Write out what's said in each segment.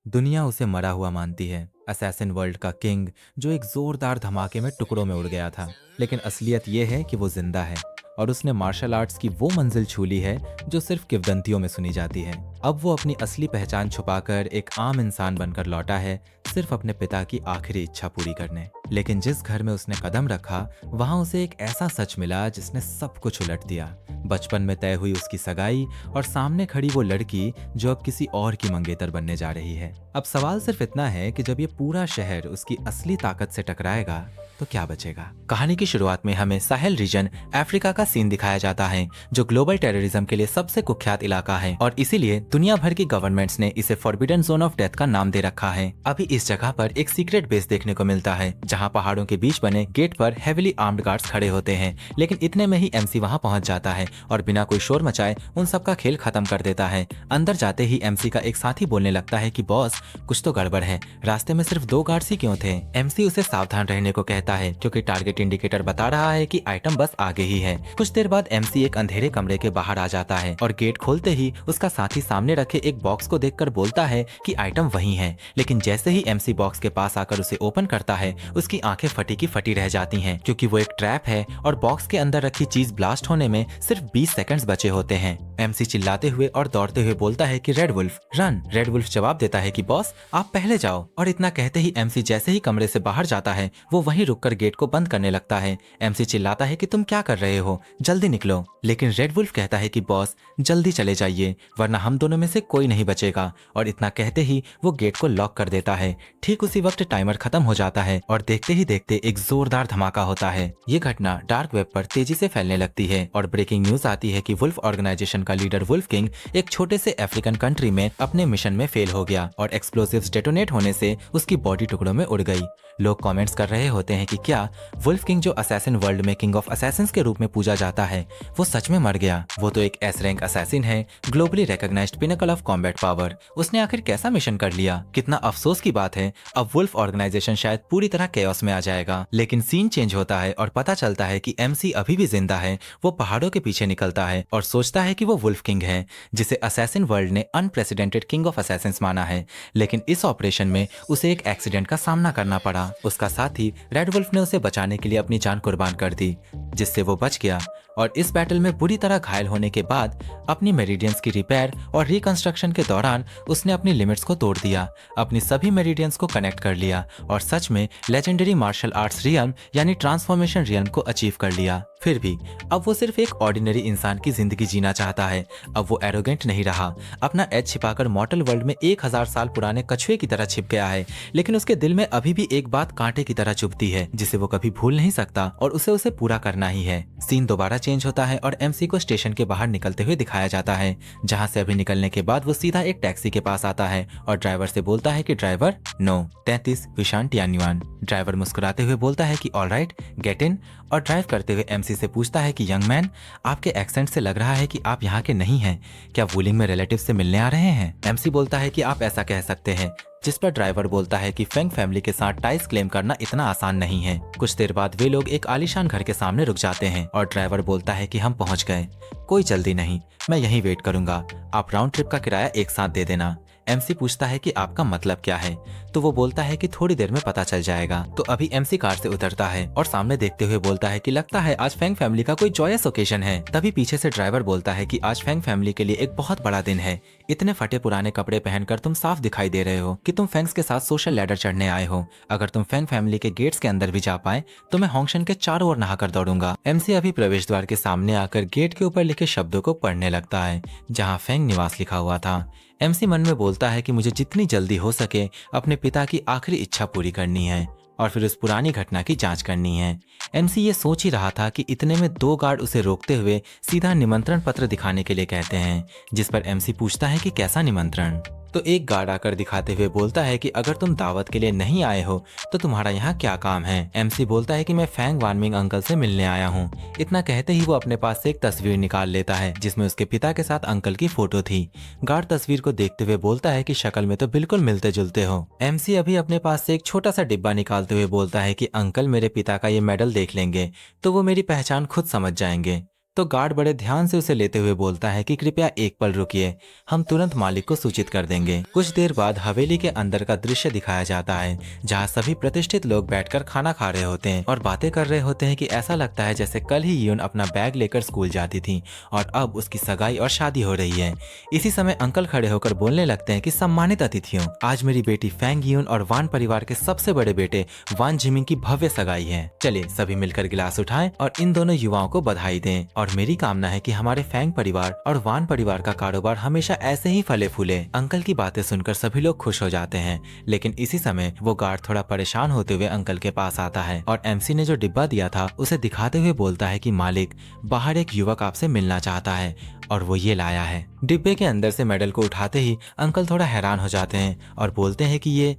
दुनिया उसे मरा हुआ मानती है, असैसिन वर्ल्ड का किंग जो एक जोरदार धमाके में टुकड़ों में उड़ गया था। लेकिन असलियत यह है कि वो जिंदा है और उसने मार्शल आर्ट्स की वो मंजिल छू ली है जो सिर्फ किंवदंतियों में सुनी जाती है। अब वो अपनी असली पहचान छुपाकर एक आम इंसान बनकर लौटा है, सिर्फ अपने पिता की आखिरी इच्छा पूरी करने। लेकिन जिस घर में उसने कदम रखा, वहां उसे एक ऐसा सच मिला जिसने सब कुछ उलट दिया। बचपन में तय हुई उसकी सगाई और सामने खड़ी वो लड़की जो अब किसी और की मंगेतर बनने जा रही है। अब सवाल सिर्फ इतना है कि जब ये पूरा शहर उसकी असली ताकत से टकराएगा तो क्या बचेगा। कहानी की शुरुआत में हमें साहेल रीजन अफ्रीका का सीन दिखाया जाता है, जो ग्लोबल टेररिज्म के लिए सबसे कुख्यात इलाका है और इसीलिए दुनिया भर की गवर्नमेंट्स ने इसे फॉरबिडन जोन ऑफ डेथ का नाम दे रखा है। अभी इस जगह पर एक सीक्रेट बेस देखने को मिलता है, जहां पहाड़ों के बीच बने गेट पर हेविली आर्म्ड गार्ड्स खड़े होते हैं। लेकिन इतने में ही एमसी वहां पहुंच जाता है और बिना कोई शोर मचाए उन सबका खेल खत्म कर देता है। अंदर जाते ही एमसी का एक साथी बोलने लगता है कि बॉस, कुछ तो गड़बड़ है, रास्ते में सिर्फ 2 गार्ड्स ही क्यों थे। एमसी उसे सावधान रहने को कहता है क्योंकि टारगेट इंडिकेटर बता रहा है कि आइटम बस आगे ही है। कुछ देर बाद एमसी एक अंधेरे कमरे के बाहर आ जाता है और गेट खोलते ही उसका साथी सामने रखे एक बॉक्स को देखकर बोलता है कि आइटम वही है। लेकिन जैसे ही एमसी बॉक्स के पास आकर उसे ओपन करता है, उसकी आंखें फटी की फटी रह जाती हैं, क्योंकि वो एक ट्रैप है और बॉक्स के अंदर रखी चीज ब्लास्ट होने में सिर्फ 20 सेकंड्स बचे होते हैं। एमसी चिल्लाते हुए और दौड़ते हुए बोलता है कि red wolf run. Red wolf जवाब देता है कि बॉस, आप पहले जाओ। और इतना कहते ही एमसी जैसे ही कमरे से बाहर जाता है, वो वहीं रुककर गेट को बंद करने लगता है। एमसी चिल्लाता है कि तुम क्या कर रहे हो, जल्दी निकलो। लेकिन रेड वुल्फ कहता है कि बॉस, जल्दी चले जाइए वरना हम दोनों में से कोई नहीं बचेगा। और इतना कहते ही वो गेट को लॉक कर देता है। ठीक उसी वक्त टाइमर खत्म हो जाता है और देखते ही देखते एक जोरदार धमाका होता है। ये घटना डार्क वेब पर तेजी से फैलने लगती है और ब्रेकिंग न्यूज आती है कि वुल्फ ऑर्गेनाइजेशन का लीडर वुल्फ किंग एक छोटे से अफ्रीकन कंट्री में अपने मिशन में फेल हो गया और एक्सप्लोसिव्स डेटोनेट होने से उसकी बॉडी टुकड़ों में उड़ गई। लोग कमेंट्स कर रहे होते हैं कि क्या वुल्फ किंग, जो असैसिन वर्ल्ड में किंग ऑफ असैसिन्स के रूप में पूजा जाता है, वो सच में मर गया। वो तो एक एस रैंक असैसिन है, globally recognised pinnacle of combat power. उसने आखिर कैसा मिशन कर लिया। कितना अफसोस की बात है, अब वुल्फ ऑर्गेनाइजेशन शायद पूरी तरह केओस में आ जाएगा। लेकिन सीन चेंज होता है और पता चलता है कि एमसी अभी भी जिंदा है। वो पहाड़ों के पीछे निकलता है और सोचता है कि वो वुल्फ किंग है, जिसे असैसिन वर्ल्ड ने अनप्रेसिडेंटेड किंग ऑफ असैसिन्स माना है। लेकिन इस ऑपरेशन में उसे एक एक्सीडेंट का सामना करना पड़ा। उसका साथी रेड वुल्फ ने उसे बचाने के लिए अपनी जान कुर्बान कर दी, जिससे वो बच गया। और इस बैटल में बुरी तरह घायल होने के बाद अपनी मेरिडियंस की रिपेयर और रिकंस्ट्रक्शन के दौरान उसने अपनी लिमिट्स को तोड़ दिया, अपनी सभी मेरिडियंस को कनेक्ट कर लिया और सच में लेजेंडरी मार्शल आर्ट्स रियल्म यानी ट्रांसफॉर्मेशन रियल्म को अचीव कर लिया। फिर भी अब वो सिर्फ एक ऑर्डिनरी इंसान की जिंदगी जीना चाहता है। अब वो एरोगेंट नहीं रहा, अपना एज छिपाकर मॉर्टल वर्ल्ड में 1000 साल पुराने कछुए की तरह छिप गया है। लेकिन उसके दिल में अभी भी एक बात कांटे की तरह चुभती है, जिसे वो कभी भूल नहीं सकता और उसे पूरा करना ही है। सीन दोबारा चेंज होता है और एमसी को स्टेशन के बाहर निकलते हुए दिखाया जाता है, जहां से अभी निकलने के बाद वो सीधा एक टैक्सी के पास आता है और ड्राइवर से बोलता है कि ड्राइवर, नो 33 विशान टियान्युआन। ड्राइवर मुस्कुराते हुए बोलता है कि ऑलराइट, गेट इन। और ड्राइव करते हुए एमसी से पूछता है कि यंग मैन, आपके एक्सेंट से लग रहा है कि आप यहाँ के नहीं हैं, क्या वुलिंग में रिलेटिव से मिलने आ रहे हैं। एमसी बोलता है कि आप ऐसा कह सकते हैं, जिस पर ड्राइवर बोलता है कि फेंग फैमिली के साथ टाइज क्लेम करना इतना आसान नहीं है। कुछ देर बाद वे लोग एक आलीशान घर के सामने रुक जाते हैं और ड्राइवर बोलता है कि हम पहुंच गए, कोई जल्दी नहीं, मैं यहीं वेट करूंगा, आप राउंड ट्रिप का किराया एक साथ दे देना। एमसी पूछता है कि आपका मतलब क्या है, तो वो बोलता है कि थोड़ी देर में पता चल जाएगा। तो अभी एमसी कार से उतरता है और सामने देखते हुए बोलता है कि लगता है आज फेंग फैमिली का कोई जॉयस ओकेजन है। तभी पीछे से ड्राइवर बोलता है कि आज फेंग फैमिली के लिए एक बहुत बड़ा दिन है, इतने फटे पुराने कपड़े पहनकर तुम साफ दिखाई दे रहे हो कि तुम फेंग्स के साथ सोशल लैडर चढ़ने आए हो। अगर तुम फेंग फैमिली के गेट्स के अंदर भी जा पाए तो मैं होंगशन के चारों ओर नहाकर दौड़ूंगा। एमसी अभी प्रवेश द्वार के सामने आकर गेट के ऊपर लिखे शब्दों को पढ़ने लगता है, जहाँ फेंग निवास लिखा हुआ था। एमसी मन में बोलता है कि मुझे जितनी जल्दी हो सके अपने पिता की आखिरी इच्छा पूरी करनी है और फिर उस पुरानी घटना की जांच करनी है। एमसी ये सोच ही रहा था कि इतने में 2 गार्ड उसे रोकते हुए सीधा निमंत्रण पत्र दिखाने के लिए कहते हैं, जिस पर एमसी पूछता है कि कैसा निमंत्रण। तो एक गार्ड आकर दिखाते हुए बोलता है कि अगर तुम दावत के लिए नहीं आए हो तो तुम्हारा यहाँ क्या काम है। एमसी बोलता है कि मैं फैंग वानमिंग अंकल से मिलने आया हूँ। इतना कहते ही वो अपने पास से एक तस्वीर निकाल लेता है, जिसमें उसके पिता के साथ अंकल की फोटो थी। गार्ड तस्वीर को देखते हुए बोलता है कि शक्ल में तो बिल्कुल मिलते जुलते हो। एमसी अभी अपने पास से एक छोटा सा डिब्बा निकालते हुए बोलता है कि अंकल, मेरे पिता का ये मेडल देख लेंगे तो वो मेरी पहचान खुद समझ जाएंगे। तो गार्ड बड़े ध्यान से उसे लेते हुए बोलता है कि कृपया एक पल रुकिए, हम तुरंत मालिक को सूचित कर देंगे। कुछ देर बाद हवेली के अंदर का दृश्य दिखाया जाता है, जहाँ सभी प्रतिष्ठित लोग बैठकर खाना खा रहे होते हैं और बातें कर रहे होते हैं कि ऐसा लगता है जैसे कल ही यून अपना बैग लेकर स्कूल जाती थी और अब उसकी सगाई और शादी हो रही है। इसी समय अंकल खड़े होकर बोलने लगते हैं कि सम्मानित अतिथियों, आज मेरी बेटी फैंग यून और वान परिवार के सबसे बड़े बेटे वान जिमिंग की भव्य सगाई है। चलिए सभी मिलकर गिलास उठाएं और इन दोनों युवाओं को बधाई दें। और मेरी कामना है कि हमारे फैंग परिवार और वान परिवार का कारोबार हमेशा ऐसे ही फले फूले। अंकल की बातें सुनकर सभी लोग खुश हो जाते हैं, लेकिन इसी समय वो गार्ड थोड़ा परेशान होते हुए अंकल के पास आता है और एमसी ने जो डिब्बा दिया था उसे दिखाते हुए बोलता है कि मालिक, बाहर एक युवक आपसे मिलना चाहता है और वो ये लाया है। डिब्बे के अंदर से मेडल को उठाते ही अंकल थोड़ा हैरान हो जाते हैं और बोलते हैं कि ये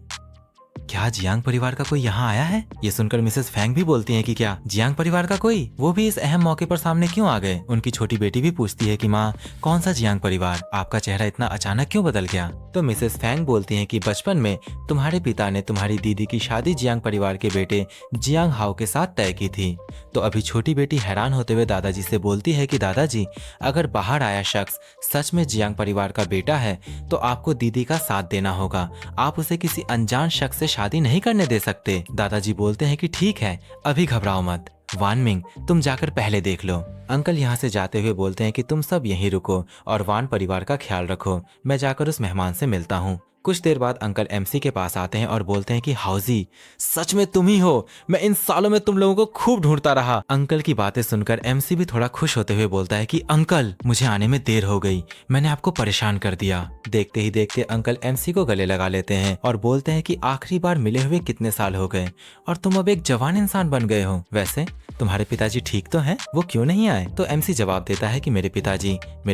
क्या जियांग परिवार का कोई यहाँ आया है? ये सुनकर मिसेस फैंग भी बोलती हैं कि क्या जियांग परिवार का कोई, वो भी इस अहम मौके पर सामने क्यों आ गए? उनकी छोटी बेटी भी पूछती है कि माँ, कौन सा जियांग परिवार? आपका चेहरा इतना अचानक क्यों बदल गया? तो मिसेस फैंग बोलती हैं कि बचपन में तुम्हारे पिता ने तुम्हारी दीदी की शादी जियांग परिवार के बेटे जियांग हाओ के साथ तय की थी। तो अभी छोटी बेटी हैरान होते हुए दादाजी से बोलती है कि दादाजी, अगर बाहर आया शख्स सच में जियांग परिवार का बेटा है तो आपको दीदी का साथ देना होगा, आप उसे किसी अनजान शख्स से शादी नहीं करने दे सकते। दादाजी बोलते हैं कि ठीक है, अभी घबराओ मत, वान मिंग तुम जाकर पहले देख लो। अंकल यहाँ से जाते हुए बोलते हैं कि तुम सब यहीं रुको और वान परिवार का ख्याल रखो, मैं जाकर उस मेहमान से मिलता हूँ। कुछ देर बाद अंकल एमसी के पास आते हैं और बोलते हैं कि हाउजी, सच में तुम ही हो, मैं इन सालों में तुम लोगों को खूब ढूंढता रहा। अंकल की बातें सुनकर एमसी भी थोड़ा खुश होते हुए बोलता है कि अंकल, मुझे आने में देर हो गई, मैंने आपको परेशान कर दिया। देखते ही देखते अंकल एमसी को गले लगा लेते हैं और बोलते हैं कि आखिरी बार मिले हुए कितने साल हो गए और तुम अब एक जवान इंसान बन गए हो। वैसे तुम्हारे पिताजी ठीक तो हैं? वो क्यों नहीं आए? तो एमसी जवाब देता है कि मेरे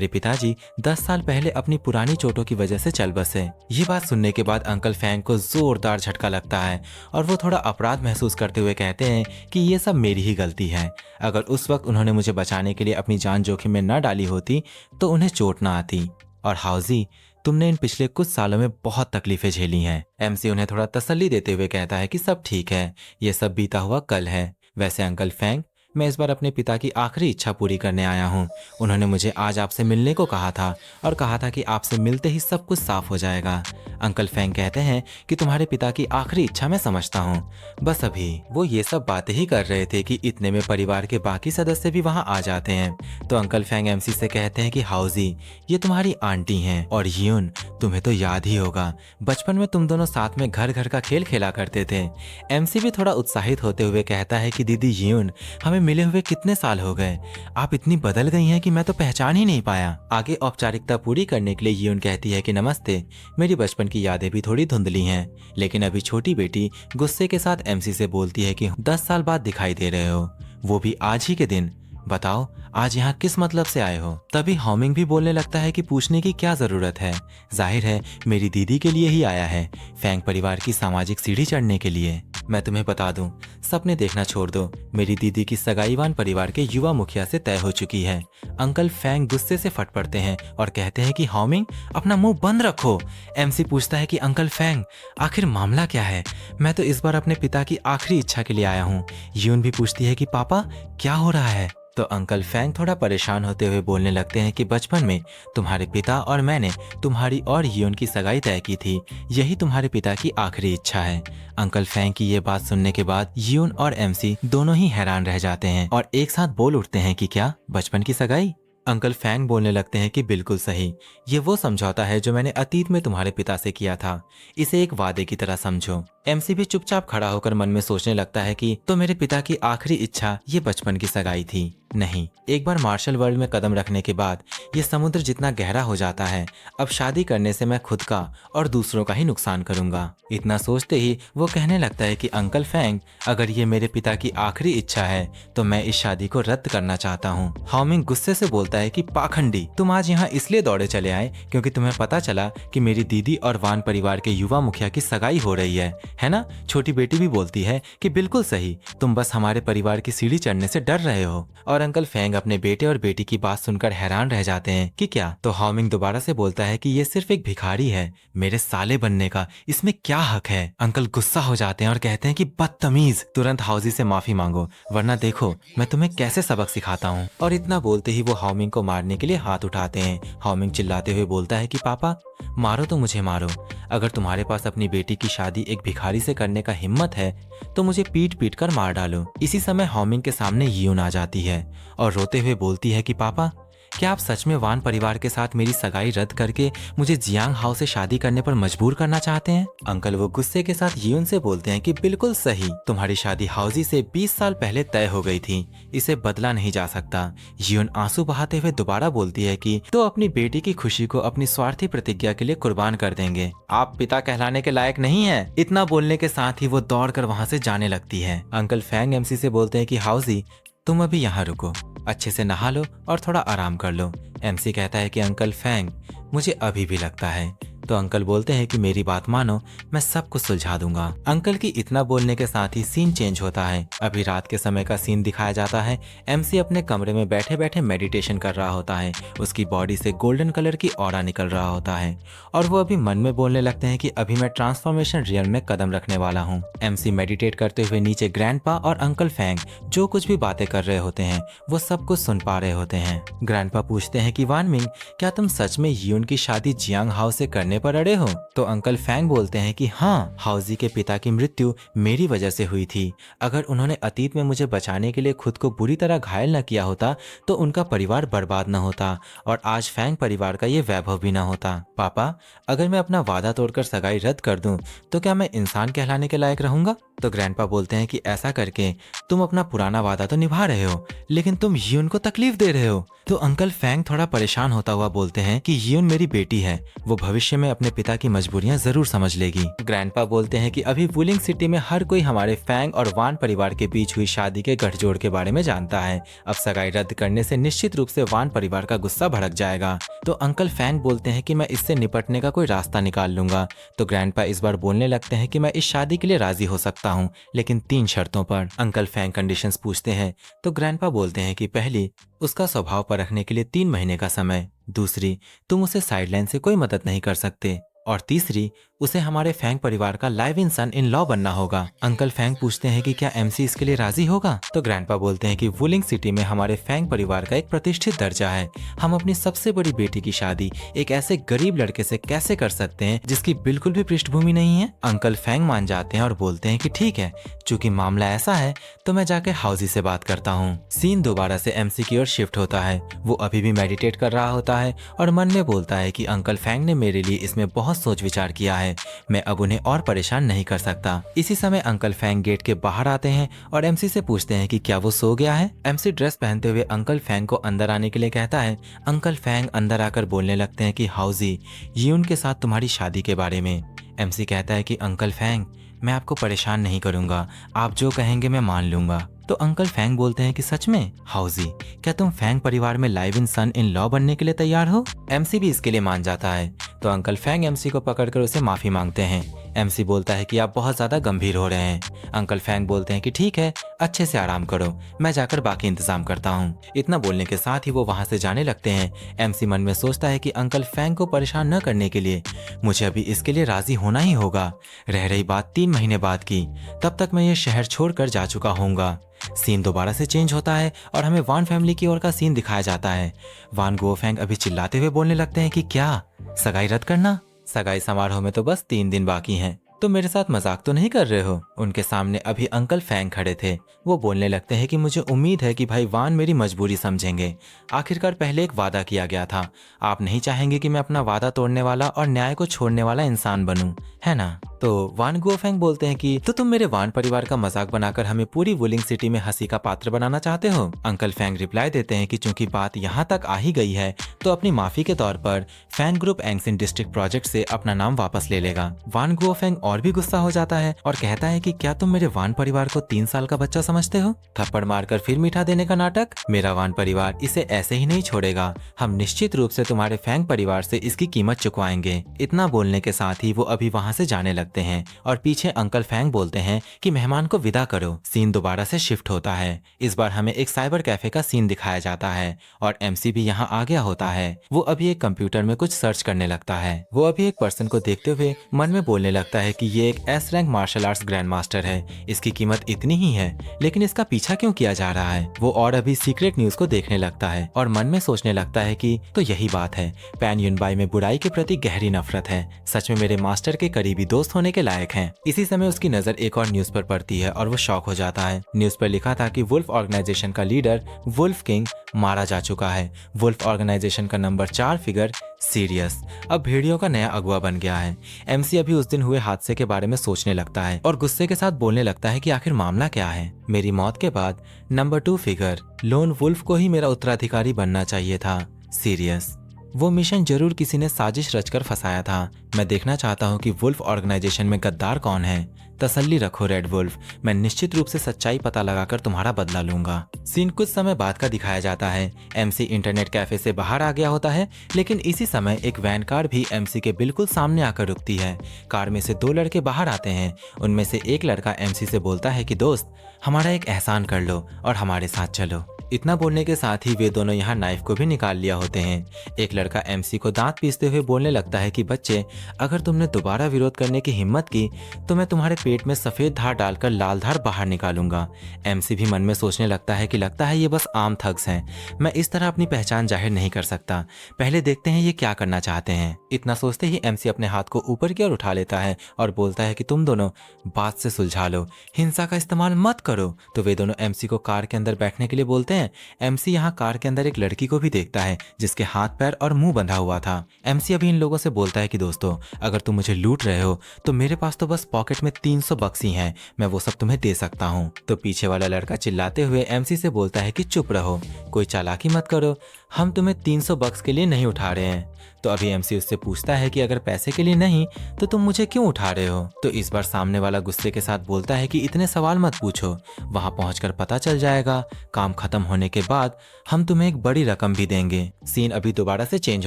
पिताजी 10 साल पहले अपनी पुरानी चोटों की वजह से चल बसे। ये बात सुनने के बाद अंकल फैंग को जोरदार झटका लगता है और वो थोड़ा अपराध महसूस करते हुए कहते हैं कि ये सब मेरी ही गलती है। अगर उस वक्त उन्होंने मुझे बचाने के लिए अपनी जान जोखिम में न डाली होती तो उन्हें चोट ना आती। और हाउजी, तुमने इन पिछले कुछ सालों में बहुत तकलीफें झेली हैं। एमसी उन्हें थोड़ा तसल्ली देते हुए कहता है कि सब ठीक है, ये सब बीता हुआ कल है। वैसे अंकल फैंग, मैं इस बार अपने पिता की आखिरी इच्छा पूरी करने आया हूँ। उन्होंने मुझे आज आपसे मिलने को कहा था और कहा था कि आपसे मिलते ही सब कुछ साफ हो जाएगा। अंकल फैंग कहते हैं कि तुम्हारे पिता की आखिरी इच्छा मैं समझता हूँ। बस अभी वो ये सब बातें ही कर रहे थे कि इतने में परिवार के बाकी सदस्य भी वहाँ आ जाते हैं। तो अंकल फैंग एमसी से कहते हैं कि हाउजी, ये तुम्हारी आंटी हैं और यून, तुम्हें तो याद ही होगा, बचपन में तुम दोनों साथ में घर घर का खेल खेला करते थे। एमसी भी थोड़ा उत्साहित होते हुए कहता है कि दीदी यून, हमें मिले हुए कितने साल हो गए, आप इतनी बदल गई हैं कि मैं तो पहचान ही नहीं पाया। आगे औपचारिकता पूरी करने के लिए यून कहती है कि नमस्ते, मेरी बचपन की यादें भी थोड़ी धुंधली हैं। लेकिन अभी छोटी बेटी गुस्से के साथ एमसी से बोलती है कि 10 साल बाद दिखाई दे रहे हो, वो भी आज ही के दिन। बताओ आज यहाँ किस मतलब से आए हो? तभी हॉमिंग भी बोलने लगता है कि पूछने की क्या जरूरत है, जाहिर है मेरी दीदी के लिए ही आया है, फैंग परिवार की सामाजिक सीढ़ी चढ़ने के लिए। मैं तुम्हें बता दूं, सपने देखना छोड़ दो, मेरी दीदी की सगाई वान परिवार के युवा मुखिया से तय हो चुकी है। अंकल फैंग गुस्से से फट पड़ते हैं और कहते हैं कि हॉमिंग, अपना मुंह बंद रखो। एमसी पूछता है कि अंकल फैंग, आखिर मामला क्या है? मैं तो इस बार अपने पिता की आखिरी इच्छा के लिए आया हूँ। यून भी पूछती है कि पापा क्या हो रहा है? तो अंकल फैंग थोड़ा परेशान होते हुए बोलने लगते हैं कि बचपन में तुम्हारे पिता और मैंने तुम्हारी और यून की सगाई तय की थी, यही तुम्हारे पिता की आखिरी इच्छा है। अंकल फैंग की ये बात सुनने के बाद यून और एमसी दोनों ही हैरान रह जाते हैं और एक साथ बोल उठते हैं कि क्या बचपन की सगाई? अंकल फैंग बोलने लगते हैं कि बिल्कुल सही, ये वो समझौता है जो मैंने अतीत में तुम्हारे पिता से किया था, इसे एक वादे की तरह समझो। एमसी भी चुपचाप खड़ा होकर मन में सोचने लगता है कि तो मेरे पिता की आखिरी इच्छा ये बचपन की सगाई थी? नहीं, एक बार मार्शल वर्ल्ड में कदम रखने के बाद ये समुद्र जितना गहरा हो जाता है, अब शादी करने से मैं खुद का और दूसरों का ही नुकसान करूंगा। इतना सोचते ही वो कहने लगता है कि अंकल फैंग, अगर ये मेरे पिता की आखिरी इच्छा है तो मैं इस शादी को रद्द करना चाहता हूँ। हॉमिंग गुस्से से बोलता है कि पाखंडी, तुम आज यहाँ इसलिए दौड़े चले आए क्योंकि तुम्हें पता चला कि मेरी दीदी और वान परिवार के युवा मुखिया की सगाई हो रही है ना? छोटी बेटी भी बोलती है कि बिल्कुल सही, तुम बस हमारे परिवार की सीढ़ी चढ़ने से डर रहे हो। और अंकल फेंग अपने बेटे और बेटी की बात सुनकर हैरान रह जाते हैं कि क्या। तो हाओमिंग दोबारा से बोलता है कि ये सिर्फ एक भिखारी है, मेरे साले बनने का इसमें क्या हक है। अंकल गुस्सा हो जाते हैं और कहते हैं कि बदतमीज, तुरंत हाउजी से माफी मांगो वरना देखो मैं तुम्हें कैसे सबक सिखाता हूँ। और इतना बोलते ही वो हाओमिंग को मारने के लिए हाथ उठाते हैं। हाओमिंग चिल्लाते हुए बोलता है कि पापा मारो तो मुझे मारो, अगर तुम्हारे पास अपनी बेटी की शादी एक भिखारी से करने का हिम्मत है तो मुझे पीट पीट कर मार डालो। इसी समय हाओमिंग के सामने यियून आ जाती है और रोते हुए बोलती है कि पापा क्या आप सच में वान परिवार के साथ मेरी सगाई रद्द करके मुझे जियांग हाउ से शादी करने पर मजबूर करना चाहते हैं। अंकल वो गुस्से के साथ यियून से बोलते हैं कि बिल्कुल सही, तुम्हारी शादी हाउजी से 20 साल पहले तय हो गई थी, इसे बदला नहीं जा सकता। यियून आंसू बहाते हुए दोबारा बोलती है कि तो अपनी बेटी की खुशी को अपनी स्वार्थी प्रतिज्ञा के लिए कुर्बान कर देंगे, आप पिता कहलाने के लायक नहीं है। इतना बोलने के साथ ही वो दौड़कर वहां से जाने लगती है। अंकल फैंग एमसी से बोलते हैं कि हाउजी तुम अभी यहाँ रुको, अच्छे से नहा लो और थोड़ा आराम कर लो। एमसी कहता है कि अंकल फैंग मुझे अभी भी लगता है। तो अंकल बोलते हैं कि मेरी बात मानो, मैं सब कुछ सुलझा दूंगा। अंकल की इतना बोलने के साथ ही सीन चेंज होता है। अभी रात के समय का सीन दिखाया जाता है। एमसी अपने कमरे में बैठे बैठे मेडिटेशन कर रहा होता है। उसकी बॉडी से गोल्डन कलर की ऑरा निकल रहा होता है और वो अभी मन में बोलने लगते हैं कि अभी मैं ट्रांसफॉर्मेशन रियल में कदम रखने वाला हूँ। एमसी मेडिटेट करते हुए नीचे ग्रैंडपा और अंकल फैंग जो कुछ भी बातें कर रहे होते हैं वो सब कुछ सुन पा रहे होते हैं। ग्रैंडपा पूछते हैं कि वान मिंग क्या तुम सच में यियून की शादी जियांग हाउ से करने पर अड़े हो? तो अंकल फैंग बोलते हैं कि हाँ, हाउजी के पिता की मृत्यु मेरी वजह से हुई थी। अगर उन्होंने अतीत में मुझे बचाने के लिए खुद को बुरी तरह घायल न किया होता तो उनका परिवार बर्बाद न होता और आज फैंग परिवार का ये वैभव भी न होता। पापा अगर मैं अपना वादा तोड़कर सगाई रद्द कर दूं तो क्या मैं इंसान कहलाने के लायक रहूंगा? तो ग्रैंडपा बोलते हैं कि ऐसा करके तुम अपना पुराना वादा तो निभा रहे हो लेकिन तुम यियून को तकलीफ दे रहे हो। तो अंकल फैंग थोड़ा परेशान होता हुआ बोलते हैं कि यियून मेरी बेटी है, वो भविष्य में अपने पिता की मजबूरियां जरूर समझ लेगी। ग्रैंडपा बोलते हैं कि अभी वुलिंग सिटी में हर कोई हमारे फैंग और वान परिवार के बीच हुई शादी के गठजोड़ के बारे में जानता है। अब सगाई रद्द करने से निश्चित रूप से वान परिवार का गुस्सा भड़क जाएगा। तो अंकल फैंग बोलते हैं कि मैं इससे निपटने का कोई रास्ता निकाल लूंगा। तो ग्रैंडपा इस बार बोलने लगते हैं कि मैं इस शादी के लिए राजी हो सकता हूँ लेकिन 3 शर्तों पर। अंकल फैंग कंडीशंस पूछते हैं तो ग्रैंडपा बोलते हैं कि पहली, उसका स्वभाव परखने के लिए 3 महीने का समय। दूसरी, तुम उसे साइडलाइन से कोई मदद नहीं कर सकते। और तीसरी, उसे हमारे फैंग परिवार का live in son in law बनना होगा। अंकल फैंग पूछते हैं कि क्या एमसी इसके लिए राजी होगा? तो ग्रैंडपा बोलते हैं कि वुलिंग सिटी में हमारे फैंग परिवार का एक प्रतिष्ठित दर्जा है, हम अपनी सबसे बड़ी बेटी की शादी एक ऐसे गरीब लड़के से कैसे कर सकते हैं जिसकी बिल्कुल भी पृष्ठभूमि नहीं है? अंकल फैंग मान जाते हैं और बोलते हैं कि ठीक है, चूंकि मामला ऐसा है तो मैं जाकर हाउजी से बात करता हूँ। सीन दोबारा से एमसी की ओर शिफ्ट होता है। वो अभी भी मेडिटेट कर रहा होता है और मन में बोलता है कि अंकल फैंग ने मेरे लिए इसमें बहुत सोच विचार किया है, मैं अब उन्हें और परेशान नहीं कर सकता। इसी समय अंकल फैंग गेट के बाहर आते हैं और एमसी से पूछते हैं कि क्या वो सो गया है। एमसी ड्रेस पहनते हुए अंकल फैंग को अंदर आने के लिए कहता है। अंकल फैंग अंदर आकर बोलने लगते हैं कि हाउजी यियून के साथ तुम्हारी शादी के बारे में। एमसी कहता है कि अंकल फैंग मैं आपको परेशान नहीं करूंगा, आप जो कहेंगे मैं मान लूंगा। तो अंकल फैंग बोलते हैं कि सच में हाउजी क्या तुम फैंग परिवार में live in son in law बनने के लिए तैयार हो? एमसी भी इसके लिए मान जाता है। तो अंकल फैंग एमसी को पकड़कर उसे माफी मांगते हैं। एमसी बोलता है कि आप बहुत ज्यादा गंभीर हो रहे हैं। अंकल फैंग बोलते हैं कि ठीक है, अच्छे से आराम करो, मैं जाकर बाकी इंतजाम करता हूँ। इतना बोलने के साथ ही वो वहां से जाने लगते हैं। एमसी मन में सोचता है कि अंकल फैंग को परेशान न करने के लिए मुझे अभी इसके लिए राजी होना ही होगा। रह रही बात 3 महीने बाद की, तब तक मैं ये शहर छोड़कर जा चुका होऊंगा। सीन दोबारा से चेंज होता है और हमें वान फैमिली की ओर का सीन दिखाया जाता है। वान गुओफेंग अभी चिल्लाते हुए बोलने लगते हैं कि क्या सगाई रद्द करना? सगाई समारोह में तो बस 3 दिन बाकी हैं, तो मेरे साथ मजाक तो नहीं कर रहे हो? उनके सामने अभी अंकल फैंग खड़े थे। वो बोलने लगते हैं कि मुझे उम्मीद है कि भाई वान मेरी मजबूरी समझेंगे। आखिरकार पहले एक वादा किया गया था, आप नहीं चाहेंगे कि मैं अपना वादा तोड़ने वाला और न्याय को छोड़ने वाला इंसान बनूं, है ना? तो वान गुओफेंग बोलते हैं कि तो तुम मेरे वान परिवार का मजाक बनाकर हमें पूरी वुलिंग सिटी में हंसी का पात्र बनाना चाहते हो? अंकल फैंग रिप्लाई देते हैं कि चूंकि बात यहाँ तक आ ही गई है तो अपनी माफी के तौर पर फैन ग्रुप एंगसिन डिस्ट्रिक्ट प्रोजेक्ट से अपना नाम वापस ले लेगा। वान गुओफेंग और भी गुस्सा हो जाता है और कहता है कि क्या तुम मेरे वान परिवार को 3 साल का बच्चा समझते हो? थप्पड़ मारकर फिर मीठा देने का नाटक? मेरा वान परिवार इसे ऐसे ही नहीं छोड़ेगा, हम निश्चित रूप से तुम्हारे फैंग परिवार से इसकी कीमत चुकवाएंगे। इतना बोलने के साथ ही वो अभी वहाँ से जाने लगते लगते हैं और पीछे अंकल फैंग बोलते हैं कि मेहमान को विदा करो। सीन दोबारा से शिफ्ट होता है। इस बार हमें एक साइबर कैफे का सीन दिखाया जाता है और एमसी भी यहाँ आ गया होता है। वो अभी एक कंप्यूटर में कुछ सर्च करने लगता है। वो अभी एक पर्सन को देखते हुए मन में बोलने लगता है कि ये एक S rank martial arts grand master है, इसकी कीमत इतनी ही है, लेकिन इसका पीछा क्यों किया जा रहा है। वो और अभी सीक्रेट न्यूज को देखने लगता है और मन में सोचने लगता है कि तो यही बात है, पैन युनबाई में बुराई के प्रति गहरी नफरत है, सच में मेरे मास्टर के करीबी दोस्त होने के लायक हैं। इसी समय उसकी नजर एक और न्यूज पर पड़ती है और वो शॉक हो जाता है। न्यूज पर लिखा था कि वुल्फ ऑर्गेनाइजेशन का लीडर वुल्फ किंग मारा जा चुका है। वुल्फ ऑर्गेनाइजेशन का नंबर 4 फिगर सीरियस अब भेड़ियों का नया अगुआ बन गया है। एमसी अभी उस दिन हुए हादसे के बारे में सोचने लगता है और गुस्से के साथ बोलने लगता है कि आखिर मामला क्या है। मेरी मौत के बाद नंबर 2 फिगर लोन वुल्फ को ही मेरा उत्तराधिकारी बनना चाहिए था। सीरियस वो मिशन जरूर किसी ने साजिश रचकर फंसाया था। मैं देखना चाहता हूँ कि वुल्फ ऑर्गेनाइजेशन में गद्दार कौन है। तसल्ली रखो रेड वुल्फ, मैं निश्चित रूप से सच्चाई पता लगाकर तुम्हारा बदला लूंगा। सीन कुछ समय बाद का दिखाया जाता है। एमसी इंटरनेट कैफे से बाहर आ गया होता है, लेकिन इसी समय एक वैन कार भी एमसी के बिल्कुल सामने आकर रुकती है। कार में से 2 लड़के बाहर आते हैं। उनमें से एक लड़का एमसी से बोलता है कि दोस्त, हमारा एक एहसान कर लो और हमारे साथ चलो। इतना बोलने के साथ ही वे दोनों यहाँ नाइफ को भी निकाल लिया होते हैं। एक लड़का एमसी को दांत पीसते हुए बोलने लगता है कि बच्चे, अगर तुमने दोबारा विरोध करने की हिम्मत की तो मैं तुम्हारे पेट में सफेद धार डालकर लाल धार बाहर निकालूंगा। एमसी भी मन में सोचने लगता है कि लगता है ये बस आम थग्स हैं, मैं इस तरह अपनी पहचान जाहिर नहीं कर सकता, पहले देखते हैं ये क्या करना चाहते हैं। इतना सोचते ही एमसी अपने हाथ को ऊपर की ओर उठा लेता है और बोलता है कि तुम दोनों बात से सुलझा लो, हिंसा का इस्तेमाल मत करो। तो वे दोनों एमसी को कार के अंदर बैठने के लिए बोलते हैं। एमसी यहाँ कार के अंदर एक लड़की को भी देखता है जिसके हाथ पैर और मुंह बंधा हुआ था। एमसी अभी इन लोगों से बोलता है कि दोस्तों, अगर तुम मुझे लूट रहे हो तो मेरे पास तो बस पॉकेट में 300 बक्स ही हैं, मैं वो सब तुम्हें दे सकता हूँ। तो पीछे वाला लड़का चिल्लाते हुए एमसी से बोलता है कि चुप रहो, कोई चालाकी मत करो, हम तुम्हें 300 बक्स के लिए नहीं उठा रहे हैं। तो अभी एमसी उससे पूछता है कि अगर पैसे के लिए नहीं तो तुम मुझे क्यों उठा रहे हो। तो इस बार सामने वाला गुस्से के साथ बोलता है कि इतने सवाल मत पूछो, वहां पहुंचकर पता चल जाएगा, काम खत्म होने के बाद हम तुम्हें एक बड़ी रकम भी देंगे। सीन अभी दोबारा से चेंज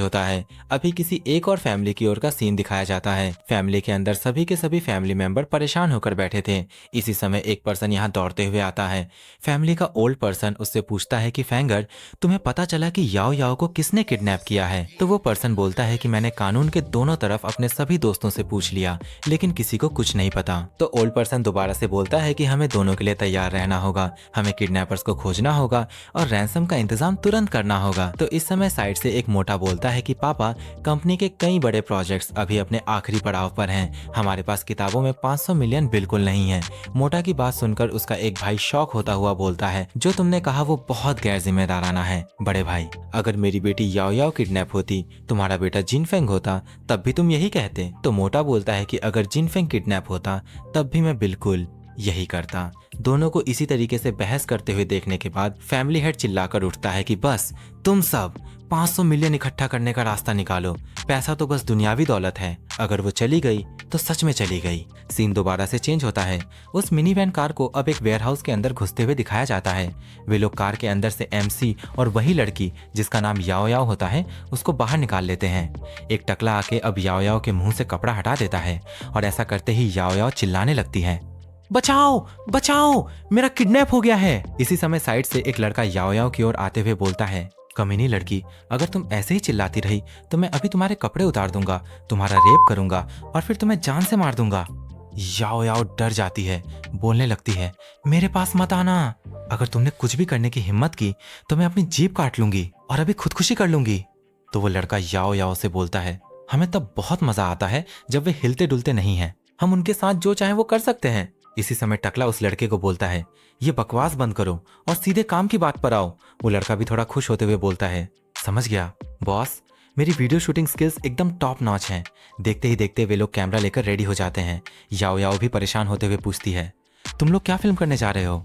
होता है। अभी किसी एक और फैमिली की ओर का सीन दिखाया जाता है। फैमिली के अंदर सभी के सभी फैमिली मेंबर परेशान होकर बैठे थे। इसी समय एक पर्सन यहाँ दौड़ते हुए आता है। फैमिली का ओल्ड पर्सन उससे पूछता है कि फैंगर, तुम्हें पता चला कि याओ याओ को किसने किडनैप किया है। तो वो पर्सन बोलता है कि मैंने कानून के दोनों तरफ अपने सभी दोस्तों से पूछ लिया, लेकिन किसी को कुछ नहीं पता। तो ओल्ड पर्सन दोबारा से बोलता है कि हमें दोनों के लिए तैयार रहना होगा, हमें किडनैपर्स को खोजना होगा और रैंसम का इंतजाम तुरंत करना होगा। तो इस समय साइड से एक मोटा बोलता है कि पापा, कंपनी के कई बड़े प्रोजेक्ट्स अभी अपने आखिरी पड़ाव पर हैं, हमारे पास किताबों में 500 मिलियन बिल्कुल नहीं है। मोटा की बात सुनकर उसका एक भाई शॉक होता हुआ बोलता है, जो तुमने कहा वो बहुत गैर जिम्मेदाराना है। बड़े भाई, अगर मेरी बेटी याओ याओ किडनैप होती, तुम्हारा बेटा जिनफेंग होता, तब भी तुम यही कहते। तो मोटा बोलता है कि अगर जिनफेंग किडनैप होता तब भी मैं बिल्कुल यही करता। दोनों को इसी तरीके से बहस करते हुए देखने के बाद फैमिली हेड चिल्लाकर उठता है कि बस तुम सब 500 मिलियन इकट्ठा करने का रास्ता निकालो, पैसा तो बस दुनियावी दौलत है, अगर वो चली गई तो सच में चली गई। सीन दोबारा से चेंज होता है। उस मिनी वैन कार को अब एक वेयरहाउस के अंदर घुसते हुए दिखाया जाता है। वे लोग कार के अंदर से एमसी और वही लड़की जिसका नाम याओ याओ होता है उसको बाहर निकाल लेते हैं। एक टकला आके अब याओ याओ के मुंह से कपड़ा हटा देता है और ऐसा करते ही याओ याओ चिल्लाने लगती है, बचाओ बचाओ, मेरा किडनैप हो गया है। इसी समय साइड से एक लड़का याओ याओ की ओर आते हुए बोलता है, कमीनी लड़की, अगर तुम ऐसे ही चिल्लाती रही तो मैं अभी तुम्हारे कपड़े उतार दूंगा, तुम्हारा रेप करूंगा और फिर तुम्हें जान से मार दूंगा। याओ याओ डर जाती है, बोलने लगती है, मेरे पास मत आना, अगर तुमने कुछ भी करने की हिम्मत की तो मैं अपनी जीभ काट लूंगी और अभी खुदकुशी कर लूंगी। तो वो लड़का याओ याओ से बोलता है, हमें तब बहुत मजा आता है जब वे हिलते डुलते नहीं हैं, हम उनके साथ जो चाहे वो कर सकते हैं। इसी समय टकला उस लड़के को बोलता है, ये बकवास बंद करो और सीधे काम की बात पर आओ। वो लड़का भी थोड़ा खुश होते हुए बोलता है, समझ गया बॉस, मेरी वीडियो शूटिंग स्किल्स एकदम टॉप नॉच हैं। देखते ही देखते वे लोग कैमरा लेकर रेडी हो जाते हैं। याओ याओ भी परेशान होते हुए पूछती है, तुम लोग क्या फिल्म करने जा रहे हो?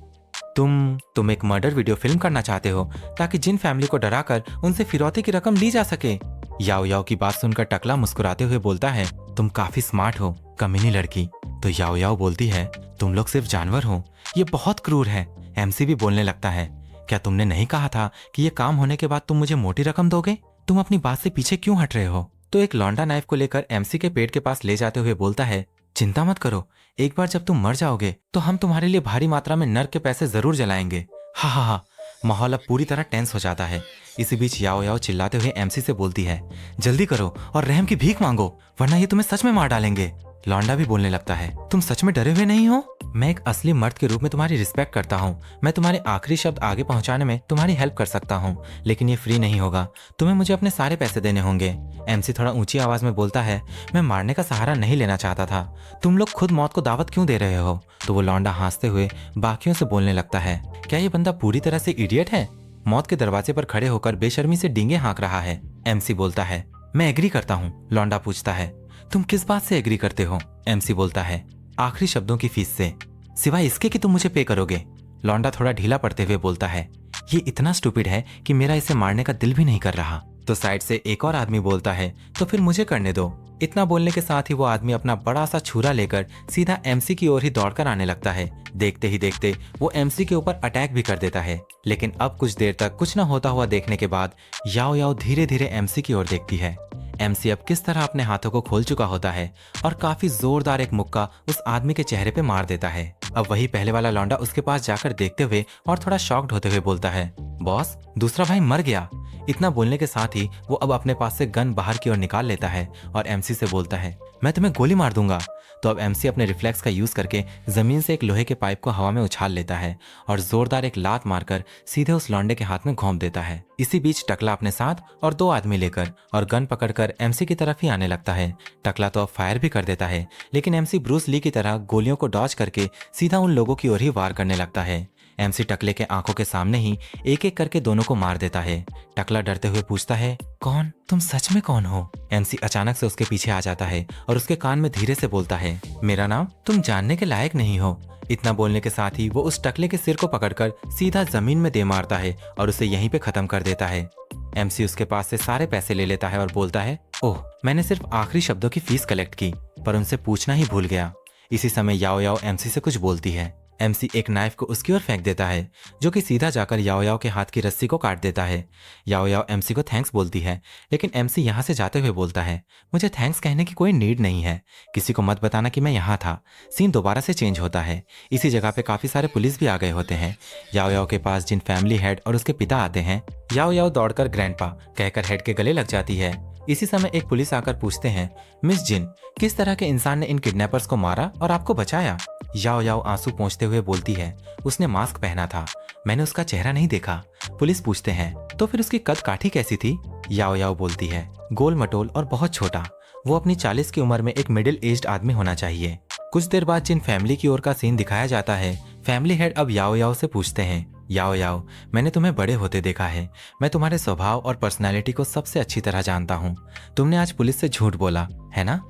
तुम एक मर्डर वीडियो फिल्म करना चाहते हो ताकि जिन फैमिली को डराकर उनसे फिरौती की रकम ली जा सके। याओ याओ की बात सुनकर टकला मुस्कुराते हुए बोलता है, तुम काफी स्मार्ट हो कमीनी लड़की। तो याओ याओ बोलती है, तुम लोग सिर्फ जानवर हो, ये बहुत क्रूर है। एमसी भी बोलने लगता है, क्या तुमने नहीं कहा था कि ये काम होने के बाद तुम मुझे मोटी रकम दोगे? तुम अपनी बात से पीछे क्यों हट रहे हो? तो एक लौंडा नाइफ को लेकर एमसी के पेट के पास ले जाते हुए बोलता है, चिंता मत करो, एक बार जब तुम मर जाओगे तो हम तुम्हारे लिए भारी मात्रा में नर्क के पैसे जरूर जलाएंगे। हा हा हा। माहौल अब पूरी तरह टेंस हो जाता है। इसी बीच याओ याओ चिल्लाते हुए एमसी से बोलती है, जल्दी करो और रहम की भीख मांगो, वरना ये तुम्हें सच में मार डालेंगे। लौंडा भी बोलने लगता है, तुम सच में डरे हुए नहीं हो? मैं एक असली मर्द के रूप में तुम्हारी रिस्पेक्ट करता हूँ। मैं तुम्हारे आखिरी शब्द आगे पहुंचाने में तुम्हारी हेल्प कर सकता हूँ, लेकिन ये फ्री नहीं होगा। तुम्हें मुझे अपने सारे पैसे देने होंगे। एमसी थोड़ा ऊंची आवाज में बोलता है, मैं मारने का सहारा नहीं लेना चाहता था। तुम लोग खुद मौत को दावत क्यों दे रहे हो? तो वो लौंडा हंसते हुए बाकियों से बोलने लगता है, क्या ये बंदा पूरी तरह से इडियट है? मौत के दरवाजे पर खड़े होकर बेशर्मी से डींगे हाँक रहा है। एमसी बोलता है, मैं एग्री करता हूँ। लौंडा पूछता है, तुम किस बात से एग्री करते हो? एमसी बोलता है, आखिरी शब्दों की फीस से, सिवाय इसके कि तुम मुझे पे करोगे। लौंडा थोड़ा ढीला पड़ते हुए बोलता है, ये इतना स्टूपिड है कि मेरा इसे मारने का दिल भी नहीं कर रहा। तो साइड से एक और आदमी बोलता है, तो फिर मुझे करने दो। इतना बोलने के साथ ही वो आदमी अपना बड़ा सा छुरा लेकर सीधा एमसी की ओर ही दौड़कर आने लगता है। देखते ही देखते वो एमसी के ऊपर अटैक भी कर देता है। लेकिन अब कुछ देर तक कुछ न होता हुआ देखने के बाद याओ याओ धीरे धीरे एमसी की ओर देखती है। एमसी अब किस तरह अपने हाथों को खोल चुका होता है और काफी जोरदार एक मुक्का उस आदमी के चेहरे पे मार देता है। अब वही पहले वाला लौंडा उसके पास जाकर देखते हुए और थोड़ा शॉक्ड होते हुए बोलता है, बॉस, दूसरा भाई मर गया। इतना बोलने के साथ ही वो अब अपने पास से गन बाहर की ओर निकाल लेता है और एमसी से बोलता है, मैं तुम्हें गोली मार दूंगा। तो अब एमसी अपने रिफ्लेक्स का यूज करके जमीन से एक लोहे के पाइप को हवा में उछाल लेता है और जोरदार एक लात मारकर सीधे उस लौंडे के हाथ में घोंप देता है। इसी बीच टकला अपने साथ और 2 आदमी लेकर और गन पकड़कर एमसी की तरफ ही आने लगता है। टकला तो अब फायर भी कर देता है, लेकिन एमसी ब्रूस ली की तरह गोलियों को डॉज करके सीधा उन लोगों की ओर ही वार करने लगता है। एमसी टकले के आंखों के सामने ही एक एक करके दोनों को मार देता है। टकला डरते हुए पूछता है, कौन? तुम सच में कौन हो? एमसी अचानक से उसके पीछे आ जाता है और उसके कान में धीरे से बोलता है, मेरा नाम तुम जानने के लायक नहीं हो। इतना बोलने के साथ ही वो उस टकले के सिर को पकड़कर सीधा जमीन में दे मारता है और उसे यहीं पे खत्म कर देता है। एमसी उसके पास से सारे पैसे ले लेता है और बोलता है, ओह, मैंने सिर्फ आखिरी शब्दों की फीस कलेक्ट की, पर उनसे पूछना ही भूल गया। इसी समय याओ याओ एमसी से कुछ बोलती है। एमसी एक नाइफ को उसकी ओर फेंक देता है, जो कि सीधा जाकर याओ याओ के हाथ की रस्सी को काट देता है। याओ याओ एमसी को थैंक्स बोलती है, लेकिन एमसी यहाँ से जाते हुए बोलता है, मुझे थैंक्स कहने की कोई नीड नहीं है, किसी को मत बताना कि मैं यहाँ था। सीन दोबारा से चेंज होता है। इसी जगह पे काफी सारे पुलिस भी आ गए होते हैं। याओ याओ के पास जिन फैमिली हेड और उसके पिता आते हैं, याओ याओ दौड़कर ग्रैंडपा कहकर हेड के गले लग जाती है। इसी समय एक पुलिस आकर पूछते हैं, मिस जिन, किस तरह के इंसान ने इन किडनैपर्स को मारा और आपको बचाया? याओ याओ आंसू पोंछते हुए बोलती है, उसने मास्क पहना था, मैंने उसका चेहरा नहीं देखा। पुलिस पूछते हैं, तो फिर उसकी कद काठी कैसी थी? याओ याओ बोलती है, गोल मटोल और बहुत छोटा। वो अपनी 40 की उम्र में एक मिडिल एज्ड आदमी होना चाहिए। कुछ देर बाद जिन फैमिली की ओर का सीन दिखाया जाता है, फैमिली हेड अब याओ याओ से पूछते हैं, याओ याओ, मैंने तुम्हें बड़े होते देखा है, मैं तुम्हारे स्वभाव और पर्सनालिटी को सबसे अच्छी तरह जानता हूँ। तुमने आज पुलिस से झूठ बोला है ना?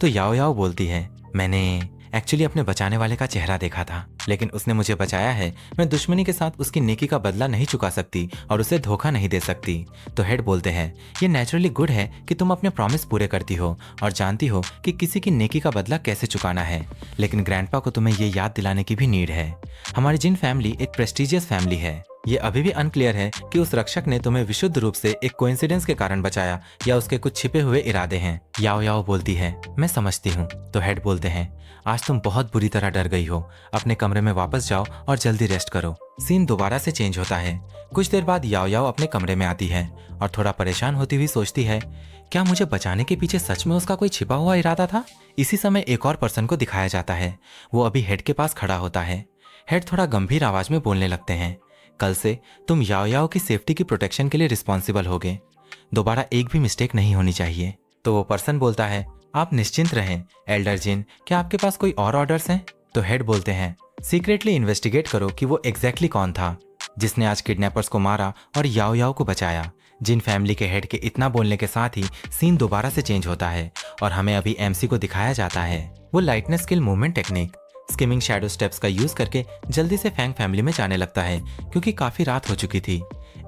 तो याओ याओ बोलती है, मैंने एक्चुअली अपने बचाने वाले का चेहरा देखा था, लेकिन उसने मुझे बचाया है। मैं दुश्मनी के साथ उसकी नेकी का बदला नहीं चुका सकती और उसे धोखा नहीं दे सकती। तो हेड बोलते हैं, ये नेचुरली गुड है कि तुम अपने प्रॉमिस पूरे करती हो और जानती हो कि किसी की नेकी का बदला कैसे चुकाना है, लेकिन ग्रैंडपा को तुम्हें ये याद दिलाने की भी नीड है। हमारी जिन फैमिली एक प्रेस्टिजियस फैमिली है। ये अभी भी अनक्लियर है कि उस रक्षक ने तुम्हें विशुद्ध रूप से एक कोइंसिडेंस के कारण बचाया या उसके कुछ छिपे हुए इरादे हैं। याओ याओ बोलती है, मैं समझती हूँ। तो हेड बोलते हैं, आज तुम बहुत बुरी तरह डर गई हो, अपने कमरे में वापस जाओ और जल्दी रेस्ट करो। सीन दोबारा से चेंज होता है। कुछ देर बाद याओ याओ अपने कमरे में आती है और थोड़ा परेशान होती हुई सोचती है, क्या मुझे बचाने के पीछे सच में उसका कोई छिपा हुआ इरादा था? इसी समय एक और पर्सन को दिखाया जाता है। वो अभी हेड के पास खड़ा होता है। हेड थोड़ा गंभीर आवाज में बोलने लगते हैं, कल से तुम याओ याओ की सेफ्टी की प्रोटेक्शन के लिए रिस्पॉन्सिबल होगे। दोबारा एक भी मिस्टेक नहीं होनी चाहिए। तो वो पर्सन बोलता है, आप निश्चिंत रहें एल्डर जिन, क्या आपके पास कोई और ऑर्डर्स हैं? तो हेड बोलते हैं, सीक्रेटली इन्वेस्टिगेट करो कि वो एग्जैक्टली कौन था जिसने आज किडनैपर्स को मारा और याओ याओ को बचाया। जिन फैमिली के हेड के इतना बोलने के साथ ही सीन दोबारा से चेंज होता है और हमें अभी एमसी को दिखाया जाता है। वो lightness skill movement technique skimming shadow steps का यूज करके जल्दी से फैंग फैमिली में जाने लगता है, क्योंकि काफी रात हो चुकी थी।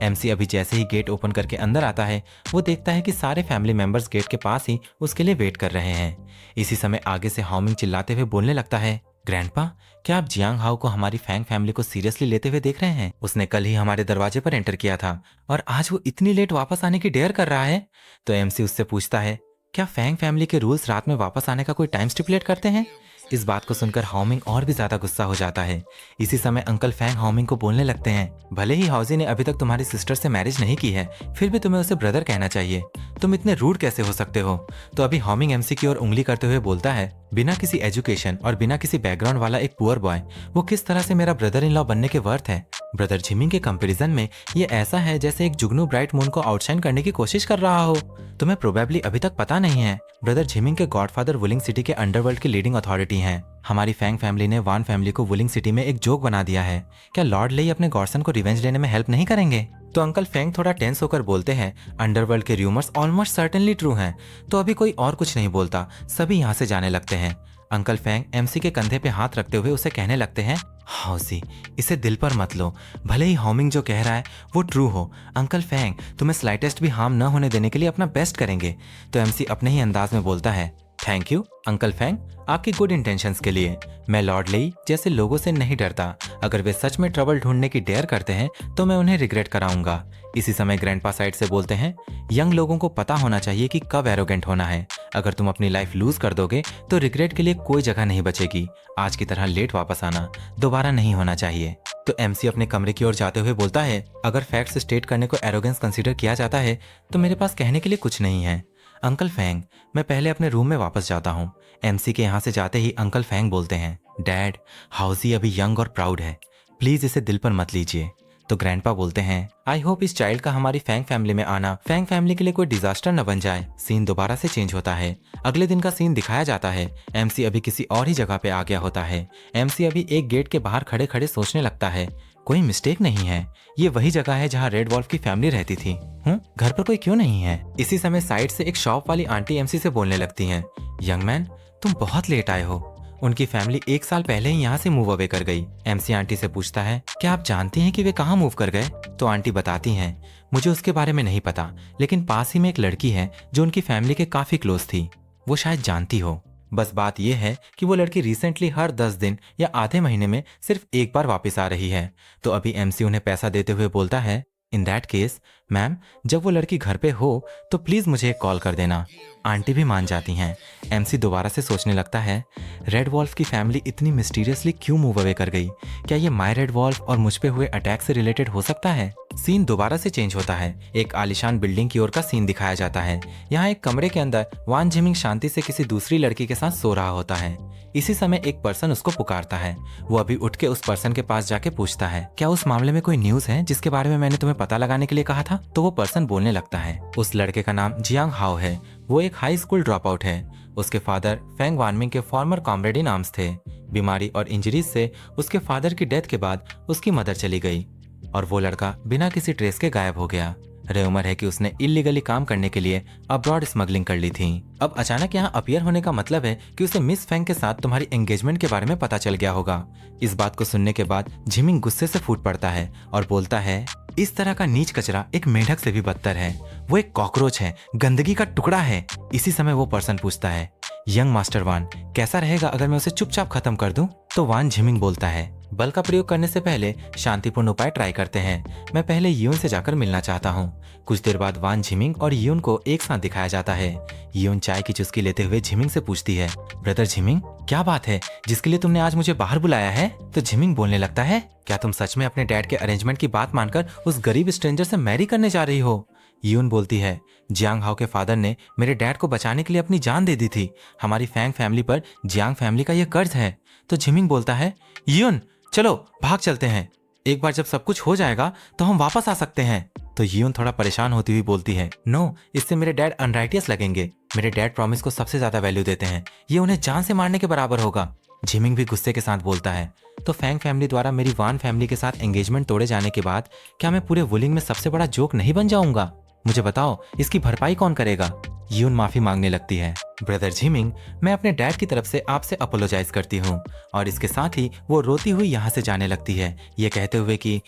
एमसी अभी जैसे ही गेट ओपन करके अंदर आता है, वो देखता है कि सारे फैमिली मेंबर्स गेट के पास ही उसके लिए वेट कर रहे हैं। इसी समय आगे से हाओमिंग चिल्लाते हुए बोलने लगता है, ग्रैंडपा, क्या आप जियांग हाओ को हमारी फैंग फैमिली को सीरियसली लेते हुए देख रहे हैं? उसने कल ही हमारे दरवाजे पर एंटर किया था और आज वो इतनी लेट वापस आने की डेयर कर रहा है। तो एमसी उससे पूछता है, क्या फैंग फैमिली के रूल्स रात में वापस आने का कोई टाइम स्टिपुलेट करते हैं? इस बात को सुनकर हाओमिंग और भी ज्यादा गुस्सा हो जाता है। इसी समय अंकल फैंग हाओमिंग को बोलने लगते हैं, भले ही हाउजी ने अभी तक तुम्हारी सिस्टर से मैरिज नहीं की है, फिर भी तुम्हें उसे ब्रदर कहना चाहिए। तुम इतने रूड कैसे हो सकते हो? तो अभी हाओमिंग एमसी की ओर उंगली करते हुए बोलता है, बिना किसी एजुकेशन और बिना किसी बैकग्राउंड वाला एक पुअर बॉय वो किस तरह से मेरा ब्रदर इन लॉ बनने के वर्थ है? ब्रदर जिमिंग के कंपैरिजन में ये ऐसा है जैसे एक जुगनू ब्राइट मून को आउटशाइन करने की कोशिश कर रहा हो। तुम्हें प्रोबेबली अभी तक पता नहीं है, ब्रदर जिमिंग के गॉडफादर वुलिंग सिटी के अंडरवर्ल्ड की लीडिंग अथॉरिटी हैं। हमारी फैंग फैमिली ने वान फैमिली को वुलिंग सिटी में एक जोक बना दिया है। क्या लॉर्ड लेई अपने गॉडसन को रिवेंज लेने में हेल्प नहीं करेंगे? तो अंकल फैंग थोड़ा टेंस होकर बोलते हैं, अंडरवर्ल्ड के रूमर्स ऑलमोस्ट सर्टेनली ट्रू हैं। तो अभी कोई और कुछ नहीं बोलता, सभी यहाँ से जाने लगते हैं। अंकल फैंग एमसी के कंधे पे हाथ रखते हुए उसे कहने लगते हैं, हाउजी इसे दिल पर मत लो, भले ही हाओमिंग जो कह रहा है वो ट्रू हो। अंकल फैंग तुम्हें स्लाइटेस्ट भी हार्म न होने देने के लिए अपना बेस्ट करेंगे। तो एमसी अपने ही अंदाज में बोलता है, थैंक यू अंकल फैंग आपकी गुड इंटेंशंस के लिए। मैं लॉर्ड लेई जैसे लोगों से नहीं डरता। अगर वे सच में ट्रबल ढूंढने की डेयर करते हैं तो मैं उन्हें रिग्रेट कराऊंगा। इसी समय ग्रैंडपा साइड से बोलते हैं, यंग लोगों को पता होना चाहिए कि कब एरोगेंट होना है। अगर तुम अपनी लाइफ लूज कर दोगे तो रिग्रेट के लिए कोई जगह नहीं बचेगी। आज की तरह लेट वापस आना दोबारा नहीं होना चाहिए। तो एमसी अपने कमरे की ओर जाते हुए बोलता है, अगर फैक्ट्स स्टेट करने को एरोगेंस कंसीडर किया जाता है तो मेरे पास कहने के लिए कुछ नहीं है। अंकल फैंग मैं पहले अपने रूम में वापस जाता हूँ। एमसी के यहाँ से जाते ही अंकल फैंग बोलते हैं, डैड हाउजी अभी यंग और प्राउड है, प्लीज इसे दिल पर मत लीजिए। तो ग्रैंडपा बोलते हैं, आई होप इस चाइल्ड का हमारी फैंग फैमिली में आना फैंग फैमिली के लिए कोई डिजास्टर न बन जाए। सीन दोबारा से चेंज होता है। अगले दिन का सीन दिखाया जाता है। एमसी अभी किसी और ही जगह पे आ गया होता है। एमसी अभी एक गेट के बाहर खड़े खड़े सोचने लगता है, कोई मिस्टेक नहीं है, ये वही जगह है जहाँ रेड वॉल्फ की फैमिली रहती थी। घर पर कोई क्यों नहीं है? इसी समय साइड से एक शॉप वाली आंटी एमसी से बोलने लगती हैं, यंग मैन तुम बहुत लेट आए हो। उनकी फैमिली 1 साल पहले ही यहाँ से मूव अवे कर गई। एमसी आंटी से पूछता है, क्या आप जानती हैं कि वे कहाँ मूव कर गए? तो आंटी बताती हैं, मुझे उसके बारे में नहीं पता, लेकिन पास ही में एक लड़की है जो उनकी फैमिली के काफी क्लोज थी, वो शायद जानती हो। बस बात यह है कि वो लड़की रिसेंटली हर 10 दिन या आधे महीने में सिर्फ एक बार वापस आ रही है। तो अभी एमसी उन्हें पैसा देते हुए बोलता है, इन दैट केस मैम जब वो लड़की घर पे हो तो प्लीज मुझे एक कॉल कर देना। आंटी भी मान जाती हैं। एमसी दोबारा से सोचने लगता है, रेड वॉल्फ की फैमिली इतनी मिस्टीरियसली क्यों मूव अवे कर गई? क्या ये माय रेड वॉल्फ और मुझ पे हुए अटैक से रिलेटेड हो सकता है? सीन दोबारा से चेंज होता है। एक आलिशान बिल्डिंग की ओर का सीन दिखाया जाता है। यहाँ एक कमरे के अंदर वान जिमिंग शांति से किसी दूसरी लड़की के साथ सो रहा होता है। इसी समय एक पर्सन उसको पुकारता है। वो अभी उठ के उस पर्सन के पास जाके पूछता है, क्या उस मामले में कोई न्यूज है जिसके बारे में मैंने तुम्हें पता लगाने के लिए कहा था? तो वो पर्सन बोलने लगता है, उस लड़के का नाम जियांग हाओ है। वो एक हाई स्कूल ड्रॉप आउट है। उसके फादर फैंग वानमिंग के फॉर्मर कॉमरेड इन आर्म्स थे। बीमारी और इंजरीज से उसके फादर की डेथ के बाद उसकी मदर चली गई और वो लड़का बिना किसी ट्रेस के गायब हो गया। रूमर है कि उसने इलीगली काम करने के लिए अब्रॉड स्मगलिंग कर ली थी। अब अचानक यहाँ अपीयर होने का मतलब है कि उसे मिस फैंग के साथ तुम्हारी एंगेजमेंट के बारे में पता चल गया होगा। इस बात को सुनने के बाद जिमिंग गुस्से से फूट पड़ता है और बोलता है, इस तरह का नीच कचरा एक मेंढक से भी बदतर है। वो एक कॉकरोच है, गंदगी का टुकड़ा है। इसी समय वो पर्सन पूछता है, यंग मास्टर वान कैसा रहेगा अगर मैं उसे चुपचाप खत्म कर दूं? तो वान जिमिंग बोलता है, बल का प्रयोग करने से पहले शांतिपूर्ण उपाय ट्राई करते हैं। मैं पहले यून से जाकर मिलना चाहता हूँ। कुछ देर बाद वान झिमिंग और यून को एक साथ दिखाया जाता है। यून चाय की चुस्की लेते हुए झिमिंग से पूछती है, ब्रदर झिमिंग क्या बात है जिसके लिए तुमने आज मुझे बाहर बुलाया है? तो झिमिंग बोलने लगता है, क्या तुम सच में अपने डैड के अरेंजमेंट की बात मानकर उस गरीब स्ट्रेंजर से मैरी करने जा रही हो? यून बोलती है, जियांग हाओ के फादर ने मेरे डैड को बचाने के लिए अपनी जान दे दी थी। हमारी फैंग फैमिली पर जियांग फैमिली का यह कर्ज है। तो झिमिंग बोलता है, यून चलो भाग चलते हैं, एक बार जब सब कुछ हो जाएगा तो हम वापस आ सकते हैं। तो यून थोड़ा परेशान होती हुई बोलती है, नो इससे मेरे डैड अनराइटियस लगेंगे। मेरे डैड प्रॉमिस को सबसे ज्यादा वैल्यू देते हैं, ये उन्हें जान से मारने के बराबर होगा। झिमिंग भी गुस्से के साथ बोलता है, तो फैंग फैमिली द्वारा मेरी वान फैमिली के साथ एंगेजमेंट तोड़े जाने के बाद क्या मैं पूरे वुलिंग में सबसे बड़ा जोक नहीं बन जाऊंगा? मुझे बताओ इसकी भरपाई कौन करेगा? यून माफी मांगने लगती है, ब्रदर झिमिंग मैं अपने डैड की तरफ से आपसे अपोलोजाइज करती हूँ। और इसके साथ ही वो रोती हुई यहाँ से जाने लगती है, ये कहते हुए कि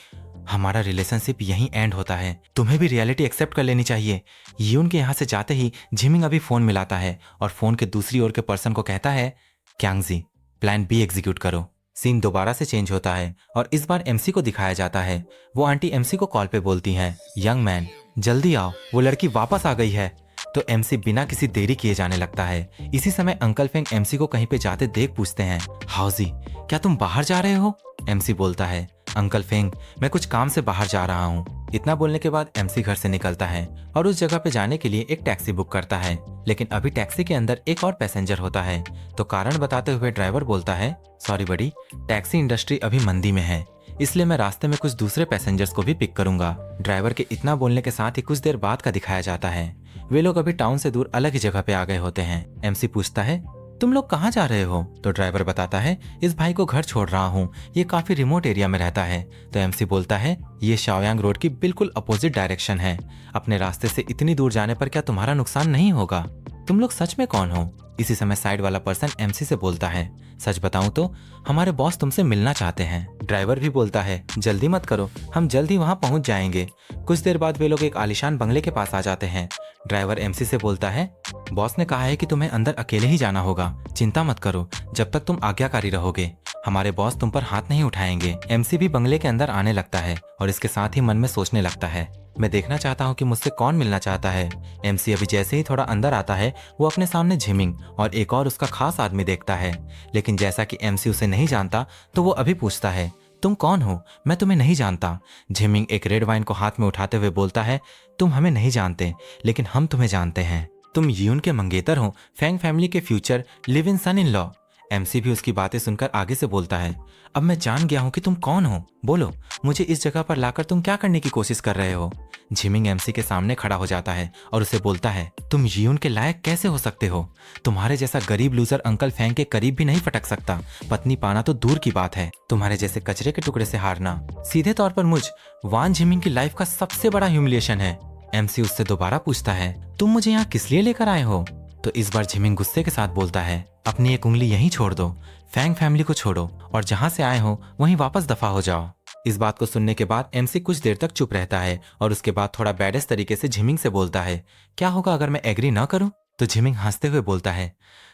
हमारा रिलेशनशिप यहीं एंड होता है, तुम्हें भी रियलिटी एक्सेप्ट कर लेनी चाहिए। यून के यहाँ से जाते ही झिमिंग अभी फोन मिलाता है और फोन के दूसरी ओर के पर्सन को कहता है, क्यांगजी प्लान बी एग्जीक्यूट करो। सीन दोबारा से चेंज होता है और इस बार एमसी को दिखाया जाता है। वो आंटी एमसी को कॉल पे बोलती हैं, यंग मैन जल्दी आओ, वो लड़की वापस आ गई है। तो एमसी बिना किसी देरी किए जाने लगता है। इसी समय अंकल फेंग एमसी को कहीं पे जाते देख पूछते हैं, हाउजी क्या तुम बाहर जा रहे हो? एमसी बोलता है, अंकल फेंग मैं कुछ काम से बाहर जा रहा हूँ। इतना बोलने के बाद एमसी घर से निकलता है और उस जगह पे जाने के लिए एक टैक्सी बुक करता है, लेकिन अभी टैक्सी के अंदर एक और पैसेंजर होता है। तो कारण बताते हुए ड्राइवर बोलता है, सॉरी बड़ी, टैक्सी इंडस्ट्री अभी मंदी में है, इसलिए मैं रास्ते में कुछ दूसरे पैसेंजर्स को भी पिक करूंगा। ड्राइवर के इतना बोलने के साथ ही कुछ देर बाद का दिखाया जाता है। वे लोग अभी टाउन से दूर अलग ही जगह पे आ गए होते हैं। एमसी पूछता है, तुम लोग कहाँ जा रहे हो? तो ड्राइवर बताता है, इस भाई को घर छोड़ रहा हूँ, ये काफी रिमोट एरिया में रहता है। तो एमसी बोलता है, ये शाओयांग रोड की बिल्कुल अपोजिट डायरेक्शन है, अपने रास्ते से इतनी दूर जाने पर क्या तुम्हारा नुकसान नहीं होगा? तुम लोग सच में कौन हो? इसी समय साइड वाला पर्सन एमसी से बोलता है, सच बताऊं तो हमारे बॉस तुमसे मिलना चाहते हैं। ड्राइवर भी बोलता है, जल्दी मत करो, हम जल्दी वहां पहुंच जाएंगे। कुछ देर बाद वे लोग एक आलीशान बंगले के पास आ जाते हैं। ड्राइवर एमसी से बोलता है, बॉस ने कहा है कि तुम्हें अंदर अकेले ही जाना होगा, चिंता मत करो, जब तक तुम आज्ञाकारी रहोगे हमारे बॉस तुम पर हाथ नहीं उठाएंगे। एमसी भी बंगले के अंदर आने लगता है और इसके साथ ही मन में सोचने लगता है, मैं देखना चाहता हूँ कि मुझसे कौन मिलना चाहता है। एमसी अभी जैसे ही थोड़ा अंदर आता है, वो अपने सामने झिमिंग और एक और उसका खास आदमी देखता है, लेकिन जैसा कि एमसी उसे नहीं जानता तो वो अभी पूछता है, तुम कौन हो? मैं तुम्हें नहीं जानता। झिमिंग एक रेड वाइन को हाथ में उठाते हुए बोलता है, तुम हमें नहीं जानते, लेकिन हम तुम्हें जानते हैं। तुम यून के मंगेतर हो, फेंग फैमिली के future live in son in law. MC भी उसकी बातें सुनकर आगे से बोलता है, अब मैं जान गया हूं कि तुम कौन हो, बोलो मुझे इस जगह पर लाकर तुम क्या करने की कोशिश कर रहे हो? झिमिंग एमसी के सामने खड़ा हो जाता है और उसे बोलता है, तुम यून के लायक कैसे हो सकते हो? तुम्हारे जैसा गरीब लूजर अंकल फेंग के करीब भी नहीं फटक सकता, पत्नी पाना तो दूर की बात है, तुम्हारे जैसे कचरे के टुकड़े से हारना सीधे तौर पर मुझ वान झिमिंग की लाइफ का सबसे बड़ा ह्यूमिलिएशन है। एमसी उससे दोबारा पूछता है, तुम मुझे यहाँ किस लिए लेकर आए हो? तो इस बार झिमिंग गुस्से के साथ बोलता है, अपनी एक उंगली यहीं छोड़ दो, फेंग फैमिली को छोड़ो और जहां से आए हो वहीं वापस दफा हो जाओ। इस बात को सुनने के बाद एमसी कुछ देर तक चुप रहता है और उसके बाद थोड़ा बैडेस तरीके से झिमिंग से बोलता है, क्या होगा अगर मैं एग्री ना करूं? तो झिमिंग हंसते हुए बोलता है,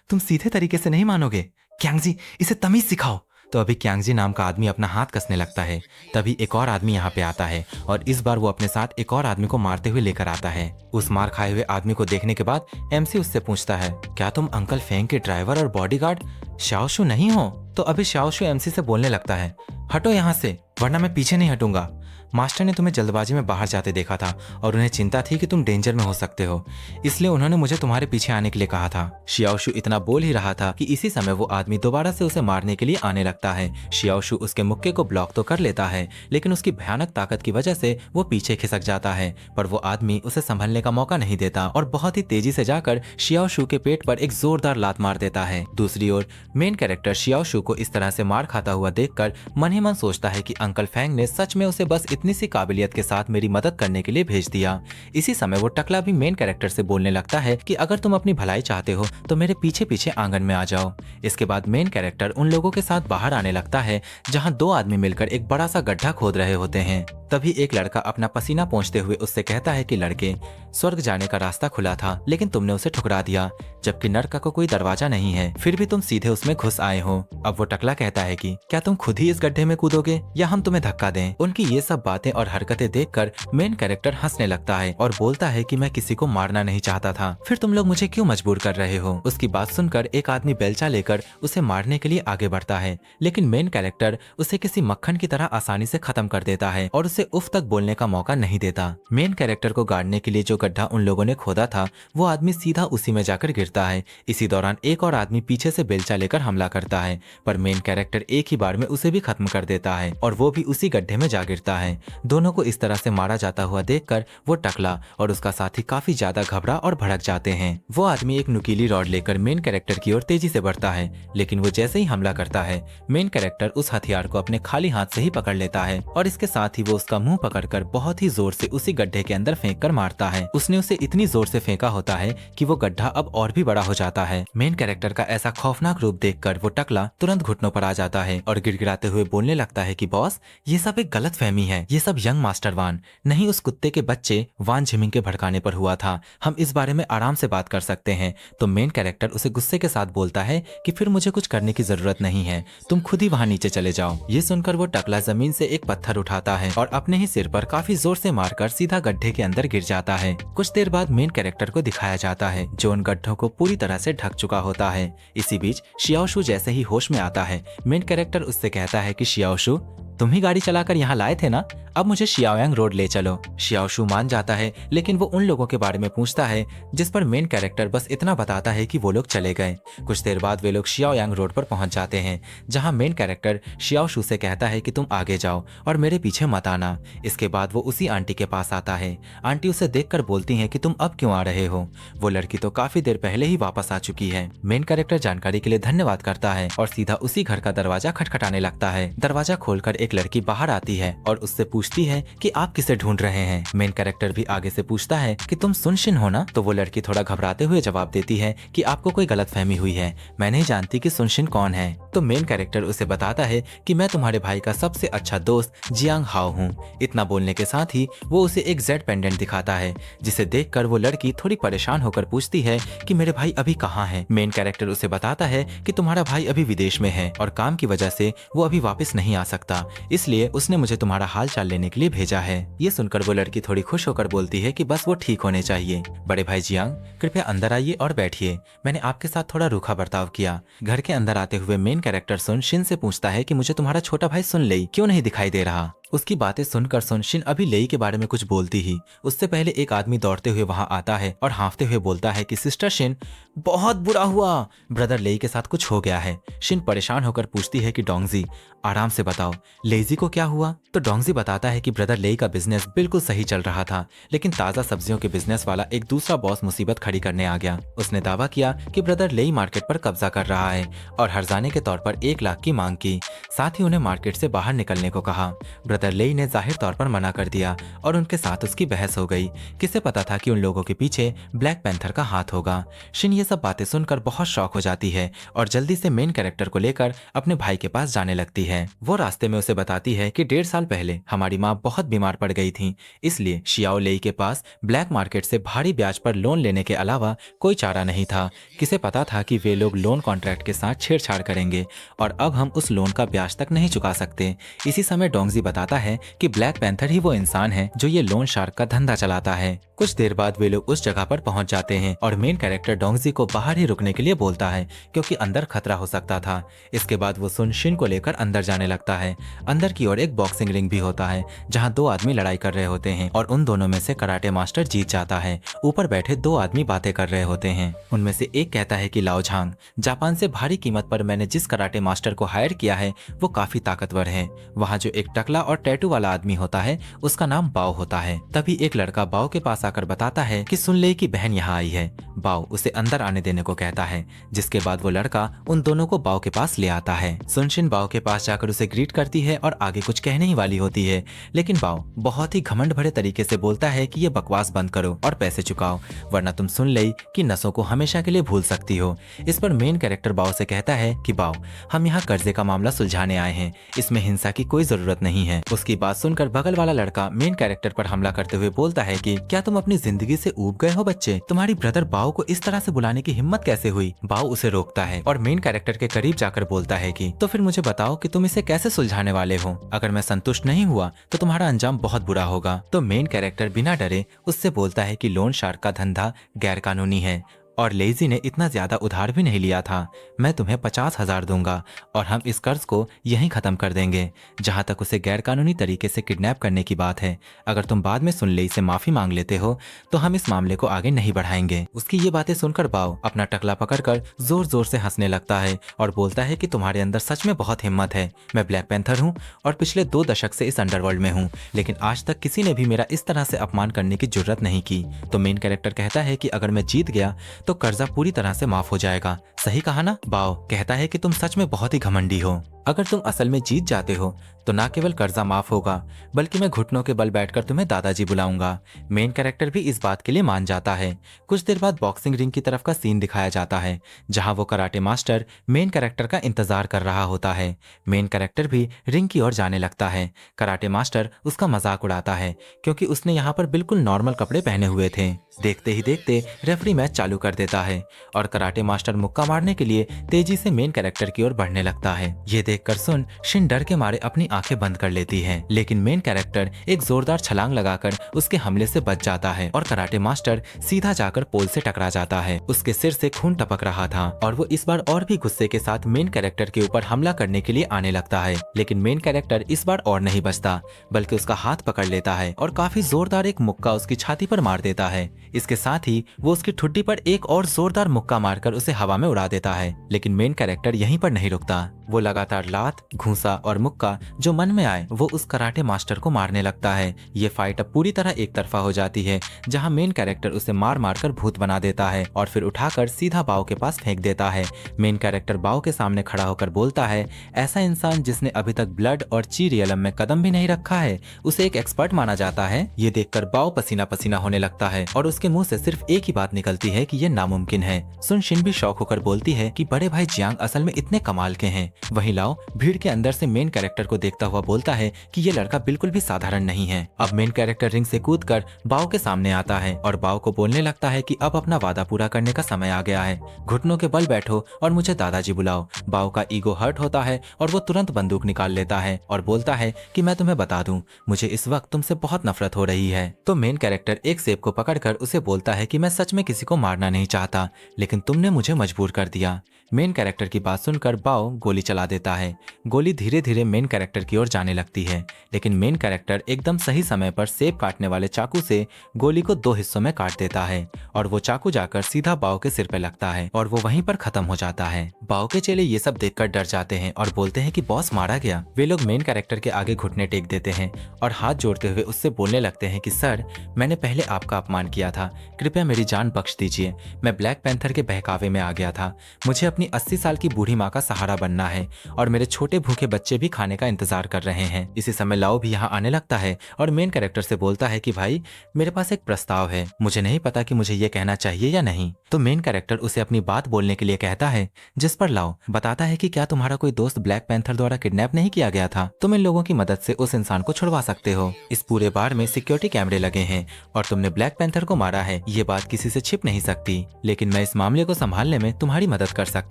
तुम सीधे तरीके से नहीं मानोगे, क्यांगजी इसे तमीज सिखाओ। तो अभी क्यांगजी नाम का आदमी अपना हाथ कसने लगता है, तभी एक और आदमी यहाँ पे आता है और इस बार वो अपने साथ एक और आदमी को मारते हुए लेकर आता है। उस मार खाए हुए आदमी को देखने के बाद एमसी उससे पूछता है, क्या तुम अंकल फेंग के ड्राइवर और बॉडीगार्ड शाओशु नहीं हो? तो अभी शाओशु एमसी से बोलने लगता है, हटो यहाँ से वरना मैं पीछे नहीं हटूंगा। मास्टर ने तुम्हें जल्दबाजी में बाहर जाते देखा था और उन्हें चिंता थी कि तुम डेंजर में हो सकते हो, इसलिए उन्होंने मुझे तुम्हारे पीछे आने के लिए कहा था। शियाओशु इतना बोल ही रहा था कि इसी समय वो आदमी दोबारा से उसे मारने के लिए आने लगता है। शियाओशु उसके मुक्के को ब्लॉक तो कर लेता है, लेकिन उसकी भयानक ताकत की वजह से वो पीछे खिसक जाता है, पर वो आदमी उसे संभलने का मौका नहीं देता और बहुत ही तेजी से जाकर शियाओशु के पेट पर एक जोरदार लात मार देता है। दूसरी ओर मेन कैरेक्टर शियाओशु को इस तरह से मार खाता हुआ देखकर मन ही मन सोचता है कि अंकल फेंग ने सच में उसे बस इतनी सी काबिलियत के साथ मेरी मदद करने के लिए भेज दिया। इसी समय वो टकला भी मेन कैरेक्टर से बोलने लगता है कि अगर तुम अपनी भलाई चाहते हो तो मेरे पीछे पीछे आंगन में आ जाओ। इसके बाद मेन कैरेक्टर उन लोगों के साथ बाहर आने लगता है जहां दो आदमी मिलकर एक बड़ा सा गड्ढा खोद रहे होते हैं। तभी एक लड़का अपना पसीना पोंछते हुए उससे कहता है कि लड़के, स्वर्ग जाने का रास्ता खुला था लेकिन तुमने उसे ठुकरा दिया, जबकि नरक का कोई दरवाजा नहीं है, फिर भी तुम सीधे उसमें घुस आए हो। अब वो टकला कहता है कि क्या तुम खुद ही इस गड्ढे में कूदोगे या हम तुम्हें धक्का दें? उनकी ये सब बातें और हरकतें देखकर मेन कैरेक्टर हंसने लगता है और बोलता है कि मैं किसी को मारना नहीं चाहता था, फिर तुम लोग मुझे क्यों मजबूर कर रहे हो? उसकी बात सुनकर एक आदमी बेलचा लेकर उसे मारने के लिए आगे बढ़ता है, लेकिन मेन कैरेक्टर उसे किसी मक्खन की तरह आसानी से खत्म कर देता है और उसे उफ तक बोलने का मौका नहीं देता। मेन कैरेक्टर को गाड़ने के लिए जो गड्ढा उन लोगों ने खोदा था वो आदमी सीधा उसी में जाकर गिरता है। इसी दौरान एक और आदमी पीछे से बेलचा लेकर हमला करता है, पर मेन कैरेक्टर एक ही बार में उसे भी खत्म कर देता है और वो भी उसी गड्ढे में जा गिरता है। दोनों को इस तरह से मारा जाता हुआ देखकर वो टकला और उसका साथी काफी ज्यादा घबरा और भड़क जाते हैं। वो आदमी एक नुकीली रॉड लेकर मेन कैरेक्टर की ओर तेजी से बढ़ता है, लेकिन वो जैसे ही हमला करता है मेन कैरेक्टर उस हथियार को अपने खाली हाथ से ही पकड़ लेता है और इसके साथ ही वो उसका मुंह पकड़कर बहुत ही जोर से उसी गड्ढे के अंदर फेंक कर मारता है। उसने उसे इतनी जोर से फेंका होता है कि वो गड्ढा अब और भी बड़ा हो जाता है। मेन कैरेक्टर का ऐसा खौफनाक रूप देखकर वो टकला तुरंत घुटनों पर आ जाता है और गिड़गिड़ाते हुए बोलने लगता है कि बॉस, ये सब एक गलत फहमी गलतफहमी है। ये सब यंग मास्टर वान, नहीं उस कुत्ते के बच्चे वान झिमिंग के भड़काने पर हुआ था। हम इस बारे में आराम से बात कर सकते हैं। तो मेन कैरेक्टर उसे गुस्से के साथ बोलता है कि फिर मुझे कुछ करने की जरूरत नहीं है, तुम खुद ही वहां नीचे चले जाओ। ये सुनकर वो टकला जमीन से एक पत्थर उठाता है और अपने ही सिर पर काफी जोर से मारकर सीधा गड्ढे के अंदर गिर जाता है। कुछ देर बाद मेन कैरेक्टर को दिखाया जाता है जो उन गड्ढों को पूरी तरह से ढक चुका होता है। इसी बीच शियाओशु जैसे ही होश में आता है, मेन कैरेक्टर उससे कहता है कि शियाओशु, तुम ही गाड़ी चलाकर यहाँ लाए थे ना, अब मुझे शियाओयांग रोड ले चलो। शियाओशु मान जाता है, लेकिन वो उन लोगों के बारे में पूछता है, जिस पर मेन कैरेक्टर बस इतना बताता है कि वो लोग चले गए। कुछ देर बाद वे लोग शियाओयांग रोड पर पहुंच जाते हैं, जहां मेन कैरेक्टर शियाओशु से कहता है कि तुम आगे जाओ और मेरे पीछे मत आना। इसके बाद वो उसी आंटी के पास आता है। आंटी उसे देखकर बोलती है कि तुम अब क्यों आ रहे हो, वो लड़की तो काफी देर पहले ही वापस आ चुकी है। मेन कैरेक्टर जानकारी के लिए धन्यवाद करता है और सीधा उसी घर का दरवाजा खटखटाने लगता है। दरवाजा खोलकर एक लड़की बाहर आती है और उससे पूछती है कि आप किसे ढूंढ रहे हैं। मेन कैरेक्टर भी आगे से पूछता है कि तुम सुनशिन हो ना, तो वो लड़की थोड़ा घबराते हुए जवाब देती है कि आपको कोई गलतफहमी हुई है, मैं नहीं जानती कि सुनशिन कौन है। तो मेन कैरेक्टर उसे बताता है कि मैं तुम्हारे भाई का सबसे अच्छा दोस्त जियांग हाओ हूँ। इतना बोलने के साथ ही वो उसे एक जेड पेंडेंट दिखाता है, जिसे देखकर वो लड़की थोड़ी परेशान होकर पूछती है कि मेरे भाई अभी कहाँ हैं। मेन कैरेक्टर उसे बताता है कि तुम्हारा भाई अभी विदेश में है और काम की वजह से वो अभी वापस नहीं आ सकता, इसलिए उसने मुझे तुम्हारा हाल चाल लेने के लिए भेजा है। ये सुनकर वो लड़की थोड़ी खुश होकर बोलती है कि बस वो ठीक होने चाहिए। बड़े भाई जियांग, कृपया अंदर आइए और बैठिए, मैंने आपके साथ थोड़ा रूखा बर्ताव किया। घर के अंदर आते हुए मेन कैरेक्टर सुन शिन से पूछता है कि मुझे तुम्हारा छोटा भाई सुन लेई क्यों नहीं दिखाई दे रहा। उसकी बातें सुनकर सुनशिन अभी लेई के बारे में कुछ बोलती ही उससे पहले एक आदमी दौड़ते हुए वहां आता है और हांफते हुए बोलता है कि सिस्टर शिन, बहुत बुरा हुआ, ब्रदर लेई के साथ कुछ हो गया है। शिन परेशान होकर पूछती है कि डोंगजी, आराम से बताओ, लेजी को क्या हुआ। तो डोंगजी बताता है कि ब्रदर लेई का बिजनेस बिल्कुल सही चल रहा था, लेकिन ताजा सब्जियों के बिजनेस वाला एक दूसरा बॉस मुसीबत खड़ी करने आ गया। उसने दावा किया कि ब्रदर लेई मार्केट पर कब्जा कर रहा है और हर्जाने के तौर पर 1 लाख की मांग की, साथ ही उन्हें मार्केट से बाहर निकलने को कहा। ब्रदर लेई ने जाहिर तौर पर मना कर दिया और उनके साथ उसकी बहस हो गई। किसे पता था कि उन लोगों के पीछे ब्लैक पैंथर का हाथ होगा। शिन ये सब बातें सुनकर बहुत शॉक हो जाती है और जल्दी से मेन कैरेक्टर को लेकर अपने भाई के पास जाने लगती है। वो रास्ते में उसे बताती है कि 1.5 साल पहले हमारी माँ बहुत बीमार पड़ गई थी, इसलिए शियाओ लेई के पास ब्लैक मार्केट से भारी ब्याज पर लोन लेने के अलावा कोई चारा नहीं था। किसे पता था कि वे लोग लोन कॉन्ट्रैक्ट के साथ छेड़छाड़ करेंगे और अब हम उस लोन का ब्याज तक नहीं चुका सकते। इसी समय डोंगजी बताता है कि ब्लैक पैंथर ही वो इंसान है जो ये लोन शार्क का धंधा चलाता है। कुछ देर बाद वे लोग उस जगह पर पहुंच जाते हैं और मेन कैरेक्टर डोंगजी को बाहर ही रुकने के लिए बोलता है क्योंकि अंदर खतरा हो सकता था। इसके बाद वो सुन शिन को लेकर अंदर जाने लगता है। अंदर की ओर एक बॉक्सिंग रिंग भी होता है जहां 2 आदमी लड़ाई कर रहे होते हैं और उन दोनों में से कराटे मास्टर जीत जाता है। ऊपर बैठे 2 आदमी बातें कर रहे होते हैं। उनमें से एक कहता है कि लाओ झांग, जापान से भारी कीमत पर मैंने जिस कराटे मास्टर को हायर किया है वो काफी ताकतवर है। वहाँ जो एक टकला और टैटू वाला आदमी होता है उसका नाम बाओ होता है। तभी एक लड़का बाओ के पास आकर बताता है कि सुन ले की बहन यहाँ आई है। बाओ उसे अंदर आने देने को कहता है, जिसके बाद वो लड़का उन दोनों को बाओ के पास ले आता है। सुनशिन बाओ के पास जाकर उसे ग्रीट करती है और आगे कुछ कहने ही वाली होती है, लेकिन बाओ बहुत ही घमंड भरे तरीके से बोलता है कि ये बकवास बंद करो और पैसे चुकाओ, वरना तुम सुन ले कि नसों को हमेशा के लिए भूल सकती हो। इस पर मेन कैरेक्टर बाओ से कहता है कि बाओ, हम यहाँ कर्जे का मामला सुलझाने आए हैं, इसमें हिंसा की कोई जरूरत नहीं है। उसकी बात सुनकर बगल वाला लड़का मेन कैरेक्टर पर हमला करते हुए बोलता है कि क्या तुम अपनी जिंदगी से ऊब गए हो बच्चे, तुम्हारी ब्रदर बाओ को इस तरह से बुलाने की हिम्मत कैसे हुई। बाओ उसे रोकता है और मेन कैरेक्टर के करीब जाकर बोलता है कि तो फिर मुझे बताओ कि तुम इसे कैसे सुलझाने वाले हो, अगर मैं संतुष्ट नहीं हुआ तो तुम्हारा अंजाम बहुत बुरा होगा। तो मेन कैरेक्टर बिना डरे उससे बोलता है कि लोन शार्क का धंधा गैर कानूनी है और लेजी ने इतना ज्यादा उधार भी नहीं लिया था। मैं तुम्हें 50,000 दूंगा और हम इस कर्ज को यहीं खत्म कर देंगे। जहां तक उसे गैरकानूनी तरीके से किडनैप करने की बात है, अगर तुम बाद में सुन ले से माफी मांग लेते हो तो हम इस मामले को आगे नहीं बढ़ाएंगे। उसकी ये बातें सुनकर बाओ अपना टकला पकड़कर जोर जोर से हंसने लगता है और बोलता है कि तुम्हारे अंदर सच में बहुत हिम्मत है। मैं ब्लैक पैंथर हूँ और पिछले 2 दशक से इस अंडरवर्ल्ड में हूँ, लेकिन आज तक किसी ने भी मेरा इस तरह से अपमान करने की जरूरत नहीं की। तो मेन कैरेक्टर कहता है कि अगर मैं जीत गया तो कर्जा पूरी तरह से माफ हो जाएगा, सही कहा ना? बाओ कहता है कि तुम सच में बहुत ही घमंडी हो। अगर तुम असल में जीत जाते हो तो ना केवल कर्जा माफ होगा बल्कि मैं घुटनों के बल बैठकर तुम्हें दादाजी बुलाऊंगा। मेन कैरेक्टर भी इस बात के लिए मान जाता है। कुछ देर बाद बॉक्सिंग रिंग की तरफ का सीन दिखाया जाता है जहां वो कराटे मास्टर मेन कैरेक्टर का इंतजार कर रहा होता है। मेन कैरेक्टर भी रिंग की ओर जाने लगता है। कराटे मास्टर उसका मजाक उड़ाता है क्योंकि उसने यहाँ पर बिल्कुल नॉर्मल कपड़े पहने हुए थे। देखते ही देखते रेफरी मैच चालू कर देता है और कराटे मास्टर मुक्का मारने के लिए तेजी से मेन कैरेक्टर की ओर बढ़ने लगता है। ये देखकर सुन शिन डर के मारे अपनी आंखें बंद कर लेती है, लेकिन मेन कैरेक्टर एक जोरदार छलांग लगाकर उसके हमले से बच जाता है और कराटे मास्टर सीधा जाकर पोल से टकरा जाता है। उसके सिर से खून टपक रहा था और वो इस बार और भी गुस्से के साथ मेन कैरेक्टर के ऊपर हमला करने के लिए आने लगता है, लेकिन मेन कैरेक्टर इस बार और नहीं बचता बल्कि उसका हाथ पकड़ लेता है और काफी जोरदार एक मुक्का उसकी छाती पर मार देता है। इसके साथ ही वो उसकी ठुड्डी पर एक और जोरदार मुक्का मारकर उसे हवा में उड़ा देता है, लेकिन मेन कैरेक्टर यहीं पर नहीं रुकता। वो लगातार लात, घूंसा और मुक्का जो मन में आए वो उस कराटे मास्टर को मारने लगता है। ये फाइट अब पूरी तरह एक तरफा हो जाती है जहां मेन कैरेक्टर उसे मार मार कर भूत बना देता है और फिर उठाकर सीधा बाओ के पास फेंक देता है। मेन कैरेक्टर बाओ के सामने खड़ा होकर बोलता है, ऐसा इंसान जिसने अभी तक ब्लड और ची रियलम में कदम भी नहीं रखा है उसे एक एक्सपर्ट माना जाता है। ये देखकर बाओ पसीना पसीना होने लगता है और उसके मुंह से सिर्फ एक ही बात निकलती है कि ये नामुमकिन है। सुन शिन भी शौक होकर बोलती है कि बड़े भाई जियांग असल में इतने कमाल के हैं। वहीं लाओ भीड़ के अंदर से मेन कैरेक्टर को देखता हुआ बोलता है कि ये लड़का बिल्कुल भी साधारण नहीं है। अब मेन कैरेक्टर रिंग से कूदकर बाओ के सामने आता है और बाओ को बोलने लगता है कि अब अपना वादा पूरा करने का समय आ गया है, घुटनों के बल बैठो और मुझे दादाजी बुलाओ। बाओ का ईगो हर्ट होता है और वो तुरंत बंदूक निकाल लेता है और बोलता है कि मैं तुम्हें बता दूं, मुझे इस वक्त तुमसे बहुत नफरत हो रही है। तो मेन कैरेक्टर एक सेब को पकड़कर उसे बोलता है कि मैं सच में किसी को मारना नहीं चाहता, लेकिन तुमने मुझे मजबूर कर दिया। मेन कैरेक्टर की बात सुनकर बाओ गोली चला देता है। गोली धीरे धीरे मेन कैरेक्टर की ओर जाने लगती है, लेकिन मेन कैरेक्टर एकदम सही समय पर सेब काटने वाले चाकू से गोली को दो हिस्सों में काट देता है और वो चाकू जाकर सीधा बाओ के सिर पे लगता है और वो वहीं पर खत्म हो जाता है। बाओ के चेले ये सब देखकर डर जाते हैं और बोलते हैं कि बॉस मारा गया। वे लोग मेन कैरेक्टर के आगे घुटने टेक देते हैं और हाथ जोड़ते हुए उससे बोलने लगते हैं कि सर, मैंने पहले आपका अपमान किया था, कृपया मेरी जान बख्श दीजिए। मैं ब्लैक पैंथर के बहकावे में आ गया था। मुझे अपनी 80 साल की बूढ़ी माँ का सहारा बनना है और मेरे छोटे भूखे बच्चे भी खाने का इंतजार कर रहे हैं। इसी समय लाओ भी यहाँ आने लगता है और मेन कैरेक्टर से बोलता है कि भाई, मेरे पास एक प्रस्ताव है, मुझे नहीं पता कि मुझे ये कहना चाहिए या नहीं। तो मेन कैरेक्टर उसे अपनी बात बोलने के लिए कहता है, जिस पर लाओ बताता है कि क्या तुम्हारा कोई दोस्त ब्लैक पैंथर द्वारा किडनैप नहीं किया गया था? तुम इन लोगों की मदद से उस इंसान को छुड़वा सकते हो। इस पूरे बार में सिक्योरिटी कैमरे लगे हैं और तुमने ब्लैक पैंथर को मारा है, ये बात किसी से छिप नहीं सकती, लेकिन मैं इस मामले को संभालने में तुम्हारी मदद कर सकता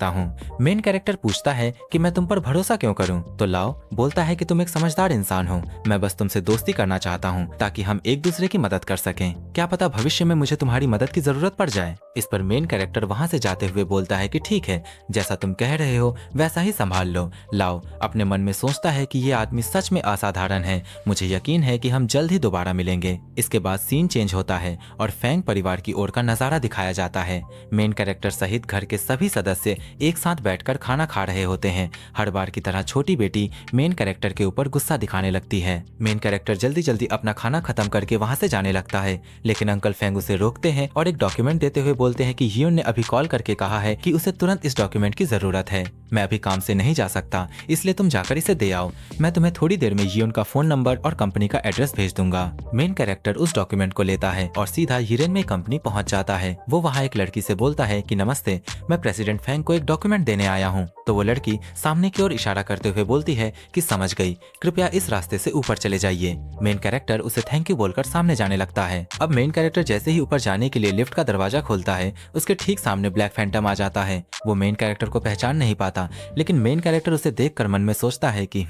हूँ। मेन कैरेक्टर पूछता है कि मैं तुम पर भरोसा क्यों करूं? तो लाओ बोलता है कि तुम एक समझदार इंसान हो, मैं बस तुमसे दोस्ती करना चाहता हूं ताकि हम एक दूसरे की मदद कर सकें। क्या पता भविष्य में मुझे तुम्हारी मदद की जरूरत पड़ जाए। इस पर मेन कैरेक्टर वहां से जाते हुए बोलता है कि ठीक है, जैसा तुम कह रहे हो वैसा ही संभाल लो। लाओ अपने मन में सोचता है कि ये आदमी सच में असाधारण है, मुझे यकीन है कि हम जल्द ही दोबारा मिलेंगे। इसके बाद सीन चेंज होता है और फैंग परिवार की ओर का नजारा दिखाया जाता है। मेन कैरेक्टर सहित घर के सभी सदस्य एक साथ बैठकर खाना खा रहे होते हैं। हर बार की तरह छोटी बेटी मेन कैरेक्टर के ऊपर गुस्सा दिखाने लगती है। मेन कैरेक्टर जल्दी जल्दी अपना खाना खत्म करके वहां से जाने लगता है, लेकिन अंकल फेंग उसे रोकते हैं और एक डॉक्यूमेंट देते हुए बोलते हैं कि यियोन ने अभी कॉल करके कहा है कि उसे तुरंत इस डॉक्यूमेंट की जरूरत है। मैं अभी काम से नहीं जा सकता, इसलिए तुम जाकर इसे दे आओ। मैं तुम्हें थोड़ी देर में यियोन का फोन नंबर और कंपनी का एड्रेस भेज दूंगा। मेन कैरेक्टर उस डॉक्यूमेंट को लेता है और सीधा हीरेन में कंपनी पहुंच जाता है। वो वहाँ एक लड़की से बोलता है कि नमस्ते, मैं प्रेसिडेंट फेंग को एक डॉक्यूमेंट देने आया हूँ। तो वो लड़की सामने की ओर इशारा करते हुए बोलती है कि समझ गई, कृपया इस रास्ते से ऊपर चले जाइए। मेन कैरेक्टर उसे थैंक यू बोलकर सामने जाने लगता है। अब मेन कैरेक्टर जैसे ही ऊपर जाने के लिए लिफ्ट का दरवाजा खोलता है, उसके ठीक सामने ब्लैक फैंटम आ जाता है। वो मेन कैरेक्टर को पहचान नहीं पाता, लेकिन मेन कैरेक्टर उसे देखकर मन में सोचता है कि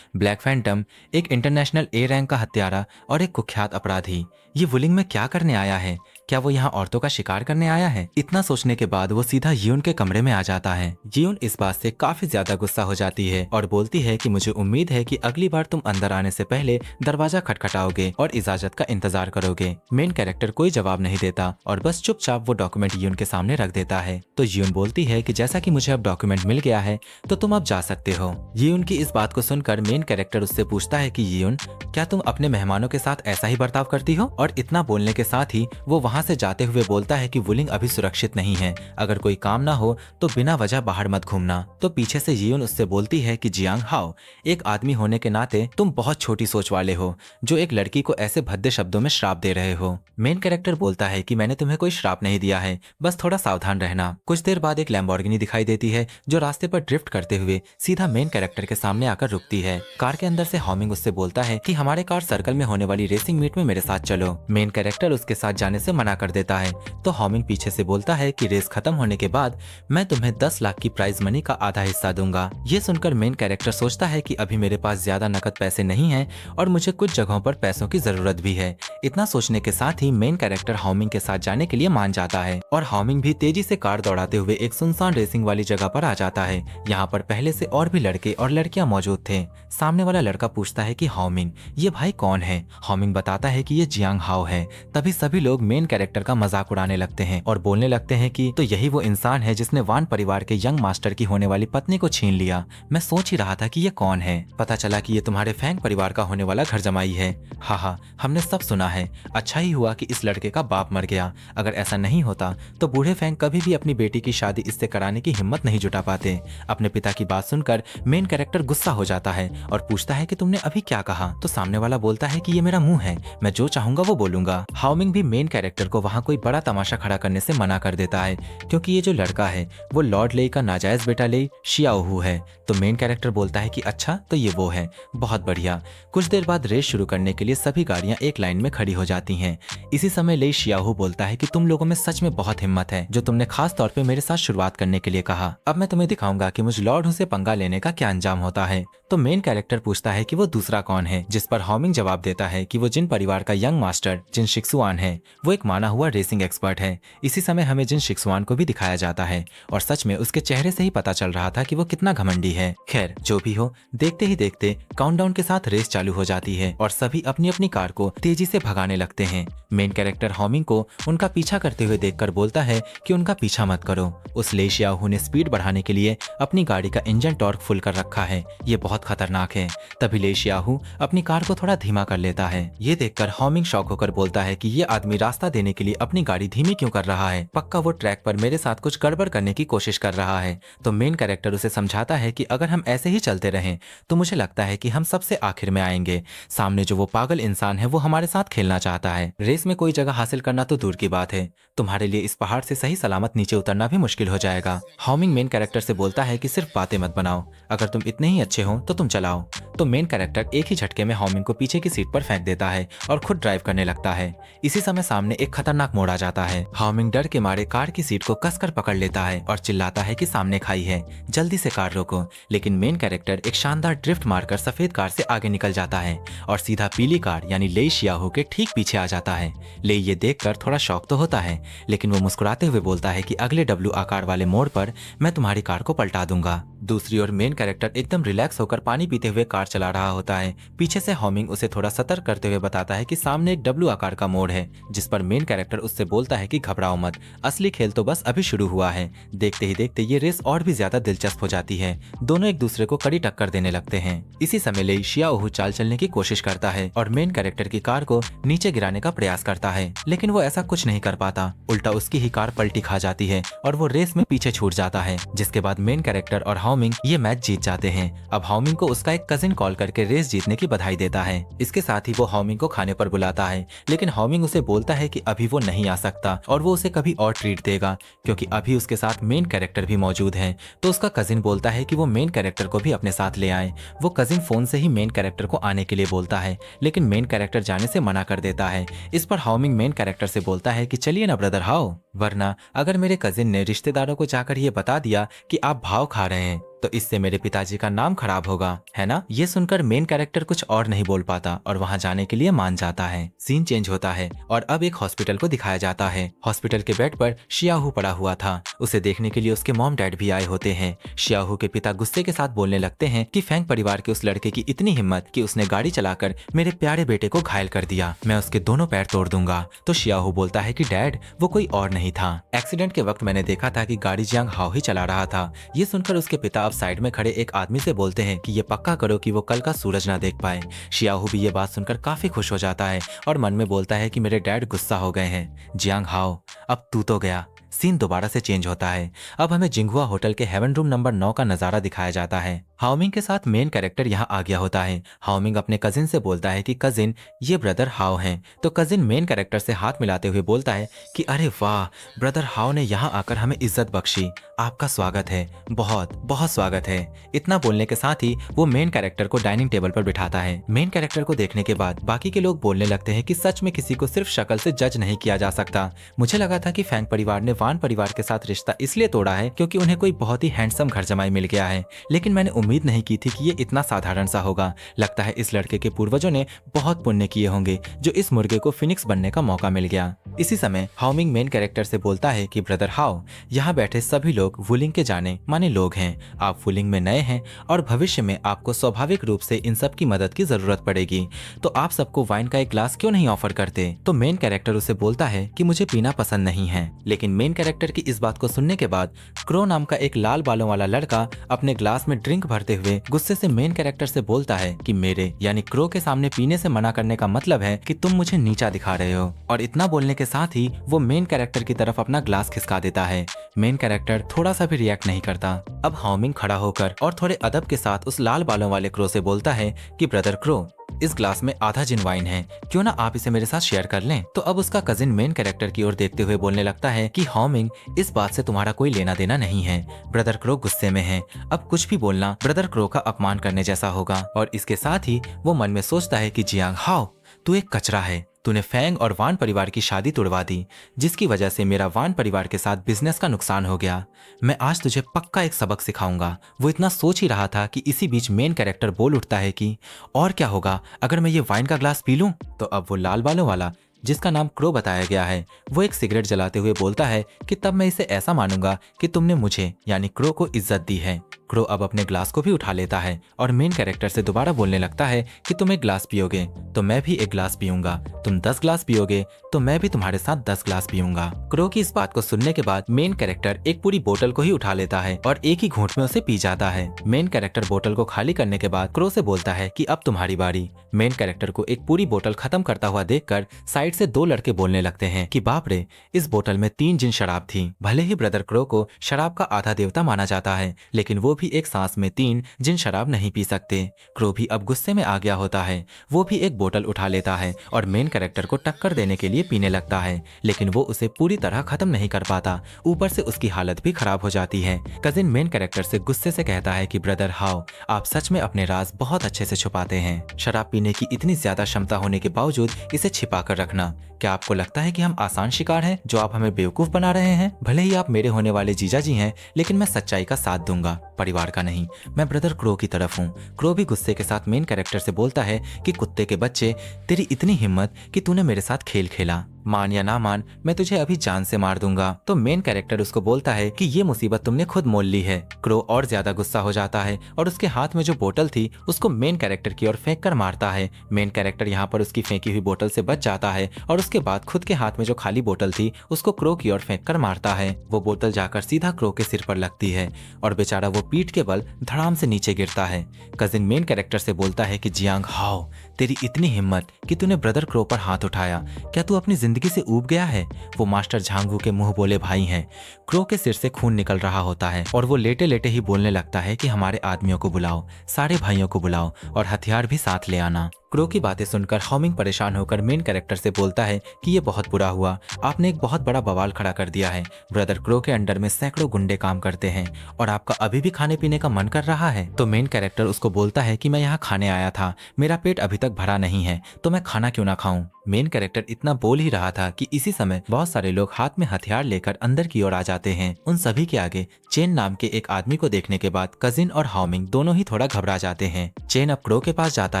ब्लैक फैंटम एक इंटरनेशनल ए रैंक का हत्यारा और एक कुख्यात अपराधी, ये वुलिंग में क्या करने आया है? क्या वो यहाँ औरतों का शिकार करने आया है? इतना सोचने के बाद वो सीधा यियोन के कमरे में आ जाता है। यियोन इस बात से काफी ज्यादा गुस्सा हो जाती है और बोलती है कि मुझे उम्मीद है कि अगली बार तुम अंदर आने से पहले दरवाजा खटखटाओगे और इजाजत का इंतजार करोगे। मेन कैरेक्टर कोई जवाब नहीं देता और बस चुपचाप वो डॉक्यूमेंट यियोन के सामने रख देता है। तो यियोन बोलती है कि जैसा कि मुझे अब डॉक्यूमेंट मिल गया है तो तुम अब जा सकते हो। यियोन की इस बात को सुनकर मेन कैरेक्टर उससे पूछता है कि यियोन, क्या तुम अपने मेहमानों के साथ ऐसा ही बर्ताव करती हो? और इतना बोलने के साथ ही वो वहाँ वहाँ से जाते हुए बोलता है कि वुलिंग अभी सुरक्षित नहीं है, अगर कोई काम ना हो तो बिना वजह बाहर मत घूमना। तो पीछे से यियुन उससे बोलती है कि जियांग हाओ, एक आदमी होने के नाते तुम बहुत छोटी सोच वाले हो जो एक लड़की को ऐसे भद्दे शब्दों में श्राप दे रहे हो। मेन कैरेक्टर बोलता है कि मैंने तुम्हें कोई श्राप नहीं दिया है, बस थोड़ा सावधान रहना। कुछ देर बाद एक लैम्बोर्गिनी दिखाई देती है जो रास्ते पर ड्रिफ्ट करते हुए सीधा मेन कैरेक्टर के सामने आकर रुकती है। कार के अंदर से हॉमिंग उससे बोलता है कि हमारे कार सर्कल में होने वाली रेसिंग मीट में मेरे साथ चलो। मेन कैरेक्टर उसके साथ जाने से मना कर देता है तो हॉमिंग पीछे से बोलता है कि रेस खत्म होने के बाद मैं तुम्हें 10 लाख की प्राइज मनी का आधा हिस्सा दूंगा। ये सुनकर मेन कैरेक्टर सोचता है कि अभी मेरे पास ज्यादा नकद पैसे नहीं हैं और मुझे कुछ जगहों पर पैसों की जरूरत भी है। इतना सोचने के साथ ही मेन कैरेक्टर हॉमिंग के साथ जाने के लिए मान जाता है और हॉमिंग भी तेजी से कार दौड़ाते हुए एक सुनसान रेसिंग वाली जगह पर आ जाता है। यहाँ पर पहले से और भी लड़के और लड़कियां मौजूद थे। सामने वाला लड़का पूछता है कि हॉमिंग ये भाई कौन है। हॉमिंग बताता है कि ये जियांग हाओ है। तभी सभी लोग मेन कैरेक्टर का मजाक उड़ाने लगते हैं और बोलने लगते हैं कि तो यही वो इंसान है जिसने वान परिवार के यंग मास्टर की होने वाली पत्नी को छीन लिया। मैं सोच ही रहा था कि ये कौन है, पता चला कि ये तुम्हारे फैंग परिवार का होने वाला घर जमाई है। हाँ, हमने सब सुना है। अच्छा ही हुआ कि इस लड़के का बाप मर गया, अगर ऐसा नहीं होता तो बूढ़े फैंग कभी भी अपनी बेटी की शादी इससे कराने की हिम्मत नहीं जुटा पाते। अपने पिता की बात सुनकर मेन कैरेक्टर गुस्सा हो जाता है और पूछता है कि तुमने अभी क्या कहा। तो सामने वाला बोलता है कि ये मेरा मुंह है, मैं जो चाहूंगा वो बोलूंगा। हाओमिंग भी मेन कैरेक्टर को वहाँ कोई बड़ा तमाशा खड़ा करने से मना कर देता है क्योंकि ये जो लड़का है वो लॉर्ड लेई का नाजायज बेटा लेई शियाओहू है। तो मेन कैरेक्टर बोलता है कि अच्छा तो ये वो है, बहुत बढ़िया। कुछ देर बाद रेस शुरू करने के लिए सभी गाड़ियां एक लाइन में खड़ी हो जाती हैं। इसी समय लेई शियाओहू बोलता है कि तुम लोगों में सच में बहुत हिम्मत है जो तुमने खास तौर पे मेरे साथ शुरुआत करने के लिए कहा। अब मैं तुम्हें दिखाऊंगा कि मुझ लॉर्ड हू से पंगा लेने का क्या अंजाम होता है। तो मेन कैरेक्टर पूछता है कि वो दूसरा कौन है, जिस पर हॉमिंग जवाब देता है कि वो जिन परिवार का यंग मास्टर जिन शिक्सुआन है वो एक माना हुआ रेसिंग एक्सपर्ट है। इसी समय हमें जिन शिक्सुआन को भी दिखाया जाता है और सच में उसके चेहरे से ही पता चल रहा था कि वो कितना घमंडी है। खैर जो भी हो, देखते ही देखते काउंटडाउन के साथ रेस चालू हो जाती है और सभी अपनी अपनी कार को तेजी से भगाने लगते हैं। मेन कैरेक्टर हॉमिंग को उनका पीछा करते हुए देखकर बोलता है कि उनका पीछा मत करो। उस ले शियाओहू ने स्पीड बढ़ाने के लिए अपनी गाड़ी का इंजन टॉर्क फुल कर रखा है, ये बहुत खतरनाक है। तभी ले शियाओहू अपनी कार को थोड़ा धीमा कर लेता है। ये देखकर हॉमिंग शॉक होकर बोलता है कि ये आदमी रास्ता देने के लिए अपनी गाड़ी धीमी क्यों कर रहा है, पक्का वो ट्रैक पर मेरे साथ कुछ गड़बड़ करने की कोशिश कर रहा है। तो मेन कैरेक्टर उसे समझाता है कि अगर हम ऐसे ही चलते रहें तो मुझे लगता है कि हम सबसे आखिर में आएंगे। सामने जो वो पागल इंसान है वो हमारे साथ खेलना चाहता है। रेस में कोई जगह हासिल करना तो दूर की बात है, तुम्हारे लिए इस पहाड़ से सही सलामत नीचे उतरना भी मुश्किल हो जाएगा। हॉमिंग मेन कैरेक्टर से बोलता है कि सिर्फ बातें मत बनाओ, अगर तुम इतने ही अच्छे हो तो तुम चलाओ। तो मेन कैरेक्टर एक ही झटके में हॉमिंग को पीछे की सीट पर फेंक देता है और खुद ड्राइव करने लगता है। इसी समय सामने एक खतरनाक मोड़ आ जाता है। हॉमिंग डर के मारे कार की सीट को कसकर पकड़ लेता है और चिल्लाता है कि सामने खाई है, जल्दी से कार रोको। लेकिन मेन कैरेक्टर एक शानदार ड्रिफ्ट मारकर सफेद कार से आगे निकल जाता है और सीधा पीली कार यानी लेई शियाओहू के ठीक पीछे आ जाता है। लेई ये देखकर थोड़ा शॉक तो होता है, लेकिन वो मुस्कुराते हुए बोलता है कि अगले डब्ल्यू आकार वाले मोड़ पर मैं तुम्हारी कार को पलटा दूंगा। दूसरी ओर मेन कैरेक्टर एकदम रिलैक्स होकर पानी पीते हुए कार चला रहा होता है। पीछे से हॉमिंग उसे थोड़ा सतर्क करते हुए बताता है कि सामने एक डब्ल्यू आकार का मोड़ है, जिस पर मेन कैरेक्टर उससे बोलता है कि घबराओ मत, असली खेल तो बस अभी शुरू हुआ है। देखते ही देखते ये रेस और भी ज्यादा दिलचस्प हो जाती है। दोनों एक दूसरे को कड़ी टक्कर देने लगते हैं। इसी समय लेई शियाओहू चाल चलने की कोशिश करता है और मेन कैरेक्टर की कार को नीचे गिराने का प्रयास करता है, लेकिन वो ऐसा कुछ नहीं कर पाता। उल्टा उसकी ही कार पलटी खा जाती है और वो रेस में पीछे छूट जाता है, जिसके बाद मेन कैरेक्टर और हॉमिंग ये मैच जीत जाते हैं। अब हॉमिंग को उसका एक कजिन कॉल करके रेस जीतने की बधाई देता है। इसके साथ ही वो हॉमिंग को खाने पर बुलाता है, लेकिन हॉमिंग उसे बोलता है कि अभी वो नहीं आ सकता और वो उसे कभी और ट्रीट देगा, क्योंकि अभी उसके साथ मेन कैरेक्टर भी मौजूद है। तो उसका कजिन बोलता है कि वो मेन कैरेक्टर को भी अपने साथ ले आए। वो कजिन फोन से ही मेन कैरेक्टर को आने के लिए बोलता है, लेकिन मेन कैरेक्टर जाने से मना कर देता है। इस पर हॉमिंग मेन कैरेक्टर से बोलता है कि चलिए ना ब्रदर हाओ, वरना अगर मेरे कजिन ने रिश्तेदारों को जाकर ये बता दिया कि आप भाव खा रहे हैं तो इससे मेरे पिताजी का नाम खराब होगा, है ना। ये सुनकर मेन कैरेक्टर कुछ और नहीं बोल पाता और वहां जाने के लिए मान जाता है। सीन चेंज होता है और अब एक हॉस्पिटल को दिखाया जाता है। हॉस्पिटल के बेड पर शियाओहू पड़ा हुआ था। उसे देखने के लिए उसके मॉम डैड भी आए होते हैं। शियाओहू के पिता गुस्से के साथ बोलने लगते हैं कि फैंग परिवार के उस लड़के की इतनी हिम्मत कि उसने गाड़ी चलाकर मेरे प्यारे बेटे को घायल कर दिया, मैं उसके दोनों पैर तोड़ दूंगा। तो शियाओहू बोलता है कि डैड वो कोई और नहीं था, एक्सीडेंट के वक्त मैंने देखा था कि गाड़ी जियांग हाओ ही चला रहा था। ये सुनकर उसके पिता अब साइड में खड़े एक आदमी से बोलते हैं कि ये पक्का करो कि वो कल का सूरज ना देख पाए। शियाहू भी ये बात सुनकर काफी खुश हो जाता है और मन में बोलता है कि मेरे डैड गुस्सा हो गए हैं। जियांग हाओ, अब तू तो गया। सीन दोबारा से चेंज होता है। अब हमें जिंगहुआ होटल के हेवन रूम नंबर 9 का नजारा दिखाया जाता है। हाओमिंग के साथ मेन कैरेक्टर यहाँ आ गया होता है। हाओमिंग अपने कजिन से बोलता है कि कजिन, ये ब्रदर हाओ हैं। तो कजिन मेन कैरेक्टर से हाथ मिलाते हुए बोलता है कि अरे वाह, ब्रदर हाओ ने यहाँ आकर हमें इज्जत बख्शी, आपका स्वागत है, बहुत बहुत स्वागत है। इतना बोलने के साथ ही वो मेन कैरेक्टर को डाइनिंग टेबल पर बिठाता है। मेन कैरेक्टर को देखने के बाद बाकी के लोग बोलने लगते हैं कि सच में किसी को सिर्फ शक्ल से जज नहीं किया जा सकता। मुझे लगा था कि फैंग परिवार ने वान परिवार के साथ रिश्ता इसलिए तोड़ा है क्योंकि उन्हें कोई बहुत ही हैंडसम घर जमाई मिल गया है, लेकिन मैंने उम्मीद नहीं की थी कि ये इतना साधारण सा होगा। लगता है इस लड़के के पूर्वजों ने बहुत पुण्य किए होंगे जो इस मुर्गे को फिनिक्स बनने का मौका मिल गया। इसी समय हाओमिंग मेन कैरेक्टर से बोलता है कि ब्रदर हाओ, यहाँ बैठे सभी लोग वुलिंग के जाने माने लोग हैं। आप वुलिंग में नए हैं और भविष्य में आपको स्वाभाविक रूप से इन सब की मदद की जरूरत पड़ेगी, तो आप सबको वाइन का एक ग्लास क्यों नहीं ऑफर करते। तो मेन कैरेक्टर उसे बोलता है कि मुझे पीना पसंद नहीं है। लेकिन मेन कैरेक्टर की इस बात को सुनने के बाद क्रो नाम का एक लाल बालों वाला लड़का अपने ग्लास में ड्रिंक भरते हुए गुस्से से मेन कैरेक्टर से बोलता है कि मेरे यानी क्रो के सामने पीने से मना करने का मतलब है कि तुम मुझे नीचा दिखा रहे हो। और इतना बोलने के साथ ही वो मेन कैरेक्टर की तरफ अपना ग्लास खिसका देता है। मेन कैरेक्टर थोड़ा सा भी रिएक्ट नहीं करता। अब हाओमिंग खड़ा होकर और थोड़े अदब के साथ उस लाल बालों वाले क्रो से बोलता है कि ब्रदर क्रो, इस ग्लास में आधा जिन वाइन है, क्यों ना आप इसे मेरे साथ शेयर कर लें। तो अब उसका कजिन मेन कैरेक्टर की ओर देखते हुए बोलने लगता है कि हाओमिंग, इस बात से तुम्हारा कोई लेना देना नहीं है। ब्रदर क्रो गुस्से में है, अब कुछ भी बोलना ब्रदर क्रो का अपमान करने जैसा होगा। और इसके साथ ही वो मन में सोचता है कि जियांग हाओ, तू एक कचरा है। तूने फैंग और वान परिवार की शादी तुड़वा दी, जिसकी वजह से मेरा वान परिवार के साथ बिजनेस का नुकसान हो गया। मैं आज तुझे पक्का एक सबक सिखाऊंगा। वो इतना सोच ही रहा था कि इसी बीच मेन कैरेक्टर बोल उठता है कि और क्या होगा अगर मैं ये वाइन का ग्लास पी लूं। तो अब वो लाल बालों वाला, जिसका नाम क्रो बताया गया है, वो एक सिगरेट जलाते हुए बोलता है कि तब मैं इसे ऐसा मानूंगा कि तुमने मुझे यानी क्रो को इज्जत दी है। क्रो अब अपने ग्लास को भी उठा लेता है और मेन कैरेक्टर से दोबारा बोलने लगता है कि तुम एक ग्लास पियोगे तो मैं भी एक ग्लास पीऊंगा, तुम 10 ग्लास पियोगे तो मैं भी तुम्हारे साथ 10 ग्लास पीऊंगा। क्रो की इस बात को सुनने के बाद मेन कैरेक्टर एक पूरी बोतल को ही उठा लेता है और एक ही घूंट में उसे पी जाता है। मेन कैरेक्टर बोतल को खाली करने के बाद क्रो से बोलता है कि अब तुम्हारी बारी। मेन कैरेक्टर को एक पूरी बोतल खत्म करता हुआ देखकर साइड से 2 लड़के बोलने लगते हैं कि बाप रे, इस बोतल में 3 जिन शराब थी। भले ही ब्रदर क्रो को शराब का आधा देवता माना जाता है, लेकिन वो भी एक सांस में 3 जिन शराब नहीं पी सकते। क्रो भी अब गुस्से में आ गया होता है। वो भी एक बोतल उठा लेता है और मेन कैरेक्टर को टक्कर देने के लिए पीने लगता है, लेकिन वो उसे पूरी तरह खत्म नहीं कर पाता। ऊपर से उसकी हालत भी खराब हो जाती है। कजिन मेन कैरेक्टर से गुस्से से कहता है कि ब्रदर हाओ, आप सच में अपने राज बहुत अच्छे से छुपाते हैं। शराब पीने की इतनी ज्यादा क्षमता होने के बावजूद इसे छिपा कर रखना, क्या आपको लगता है कि हम आसान शिकार हैं जो आप हमें बेवकूफ बना रहे हैं? भले ही आप मेरे होने वाले जीजा जी हैं, लेकिन मैं सच्चाई का साथ दूंगा, परिवार का नहीं। मैं ब्रदर क्रो की तरफ हूँ। क्रो भी गुस्से के साथ मेन कैरेक्टर से बोलता है कि कुत्ते के बच्चे, तेरी इतनी हिम्मत कि तूने मेरे साथ खेल खेला, मान या ना मान मैं तुझे अभी जान से मार दूंगा। तो मेन कैरेक्टर उसको बोलता है कि ये मुसीबत तुमने खुद मोल ली है। क्रो और ज्यादा गुस्सा हो जाता है और उसके हाथ में जो बोतल थी उसको मेन कैरेक्टर की ओर फेंक कर मारता है। मेन कैरेक्टर यहाँ पर उसकी फेंकी हुई बोतल से बच जाता है और उसके बाद खुद के हाथ में जो खाली बोतल थी उसको क्रो की ओर फेंक कर मारता है। वो बोतल जाकर सीधा क्रो के सिर पर लगती है और बेचारा वो पीठ के बल धड़ाम से नीचे गिरता है। कजिन मेन कैरेक्टर से बोलता है कि जियांग हाओ, तेरी इतनी हिम्मत कि तूने ब्रदर क्रो पर हाथ उठाया, क्या तू अपनी जिंदगी से ऊब गया है? वो मास्टर झांगू के मुंह बोले भाई हैं। क्रो के सिर से खून निकल रहा होता है और वो लेटे लेटे ही बोलने लगता है कि हमारे आदमियों को बुलाओ, सारे भाइयों को बुलाओ और हथियार भी साथ ले आना। क्रो की बातें सुनकर हाओमिंग परेशान होकर मेन कैरेक्टर से बोलता है कि ये बहुत बुरा हुआ, आपने एक बहुत बड़ा बवाल खड़ा कर दिया है। ब्रदर क्रो के अंडर में सैकड़ों गुंडे काम करते हैं और आपका अभी भी खाने पीने का मन कर रहा है। तो मेन कैरेक्टर उसको बोलता है कि मैं यहाँ खाने आया था, मेरा पेट अभी तक भरा नहीं है, तो मैं खाना क्यों ना खाऊं। मेन कैरेक्टर इतना बोल ही रहा था कि इसी समय बहुत सारे लोग हाथ में हथियार लेकर अंदर की ओर आ जाते हैं। उन सभी के आगे चेन नाम के एक आदमी को देखने के बाद कजिन और हाओमिंग दोनों ही थोड़ा घबरा जाते हैं। चेन अब क्रो के पास जाता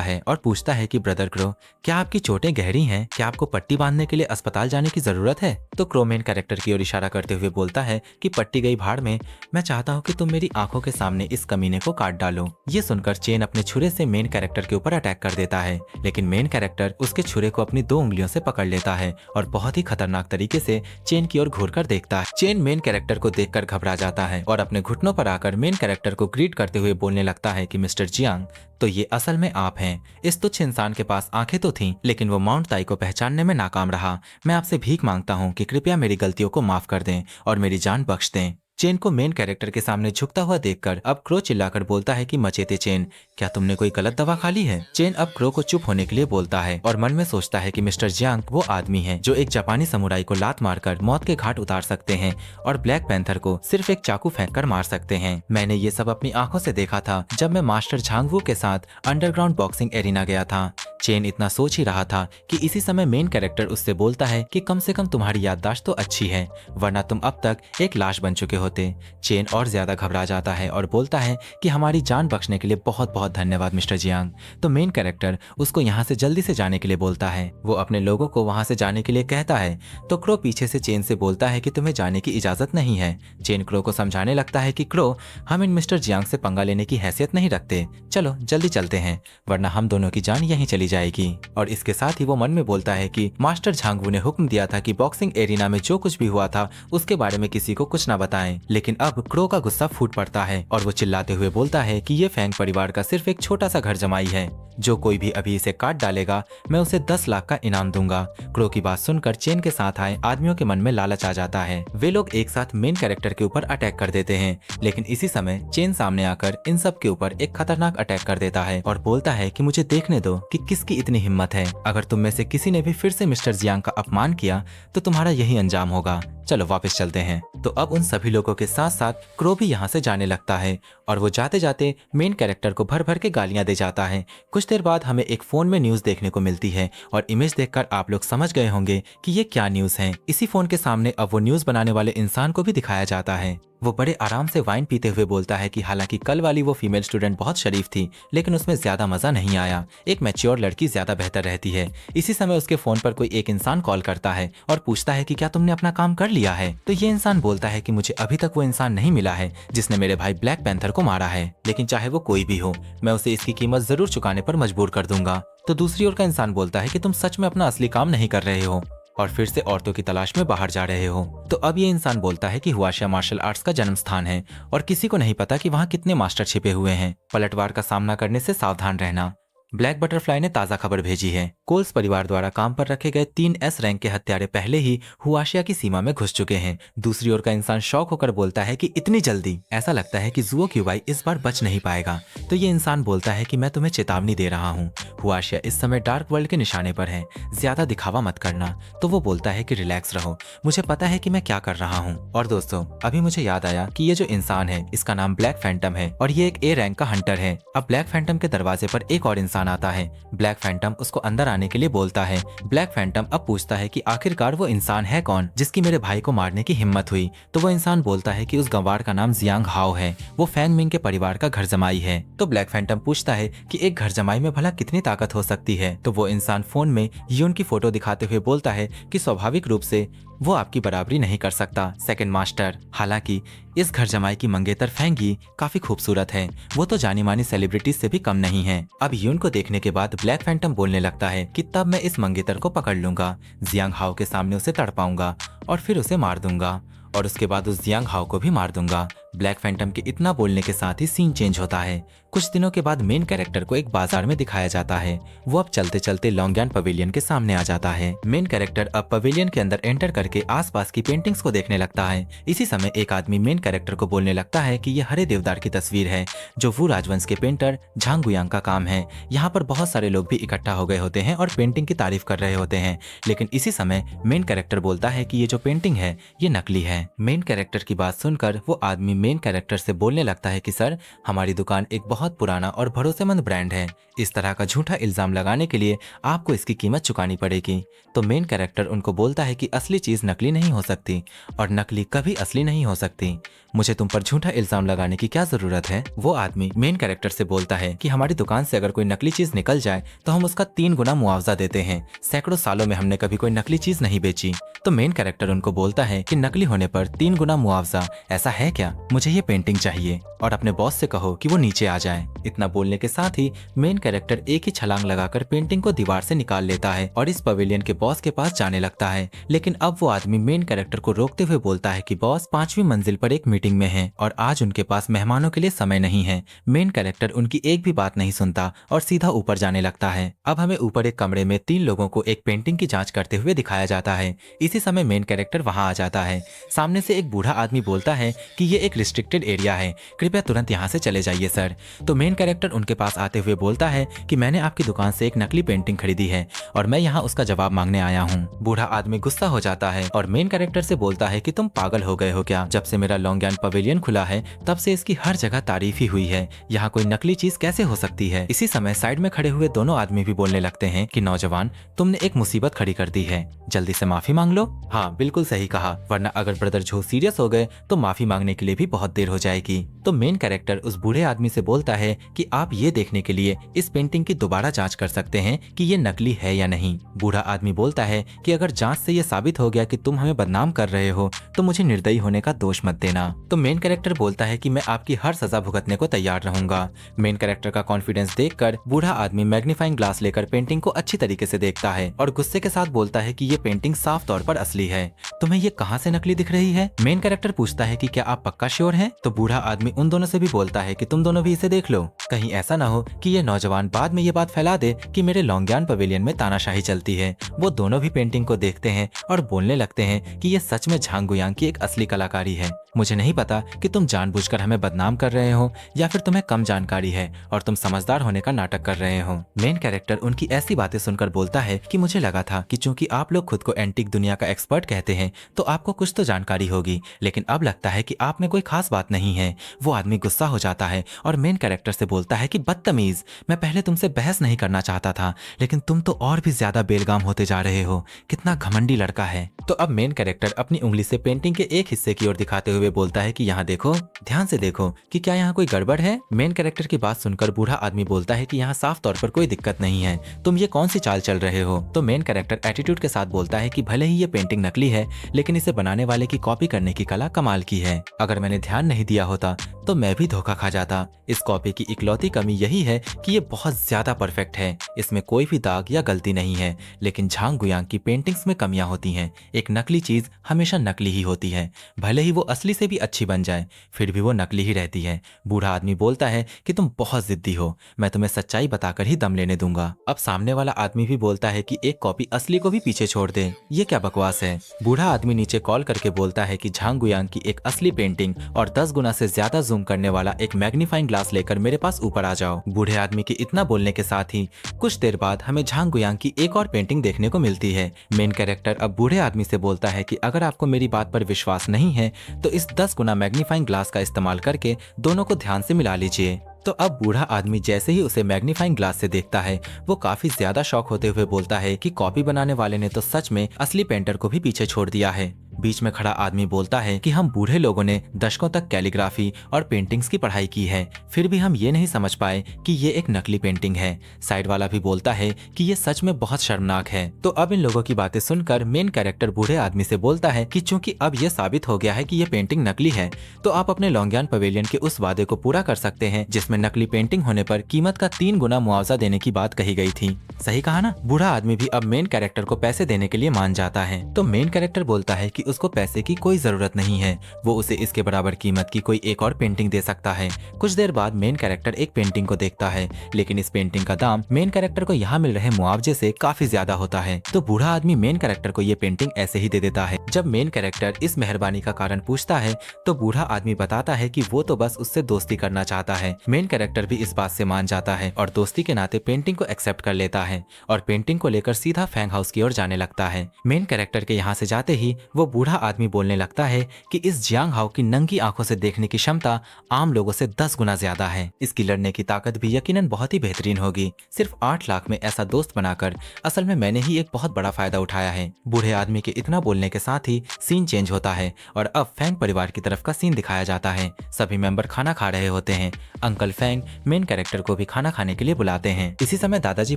है और पूछता है है कि ब्रदर क्रो, क्या आपकी चोटें गहरी हैं? क्या आपको पट्टी बांधने के लिए अस्पताल जाने की जरूरत है? तो क्रो मेन कैरेक्टर की ओर इशारा करते हुए बोलता है कि पट्टी गई भाड़ में, मैं चाहता हूँ कि तुम मेरी आंखों के सामने इस कमीने को काट डालो। ये सुनकर चेन अपने छुरे से मेन कैरेक्टर के ऊपर अटैक कर देता है, लेकिन मेन कैरेक्टर उसके छुरे को अपनी 2 उंगलियों से पकड़ लेता है और बहुत ही खतरनाक तरीके से चेन की ओर घूरकर देखता है। चेन मेन कैरेक्टर को देखकर घबरा जाता है और अपने घुटनों पर आकर मेन कैरेक्टर को ग्रीट करते हुए बोलने लगता है कि मिस्टर जियांग, तो ये असल में आप हैं। इस तुच्छ इंसान के पास आंखें तो थीं, लेकिन वो माउंट ताई को पहचानने में नाकाम रहा। मैं आपसे भीख मांगता हूँ कि कृपया मेरी गलतियों को माफ कर दें और मेरी जान बख्श दें। चेन को मेन कैरेक्टर के सामने झुकता हुआ देखकर अब क्रो चिल्लाकर बोलता है कि मचेते चेन, क्या तुमने कोई गलत दवा खा ली है? चेन अब क्रो को चुप होने के लिए बोलता है और मन में सोचता है कि मिस्टर जियांग वो आदमी है जो एक जापानी समुराई को लात मारकर मौत के घाट उतार सकते हैं और ब्लैक पैंथर को सिर्फ एक चाकू फेंक कर मार सकते हैं। मैंने ये सब अपनी आंखों से देखा था जब मैं मास्टर झांगवू के साथ अंडरग्राउंड बॉक्सिंग एरिना गया था। चेन इतना सोच ही रहा था कि इसी समय मेन कैरेक्टर उससे बोलता है कि कम से कम तुम्हारी याददाश्त तो अच्छी है, वरना तुम अब तक एक लाश बन चुके होते। चेन और ज्यादा घबरा जाता है और बोलता है कि हमारी जान बख्शने के लिए बहुत बहुत धन्यवाद मिस्टर जियांग। तो मेन कैरेक्टर उसको यहाँ से जल्दी से जाने के लिए बोलता है। वो अपने लोगों को वहां से जाने के लिए कहता है तो क्रो पीछे से चेन से बोलता है कि तुम्हें जाने की इजाजत नहीं है। चेन क्रो को समझाने लगता है कि क्रो, हम इन मिस्टर जियांग से पंगा लेने की हैसियत नहीं रखते, चलो जल्दी चलते हैं, वरना हम दोनों की जान यहीं चली जाएगी। और इसके साथ ही वो मन में बोलता है कि मास्टर झांगवू ने हुक्म दिया था कि बॉक्सिंग एरिना में जो कुछ भी हुआ था उसके बारे में किसी को कुछ ना बताएं। लेकिन अब क्रो का गुस्सा फूट पड़ता है और वो चिल्लाते हुए बोलता है कि ये फैंग परिवार का सिर्फ एक छोटा सा घर जमाई है, जो कोई भी अभी इसे काट डालेगा मैं उसे 10 लाख का इनाम दूंगा। क्रो की बात सुनकर चेन के साथ आए आदमियों के मन में लालच आ जाता है। वे लोग एक साथ मेन कैरेक्टर के ऊपर अटैक कर देते हैं, लेकिन इसी समय चेन सामने आकर इन सब के ऊपर एक खतरनाक अटैक कर देता है और बोलता है कि मुझे देखने दो कि किसकी इतनी हिम्मत है। अगर तुम में से किसी ने भी फिर से मिस्टर जियांग का अपमान किया तो तुम्हारा यही अंजाम होगा। चलो वापस चलते हैं। तो अब उन सभी लोगों के साथ साथ क्रो भी यहाँ से जाने लगता है और वो जाते जाते मेन कैरेक्टर को भर भर के गालियां दे जाता है। कुछ देर बाद हमें एक फोन में न्यूज देखने को मिलती है और इमेज देखकर आप लोग समझ गए होंगे कि ये क्या न्यूज है। इसी फोन के सामने अब वो न्यूज बनाने वाले इंसान को भी दिखाया जाता है। वो बड़े आराम से वाइन पीते हुए बोलता है कि हालांकि कल वाली वो फीमेल स्टूडेंट बहुत शरीफ थी, लेकिन उसमें ज्यादा मजा नहीं आया, एक मैच्योर लड़की ज्यादा बेहतर रहती है। इसी समय उसके फोन पर कोई एक इंसान कॉल करता है और पूछता है कि क्या तुमने अपना काम कर लिया है? तो ये इंसान बोलता है कि मुझे अभी तक वो इंसान नहीं मिला है जिसने मेरे भाई ब्लैक पैंथर को मारा है, लेकिन चाहे वो कोई भी हो मैं उसे इसकी कीमत जरूर चुकाने पर मजबूर कर दूंगा। तो दूसरी ओर का इंसान बोलता है कि तुम सच में अपना असली काम नहीं कर रहे हो और फिर से औरतों की तलाश में बाहर जा रहे हो। तो अब ये इंसान बोलता है कि हुआशिया मार्शल आर्ट्स का जन्म स्थान है और किसी को नहीं पता कि वहाँ कितने मास्टर छिपे हुए हैं। पलटवार का सामना करने से सावधान रहना। ब्लैक बटरफ्लाई ने ताज़ा खबर भेजी है। कोल्स परिवार द्वारा काम पर रखे गए 3 एस रैंक के हत्यारे पहले ही हुआशिया की सीमा में घुस चुके हैं। दूसरी ओर का इंसान शौक होकर बोलता है कि इतनी जल्दी, ऐसा लगता है कि जुओ क्यूबाई इस बार बच नहीं पाएगा। तो ये इंसान बोलता है कि मैं तुम्हें चेतावनी दे रहा हूँ, हुआशिया इस समय डार्क वर्ल्ड के निशाने पर है, ज्यादा दिखावा मत करना। तो वो बोलता है कि रिलैक्स रहो, मुझे पता है कि मैं क्या कर रहा हूँ। और दोस्तों अभी मुझे याद आया कि ये जो इंसान है इसका नाम ब्लैक फैंटम है और ये एक ए रैंक का हंटर है। अब ब्लैक फैंटम के दरवाजे पर एक और इंसान आता है। ब्लैक फैंटम उसको अंदर आने के लिए बोलता है। ब्लैक फैंटम अब पूछता है कि आखिरकार वो इंसान है कौन जिसकी मेरे भाई को मारने की हिम्मत हुई। तो वो इंसान बोलता है कि उस गंवार का नाम जियांग हाओ है, वो फैंग मिंग के परिवार का घर जमाई है। तो ब्लैक फैंटम पूछता है कि एक घर जमाई में भला कितनी ताकत हो सकती है। तो वो इंसान फोन में यून की फोटो दिखाते हुए बोलता है कि स्वाभाविक रूप से वो आपकी बराबरी नहीं कर सकता सेकंड मास्टर। हालांकि इस घर जमाई की मंगेतर फैंगी काफी खूबसूरत है, वो तो जानी मानी सेलिब्रिटीज से भी कम नहीं है। अब यून को देखने के बाद ब्लैक फैंटम बोलने लगता है कि तब मैं इस मंगेतर को पकड़ लूंगा, जियांग हाओ के सामने उसे तड़पाऊंगा और फिर उसे मार दूंगा और उसके बाद उस जियांग हाओ को भी मार दूंगा। ब्लैक फैंटम के इतना बोलने के साथ ही सीन चेंज होता है। कुछ दिनों के बाद मेन कैरेक्टर को एक बाजार में दिखाया जाता है। वो अब चलते चलते लॉन्गयान पवेलियन के सामने आ जाता है। मेन कैरेक्टर अब पवेलियन के अंदर एंटर करके आसपास की पेंटिंग्स को देखने लगता है। इसी समय एक आदमी मेन कैरेक्टर को बोलने लगता है कि ये हरे देवदार की तस्वीर है जो वू राजवंश के पेंटर झांग गुयांग का काम है। यहाँ पर बहुत सारे लोग भी इकट्ठा हो गए होते हैं और पेंटिंग की तारीफ कर रहे होते हैं, लेकिन इसी समय मेन कैरेक्टर बोलता है कि ये जो पेंटिंग है ये नकली है। मेन कैरेक्टर की बात सुनकर वो आदमी मेन कैरेक्टर से बोलने लगता है कि सर, हमारी दुकान एक बहुत पुराना और भरोसेमंद ब्रांड है। इस तरह का झूठा इल्जाम लगाने के लिए आपको इसकी कीमत चुकानी पड़ेगी। तो मेन कैरेक्टर उनको बोलता है कि असली चीज नकली नहीं हो सकती और नकली कभी असली नहीं हो सकती। मुझे तुम पर झूठा इल्जाम लगाने की क्या जरूरत है? वो आदमी मेन कैरेक्टर से बोलता है कि हमारी दुकान से अगर कोई नकली चीज निकल जाए तो हम उसका 3 गुना मुआवजा देते हैं। सैकड़ों सालों में हमने कभी कोई नकली चीज नहीं बेची। तो मेन कैरेक्टर उनको बोलता है कि नकली होने पर 3 गुना मुआवजा, ऐसा है क्या? मुझे ये पेंटिंग चाहिए और अपने बॉस से कहो कि वो नीचे आ जाए। इतना बोलने के साथ ही मेन कैरेक्टर एक ही छलांग लगाकर पेंटिंग को दीवार से निकाल लेता है और इस पवेलियन के बॉस के पास जाने लगता है। लेकिन अब वो आदमी मेन कैरेक्टर को रोकते हुए बोलता है कि बॉस 5वीं मंजिल पर एक मीटिंग में है और आज उनके पास मेहमानों के लिए समय नहीं है। मेन कैरेक्टर उनकी एक भी बात नहीं सुनता और सीधा ऊपर जाने लगता है। अब हमें ऊपर एक कमरे में 3 लोगों को एक पेंटिंग की जांच करते हुए दिखाया जाता है। इसी समय मेन कैरेक्टर वहां आ जाता है। सामने से एक बूढ़ा आदमी बोलता है कि ये एक रिस्ट्रिक्टेड एरिया है, कृपया तुरंत यहाँ से चले जाइए सर। तो मेन कैरेक्टर उनके पास आते हुए बोलता है कि मैंने आपकी दुकान से एक नकली पेंटिंग खरीदी है और मैं यहाँ उसका जवाब मांगने आया हूँ। बूढ़ा आदमी गुस्सा हो जाता है और मेन कैरेक्टर से बोलता है कि तुम पागल हो गए हो क्या? जब से मेरा लॉन्गयान पवेलियन खुला है तब से इसकी हर जगह तारीफ ही हुई है, यहाँ कोई नकली चीज कैसे हो सकती है? इसी समय साइड में खड़े हुए दोनों आदमी भी बोलने लगते हैं कि नौजवान, तुमने एक मुसीबत खड़ी कर दी है, जल्दी से माफी मांग लो। हाँ, बिल्कुल सही कहा, वरना अगर ब्रदर जो सीरियस हो गए तो माफी मांगने के लिए भी बहुत देर हो जाएगी। तो मेन कैरेक्टर उस बूढ़े आदमी से बोलता है कि आप ये देखने के लिए इस पेंटिंग की दोबारा जांच कर सकते हैं कि ये नकली है या नहीं। बूढ़ा आदमी बोलता है कि अगर जांच से ये साबित हो गया कि तुम हमें बदनाम कर रहे हो तो मुझे निर्दयी होने का दोष मत देना। तो मेन कैरेक्टर बोलता है कि मैं आपकी हर सजा भुगतने को तैयार रहूंगा। मेन कैरेक्टर का कॉन्फिडेंस देखकर बूढ़ा आदमी मैग्नीफाइंग ग्लास लेकर पेंटिंग को अच्छी तरीके से देखता है और गुस्से के साथ बोलता है कि ये पेंटिंग साफ तौर पर असली है। तुम्हें ये कहाँ से नकली दिख रही है? मेन कैरेक्टर पूछता है कि क्या आप पक्का श्योर हैं? तो बूढ़ा आदमी उन दोनों से भी बोलता है कि तुम दोनों भी इसे देख लो, कहीं ऐसा ना हो कि ये नौजवान बाद में ये बात फैला दे कि मेरे लॉन्गयान पवेलियन में तानाशाही चलती है। वो दोनों भी पेंटिंग को देखते हैं और बोलने लगते हैं कि ये सच में झांग गुयांग की एक असली कलाकारी है। मुझे नहीं पता कि तुम जानबूझकर हमें बदनाम कर रहे हो या फिर तुम्हें कम जानकारी है और तुम समझदार होने का नाटक कर रहे हो। मेन कैरेक्टर उनकी ऐसी बातें सुनकर बोलता है कि मुझे लगा था कि चूंकि आप लोग खुद को एंटीक दुनिया का एक्सपर्ट कहते हैं तो आपको कुछ तो जानकारी होगी, लेकिन अब लगता है कि आप में कोई खास बात नहीं है। वो आदमी गुस्सा हो जाता है और मेन कैरेक्टर से बोलता है कि बदतमीज, मैं पहले तुमसे बहस नहीं करना चाहता था लेकिन तुम तो और भी ज्यादा बेलगाम होते जा रहे हो, कितना घमंडी लड़का है। तो अब मेन कैरेक्टर अपनी उंगली से पेंटिंग के एक हिस्से की ओर दिखाते हुए बोलता है कि यहाँ देखो, ध्यान से देखो कि क्या यहाँ कोई गड़बड़ है। मेन कैरेक्टर की बात सुनकर बूढ़ा आदमी बोलता है कि यहाँ साफ तौर पर कोई दिक्कत नहीं है, तुम ये कौन सी चाल चल रहे हो। तो मेन कैरेक्टर एटीट्यूड के साथ बोलता है कि भले ही ये पेंटिंग नकली है लेकिन इसे बनाने वाले की कॉपी करने की कला कमाल की है। अगर मैंने ध्यान नहीं दिया होता तो मैं भी धोखा खा जाता। इस कॉपी की इकलौती कमी यही है कि ये बहुत ज्यादा परफेक्ट है, इसमें कोई भी दाग या गलती नहीं है। लेकिन झांग गुयांग की पेंटिंग्स में कमियां होती हैं। एक नकली चीज हमेशा नकली ही होती है, भले ही वो असली से भी अच्छी बन जाए फिर भी वो नकली ही रहती है। बूढ़ा आदमी बोलता है कि तुम बहुत जिद्दी हो, मैं तुम्हें सच्चाई बताकर ही दम लेने दूंगा। अब सामने वाला आदमी भी बोलता है कि एक कॉपी असली को भी पीछे छोड़ दे, ये क्या बकवास है। बूढ़ा आदमी नीचे कॉल करके बोलता है कि झांग गुयांग की एक असली पेंटिंग और 10 गुना से ज्यादा जूम करने वाला एक मैग्नीफाइंग ग्लास लेकर मेरे पास ऊपर आ जाओ। बूढ़े आदमी के इतना बोलने के साथ ही कुछ देर बाद हमें झांग गुयांग की एक और पेंटिंग देखने को मिलती है। मेन कैरेक्टर अब बूढ़े आदमी से बोलता है कि अगर आपको मेरी बात पर विश्वास नहीं है तो इस 10 गुना मैग्नीफाइंग ग्लास का इस्तेमाल करके दोनों को ध्यान से मिला लीजिए। तो अब बूढ़ा आदमी जैसे ही उसे मैग्नीफाइंग ग्लास से देखता है वो काफी ज्यादा शॉक होते हुए बोलता है कि कॉपी बनाने वाले ने तो सच में असली पेंटर को भी पीछे छोड़ दिया है। बीच में खड़ा आदमी बोलता है कि हम बूढ़े लोगों ने दशकों तक कैलीग्राफी और पेंटिंग्स की पढ़ाई की है, फिर भी हम ये नहीं समझ पाए कि ये एक नकली पेंटिंग है। साइड वाला भी बोलता है कि ये सच में बहुत शर्मनाक है। तो अब इन लोगों की बातें सुनकर मेन कैरेक्टर बूढ़े आदमी से बोलता है कि चूंकि अब ये साबित हो गया है कि ये पेंटिंग नकली है तो आप अपने लॉन्गयान पवेलियन के उस वादे को पूरा कर सकते हैं जिसमें नकली पेंटिंग होने पर कीमत का 3 गुना मुआवजा देने की बात कही गई थी। सही कहा ना? बूढ़ा आदमी भी अब मेन कैरेक्टर को पैसे देने के लिए मान जाता है। तो मेन कैरेक्टर बोलता है कि उसको पैसे की कोई जरूरत नहीं है, वो उसे इसके बराबर कीमत की कोई एक और पेंटिंग दे सकता है। कुछ देर बाद मेन कैरेक्टर एक पेंटिंग को देखता है लेकिन इस पेंटिंग का दाम मेन कैरेक्टर को यहाँ मिल रहे मुआवजे से काफी ज्यादा होता है। तो बूढ़ा आदमी मेन कैरेक्टर को ये पेंटिंग ऐसे ही दे देता है। जब मेन कैरेक्टर इस मेहरबानी का कारण पूछता है तो बूढ़ा आदमी बताता है कि वो तो बस उससे दोस्ती करना चाहता है। मेन कैरेक्टर भी इस बात से मान जाता है और दोस्ती के नाते पेंटिंग को एक्सेप्ट कर लेता है। है और पेंटिंग को लेकर सीधा फैंग हाउस की ओर जाने लगता है। मेन कैरेक्टर के यहाँ से जाते ही वो बूढ़ा आदमी बोलने लगता है कि इस जियांग हाओ की नंगी आंखों से देखने की क्षमता आम लोगों से 10 गुना ज्यादा है। इसकी लड़ने की ताकत भी यकीनन बहुत ही बेहतरीन होगी। सिर्फ 8 लाख में ऐसा दोस्त बनाकर असल में मैंने ही एक बहुत बड़ा फायदा उठाया है। बूढ़े आदमी के इतना बोलने के साथ ही सीन चेंज होता है और अब फैंग परिवार की तरफ का सीन दिखाया जाता है। सभी मेंबर खाना खा रहे होते हैं। अंकल फैंग मेन कैरेक्टर को भी खाना खाने के लिए बुलाते हैं। इसी समय दादाजी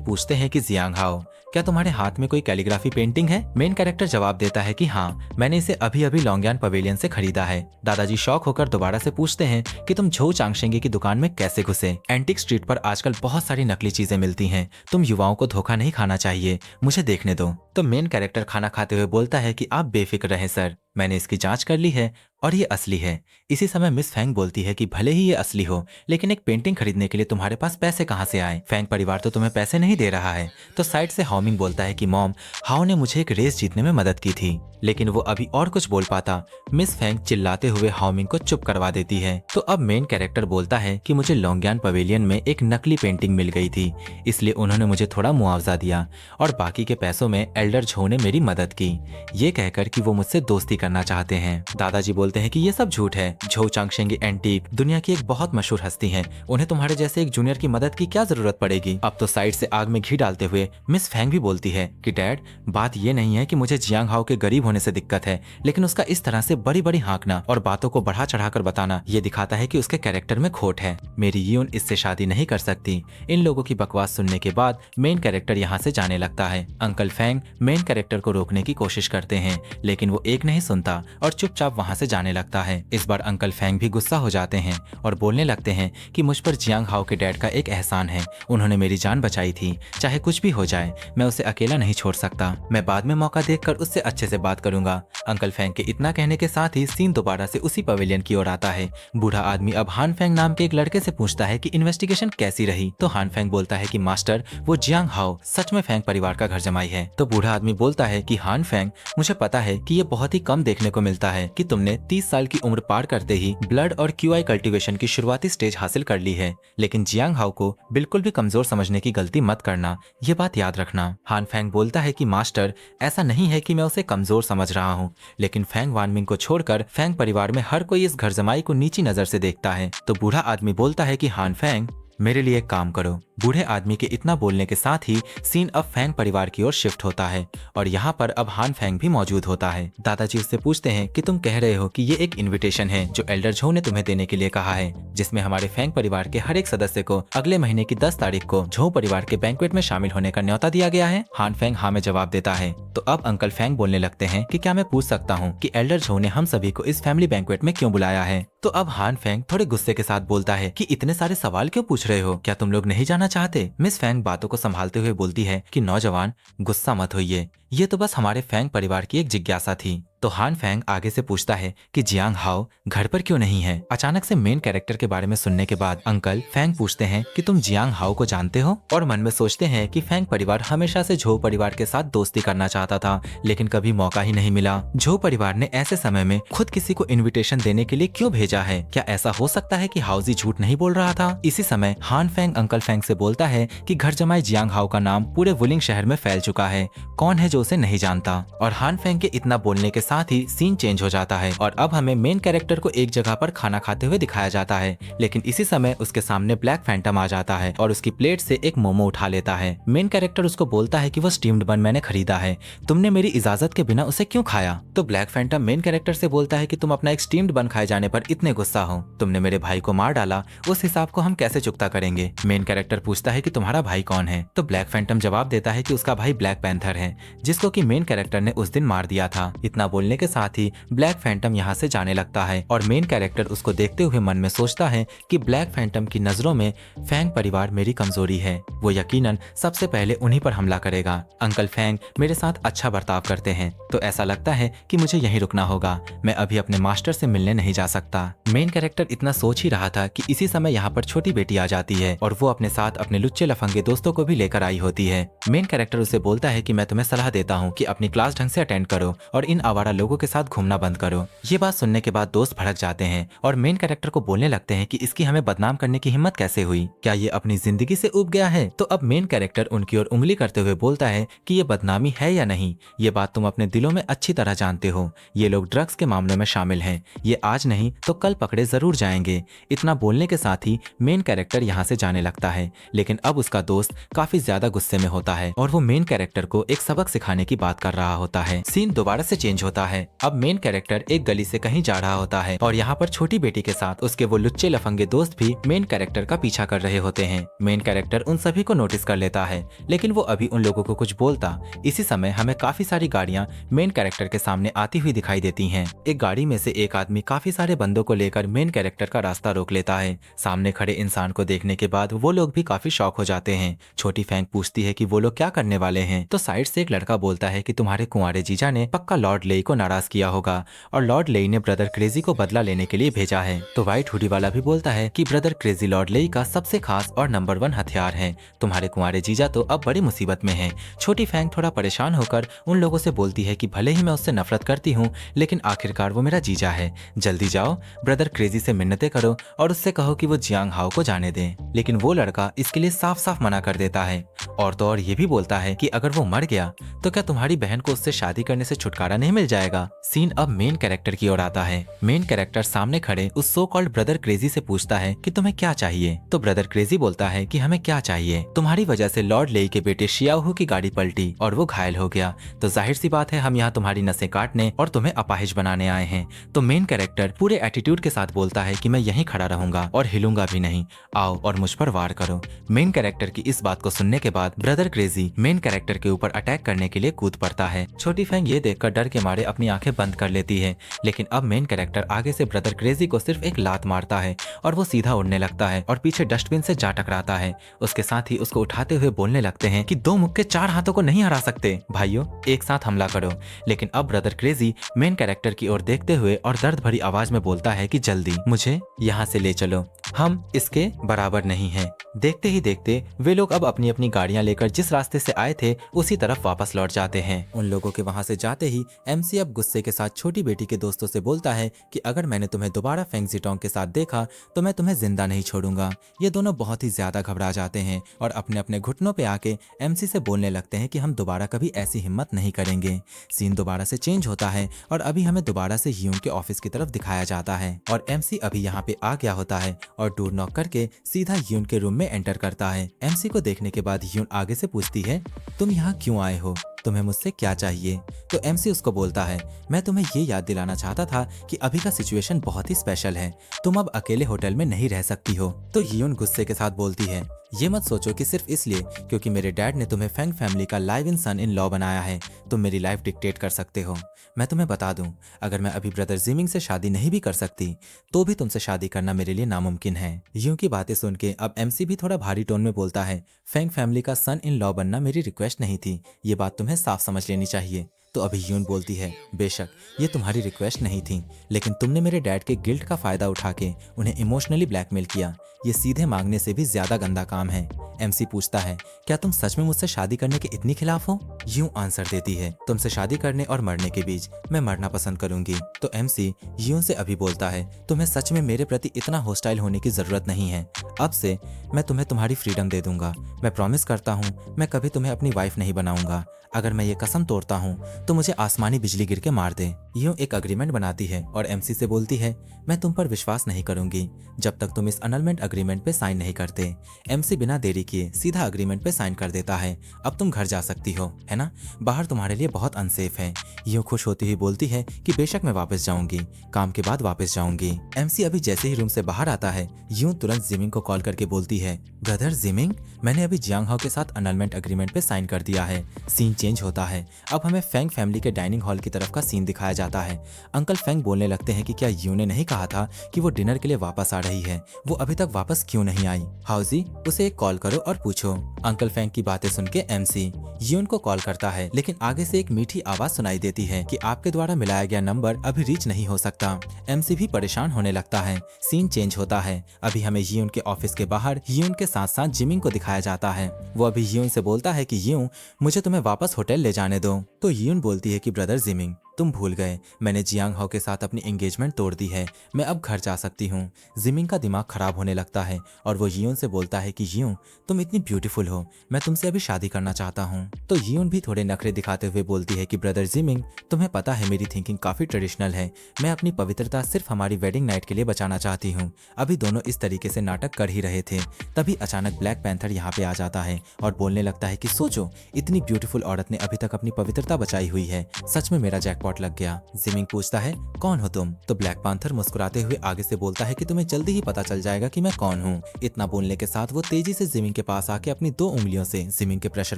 पूछते हैं कि जियांग हाओ, क्या तुम्हारे हाथ में कोई कैलीग्राफी पेंटिंग है? मेन कैरेक्टर जवाब देता है कि हाँ, मैंने इसे अभी अभी लॉन्गयान पवेलियन से खरीदा है। दादाजी शॉक होकर दोबारा से पूछते हैं कि तुम झो चांगशेंगे की दुकान में कैसे घुसे? एंटीक स्ट्रीट पर आजकल बहुत सारी नकली चीजें मिलती हैं, तुम युवाओं को धोखा नहीं खाना चाहिए, मुझे देखने दो। तो मेन कैरेक्टर खाना खाते हुए बोलता है कि आप बेफिक्र रहें सर, मैंने इसकी जांच कर ली है और ये असली है। इसी समय मिस फैंग बोलती है कि भले ही ये असली हो, लेकिन एक पेंटिंग खरीदने के लिए तुम्हारे पास पैसे कहाँ से आए? फैंग परिवार तो तुम्हें पैसे नहीं दे रहा है। तो साइड से हाओमिंग बोलता है कि मॉम, हाओ ने मुझे एक रेस जीतने में मदद की थी, लेकिन वो अभी और कुछ बोल पाता। मिस फैंग चिल्लाते हुए हाओमिंग को चुप करवा देती है। तो अब मेन कैरेक्टर बोलता है कि मुझे लॉन्गयान पवेलियन में एक नकली पेंटिंग मिल गई थी, इसलिए उन्होंने मुझे थोड़ा मुआवजा दिया और बाकी के पैसों में एल्डर झो ने मेरी मदद की, ये कहकर कि वो मुझसे दोस्ती करना चाहते हैं। दादाजी बोलते हैं कि ये सब झूठ है। झो चांगशेंगी एंटीक दुनिया की एक बहुत मशहूर हस्ती हैं, उन्हें तुम्हारे जैसे एक जूनियर की मदद की क्या जरूरत पड़ेगी? अब तो साइड से आग में घी डालते हुए मिस फैंग भी बोलती है कि डैड, बात ये नहीं है कि मुझे जियांग हाओ के गरीब होने से दिक्कत है, लेकिन उसका इस तरह से बड़ी बड़ी हाँकना और बातों को बढ़ा चढ़ाकर बताना ये दिखाता है कि उसके कैरेक्टर में खोट है। मेरी यून इससे शादी नहीं कर सकती। इन लोगों की बकवास सुनने के बाद मेन कैरेक्टर यहाँ से जाने लगता है। अंकल फैंग मेन कैरेक्टर को रोकने की कोशिश करते हैं, लेकिन वो एक नहीं सुनता और चुपचाप वहां से जाने लगता है। इस बार अंकल फैंग भी गुस्सा हो जाते हैं और बोलने लगते हैं कि मुझ पर जियांग हाओ के डैड का एक एहसान है, उन्होंने मेरी जान बचाई थी, चाहे कुछ भी हो जाए मैं उसे अकेला नहीं छोड़ सकता, मैं बाद में मौका देखकर उससे अच्छे से बात करूंगा। अंकल फैंग के इतना कहने के साथ ही सीन दोबारा से उसी पवेलियन की ओर आता है। बूढ़ा आदमी अब हान फैंग नाम के एक लड़के से पूछता है कि इन्वेस्टिगेशन कैसी रही? तो हान फैंग बोलता है कि मास्टर, वो जियांग हाओ सच में फैंग परिवार का घर जमाई है। तो बूढ़ा आदमी बोलता है कि हान फैंग, मुझे पता है कि ये बहुत ही कम देखने को मिलता है कि तुमने 30 साल की उम्र पार करते ही ब्लड और क्यूआई कल्टीवेशन की शुरुआती स्टेज हासिल कर ली है, लेकिन जियांग हाओ को बिल्कुल भी कमजोर समझने की गलती मत करना, ये बात याद रखना। हान फैंग बोलता है कि मास्टर, ऐसा नहीं है कि मैं उसे कमजोर समझ रहा हूँ, लेकिन फैंग वानमिंग को छोड़कर फैंग परिवार में हर कोई इस घर जमाई को नीची नजर से देखता है। तो बूढ़ा आदमी बोलता है कि हान फैंग, मेरे लिए एक काम करो। बूढ़े आदमी के इतना बोलने के साथ ही सीन अब फैंग परिवार की ओर शिफ्ट होता है और यहाँ पर अब हान फैंग भी मौजूद होता है। दादाजी उससे पूछते हैं कि तुम कह रहे हो कि ये एक इनविटेशन है जो एल्डर झो ने तुम्हें देने के लिए कहा है, जिसमें हमारे फैंग परिवार के हर एक सदस्य को अगले महीने की 10 तारीख को झो परिवार के बैंक्वेट में शामिल होने का न्योता दिया गया है? हान फैंग हाँ में जवाब देता है। तो अब अंकल फैंग बोलने लगते हैं कि क्या मैं पूछ सकता हूँ कि एल्डर झो ने हम सभी को इस फैमिली बैंक्वेट में क्यों बुलाया है? तो अब हान फैंग थोड़े गुस्से के साथ बोलता है कि इतने सारे सवाल क्यों पूछ रहे हो, क्या तुम लोग नहीं जाना चाहते? मिस फैंग बातों को संभालते हुए बोलती है कि नौजवान, गुस्सा मत होइए, ये तो बस हमारे फैंग परिवार की एक जिज्ञासा थी। तो हान फैंग आगे से पूछता है कि जियांग हाओ घर पर क्यों नहीं है? अचानक से मेन कैरेक्टर के बारे में सुनने के बाद अंकल फैंग पूछते हैं कि तुम जियांग हाओ को जानते हो? और मन में सोचते हैं कि फैंग परिवार हमेशा से झो परिवार के साथ दोस्ती करना चाहता था, लेकिन कभी मौका ही नहीं मिला। झो परिवार ने ऐसे समय में खुद किसी को इन्विटेशन देने के लिए क्यों भेजा है? क्या ऐसा हो सकता है कि हाउजी झूठ नहीं बोल रहा था? इसी समय हान फैंग अंकल फैंग से बोलता है कि घर जमाई जियांग हाओ का नाम पूरे वुलिंग शहर में फैल चुका है, कौन है जो उसे नहीं जानता? और हान फैंग के इतना बोलने के साथ ही सीन चेंज हो जाता है और अब हमें मेन कैरेक्टर को एक जगह पर खाना खाते हुए दिखाया जाता है, लेकिन इसी समय उसके सामने ब्लैक फैंटम आ जाता है और उसकी प्लेट से एक मोमो उठा लेता है। मेन कैरेक्टर उसको बोलता है कि वो स्टीम्ड बन मैंने खरीदा है, तुमने मेरी इजाजत के बिना उसे क्यों खाया? तो ब्लैक फैंटम मेन कैरेक्टर से बोलता है कि तुम अपना एक स्टीम्ड बन खाए जाने पर इतने गुस्सा हो, तुमने मेरे भाई को मार डाला, उस हिसाब को हम कैसे चुकता करेंगे? मेन कैरेक्टर पूछता है कि तुम्हारा भाई कौन है? तो ब्लैक फैंटम जवाब देता है कि उसका भाई ब्लैक पैंथर है, जिसको कि मेन कैरेक्टर ने उस दिन मार दिया था। इतना बोलने के साथ ही ब्लैक फैंटम यहाँ से जाने लगता है और मेन कैरेक्टर उसको देखते हुए मन में सोचता है कि ब्लैक फैंटम की नजरों में फैंग परिवार मेरी कमजोरी है, वो यकीनन सबसे पहले उन्हीं पर हमला करेगा। अंकल फैंग मेरे साथ अच्छा बर्ताव करते हैं, तो ऐसा लगता है कि मुझे यहीं रुकना होगा, मैं अभी अपने मास्टर से मिलने नहीं जा सकता। मेन कैरेक्टर इतना सोच ही रहा था कि इसी समय यहाँ पर छोटी बेटी आ जाती है और वो अपने साथ अपने लुच्चे लफंगे दोस्तों को भी लेकर आई होती है। मेन कैरेक्टर उसे बोलता है कि मैं तुम्हें सलाह देता हूँ कि अपनी क्लास ढंग से अटेंड करो और इन आवारा दोबारा लोगों के साथ घूमना बंद करो। ये बात सुनने के बाद दोस्त भड़क जाते हैं और मेन कैरेक्टर को बोलने लगते हैं कि इसकी हमें बदनाम करने की हिम्मत कैसे हुई, क्या ये अपनी जिंदगी से ऊब गया है। तो अब मेन कैरेक्टर उनकी ओर उंगली करते हुए बोलता है कि ये बदनामी है या नहीं, ये बात तुम अपने दिलों में अच्छी तरह जानते हो। ये लोग ड्रग्स के मामलों में शामिल हैं, ये आज नहीं तो कल पकड़े जरूर जाएंगे। इतना बोलने के साथ ही मेन कैरेक्टर यहाँ से जाने लगता है, लेकिन अब उसका दोस्त काफी ज्यादा गुस्से में होता है और वो मेन कैरेक्टर को एक सबक सिखाने की बात कर रहा होता है। सीन दोबारा से चेंज होता है। अब मेन कैरेक्टर एक गली से कहीं जा रहा होता है और यहाँ पर छोटी बेटी के साथ उसके वो लुच्चे लफंगे दोस्त भी मेन कैरेक्टर का पीछा कर रहे होते हैं। मेन कैरेक्टर उन सभी को नोटिस कर लेता है, लेकिन वो अभी उन लोगों को कुछ बोलता। इसी समय हमें काफी सारी गाड़ियां मेन कैरेक्टर के सामने आती हुई दिखाई देती हैं। एक गाड़ी में से एक आदमी काफी सारे बंदों को लेकर मेन कैरेक्टर का रास्ता रोक लेता है। सामने खड़े इंसान को देखने के बाद वो लोग भी काफी शॉक हो जाते हैं। छोटी फैंग पूछती है कि वो लोग क्या करने वाले हैं, तो साइड से एक लड़का बोलता है कि तुम्हारे कुंवारे जीजा ने पक्का लॉर्ड लेई को नाराज किया होगा और लॉर्ड लेई ने ब्रदर क्रेजी को बदला लेने के लिए भेजा है। तो व्हाइट हुडी वाला भी बोलता है कि ब्रदर क्रेजी लॉर्ड लेई का सबसे खास और नंबर 1 हथियार है। तुम्हारे कुंवारे जीजा तो अब बड़ी मुसीबत में है। छोटी फैंग थोड़ा परेशान होकर उन लोगों से बोलती है कि भले ही मैं उससे नफरत करती हूँ, लेकिन आखिरकार वो मेरा जीजा है। जल्दी जाओ, ब्रदर क्रेजी से मिन्नतें करो और उससे कहो कि वो जियांग हाओ को जाने दे। लेकिन वो लड़का इसके लिए साफ साफ मना कर देता है और तो और ये भी बोलता है कि अगर वो मर गया तो क्या तुम्हारी बहन को उससे शादी करने से छुटकारा नहीं मिल जाएगा। सीन अब मेन कैरेक्टर की ओर आता है। मेन कैरेक्टर सामने खड़े उस सो कॉल्ड ब्रदर क्रेजी से पूछता है कि तुम्हें क्या चाहिए। तो ब्रदर क्रेजी बोलता है कि हमें क्या चाहिए, तुम्हारी वजह से लॉर्ड लेई के बेटे शियाओहू की गाड़ी पलटी और वो घायल हो गया, तो जाहिर सी बात है हम यहाँ तुम्हारी नसें काटने और तुम्हें अपाहिज बनाने आए हैं। तो मेन कैरेक्टर पूरे एटीट्यूड के साथ बोलता है कि मैं यहीं खड़ा रहूंगा और हिलूंगा भी नहीं, आओ और मुझ पर वार करो। मेन कैरेक्टर की इस बात को सुनने के बाद ब्रदर क्रेजी मेन कैरेक्टर के ऊपर अटैक करने के लिए कूद पड़ता है। छोटी फैंग ये देखकर डर के मारे अपनी आंखें बंद कर लेती है, लेकिन अब मेन कैरेक्टर आगे से ब्रदर क्रेजी को सिर्फ एक लात मारता है और वो सीधा उड़ने लगता है और पीछे डस्टबिन से जा टकराता है। उसके साथ ही उसको उठाते हुए बोलने लगते हैं कि 2 मुक्के 4 हाथों को नहीं हरा सकते, भाइयों एक साथ हमला करो। लेकिन अब ब्रदर क्रेजी मेन कैरेक्टर की ओर देखते हुए और दर्द भरी आवाज में बोलता है कि जल्दी मुझे यहाँ से ले चलो, हम इसके बराबर नहीं हैं। देखते ही देखते वे लोग अब अपनी अपनी गाड़ियां लेकर जिस रास्ते से आए थे उसी तरफ वापस लौट जाते हैं। उन लोगों के वहां से जाते ही एमसी अब गुस्से के साथ छोटी बेटी के दोस्तों से बोलता है कि अगर मैंने तुम्हें दोबारा फेंग जिटोंग के साथ देखा तो मैं तुम्हें जिंदा नहीं छोड़ूंगा। ये दोनों बहुत ही ज्यादा घबरा जाते हैं और अपने अपने घुटनों पे आके एमसी से बोलने लगते हैं कि हम दोबारा कभी ऐसी हिम्मत नहीं करेंगे। सीन दोबारा से चेंज होता है और अभी हमें दोबारा से यून के ऑफिस की तरफ दिखाया जाता है और एमसी अभी यहाँ पे आ गया होता है और डोर नॉक करके सीधा यून के रूम में एंटर करता है। एमसी को देखने के बाद यून आगे से पूछती है, तुम यहाँ क्यों आए हो, तुम्हें मुझसे क्या चाहिए। तो एमसी उसको बोलता है, मैं तुम्हें ये याद दिलाना चाहता था कि अभी का सिचुएशन बहुत ही स्पेशल है, तुम अब अकेले होटल में नहीं रह सकती हो। तो यून गुस्से के साथ बोलती है, ये मत सोचो कि सिर्फ इसलिए क्योंकि मेरे डैड ने तुम्हें फेंग फैमिली का live in son in law बनाया है तुम मेरी लाइफ डिक्टेट कर सकते हो। मैं तुम्हें बता दूं, अगर मैं अभी ब्रदर जिमिंग से शादी नहीं भी कर सकती तो भी तुमसे शादी करना मेरे लिए नामुमकिन है। यूं की बातें सुन के अब एमसी भी थोड़ा भारी टोन में बोलता है, फेंग फैमिली का सन इन लॉ बनना मेरी रिक्वेस्ट नहीं थी, ये बात तुम्हें साफ समझ लेनी चाहिए। तो अभी यून बोलती है, बेशक ये तुम्हारी रिक्वेस्ट नहीं थी, लेकिन तुमने मेरे डैड के गिल्ट का फायदा उठा के उन्हें इमोशनली ब्लैकमेल किया, ये सीधे मांगने से भी ज्यादा गंदा काम है। एमसी पूछता है, क्या तुम सच में मुझसे शादी करने के इतनी खिलाफ हो। यूं आंसर देती है, तुमसे शादी करने और मरने के बीच मैं मरना पसंद करूंगी। तो एमसी यूं से अभी बोलता है, तुम्हें सच में मेरे प्रति इतना हॉस्टाइल होने की जरूरत नहीं है, अब से मैं तुम्हें तुम्हारी फ्रीडम दे दूंगा, मैं प्रॉमिस करता हूँ मैं कभी तुम्हें अपनी वाइफ नहीं बनाऊंगा, अगर मैं ये कसम तोड़ता हूँ तो मुझे आसमानी बिजली गिर के मार दे। यूं एक अग्रीमेंट बनाती है और एमसी से बोलती है, मैं तुम पर विश्वास नहीं करूंगी जब तक तुम इस अनलमेंट अग्रीमेंट पे साइन नहीं करते। एमसी बिना देरी किए सीधा अग्रीमेंट पे साइन कर देता है, अब तुम घर जा सकती हो, है ना, बाहर तुम्हारे लिए बहुत अनसेफ है। यूं खुश होती हुई बोलती है कि बेशक मैं वापस जाऊंगी, काम के बाद वापस जाऊंगी। एमसी अभी जैसे ही रूम से बाहर आता है यूं तुरंत जिमिंग को कॉल करके बोलती है, ब्रदर जिमिंग, मैंने अभी जियांग हाओ के साथ अनलमेंट अग्रीमेंट पे साइन कर दिया है। सीन चेंज होता है, अब हमें फेंग फैमिली के डाइनिंग हॉल की तरफ का सीन दिखाया जाता है। अंकल फेंग बोलने लगते हैं कि क्या यूं ने नहीं कहा था कि वो डिनर के लिए वापस आ रही है, वो अभी तक वापस क्यों नहीं आई। हाउजी, उसे एक कॉल करो और पूछो। अंकल फेंग की बातें सुन के एमसी यून को कॉल करता है, लेकिन आगे से एक मीठी आवाज सुनाई देती है कि आपके द्वारा मिलाया गया नंबर अभी रीच नहीं हो सकता। एमसी भी परेशान होने लगता है। सीन चेंज होता है, अभी हमें यून के ऑफिस के बाहर यून के साथ साथ जिमिंग को दिखाया जाता है। वो अभी यून से बोलता है कि यून, मुझे तुम्हें वापस होटल ले जाने दो। तो यून बोलती है कि ब्रदर जिमिंग, तुम भूल गए, मैंने जियांग हाओ के साथ अपनी एंगेजमेंट तोड़ दी है, मैं अब घर जा सकती हूँ। जिमिंग का दिमाग खराब होने लगता है और वो यियोन से बोलता है कि यियोन, तुम इतनी ब्यूटीफुल हो, मैं तुमसे अभी शादी करना चाहता हूँ। तो यियोन भी थोड़े नखरे दिखाते हुए बोलती है कि ब्रदर जिमिंग, तुम्हें पता है मेरी थिंकिंग काफी ट्रेडिशनल है, मैं अपनी पवित्रता सिर्फ हमारी वेडिंग नाइट के लिए बचाना चाहती हूँ। अभी दोनों इस तरीके से नाटक कर ही रहे थे, तभी अचानक ब्लैक पैंथर यहाँ पे आ जाता है और बोलने लगता है कि सोचो, इतनी ब्यूटीफुल औरत ने अभी तक अपनी पवित्रता बचाई हुई है, सच में मेरा जैकपॉट लग गया। जिमिंग पूछता है, कौन हो तुम? तो ब्लैक पैंथर मुस्कुराते हुए आगे से बोलता है कि तुम्हें जल्दी ही पता चल जाएगा कि मैं कौन हूँ। इतना बोलने के साथ वो तेजी से जिमिंग के पास आके अपनी 2 उंगलियों से जिमिंग के प्रेशर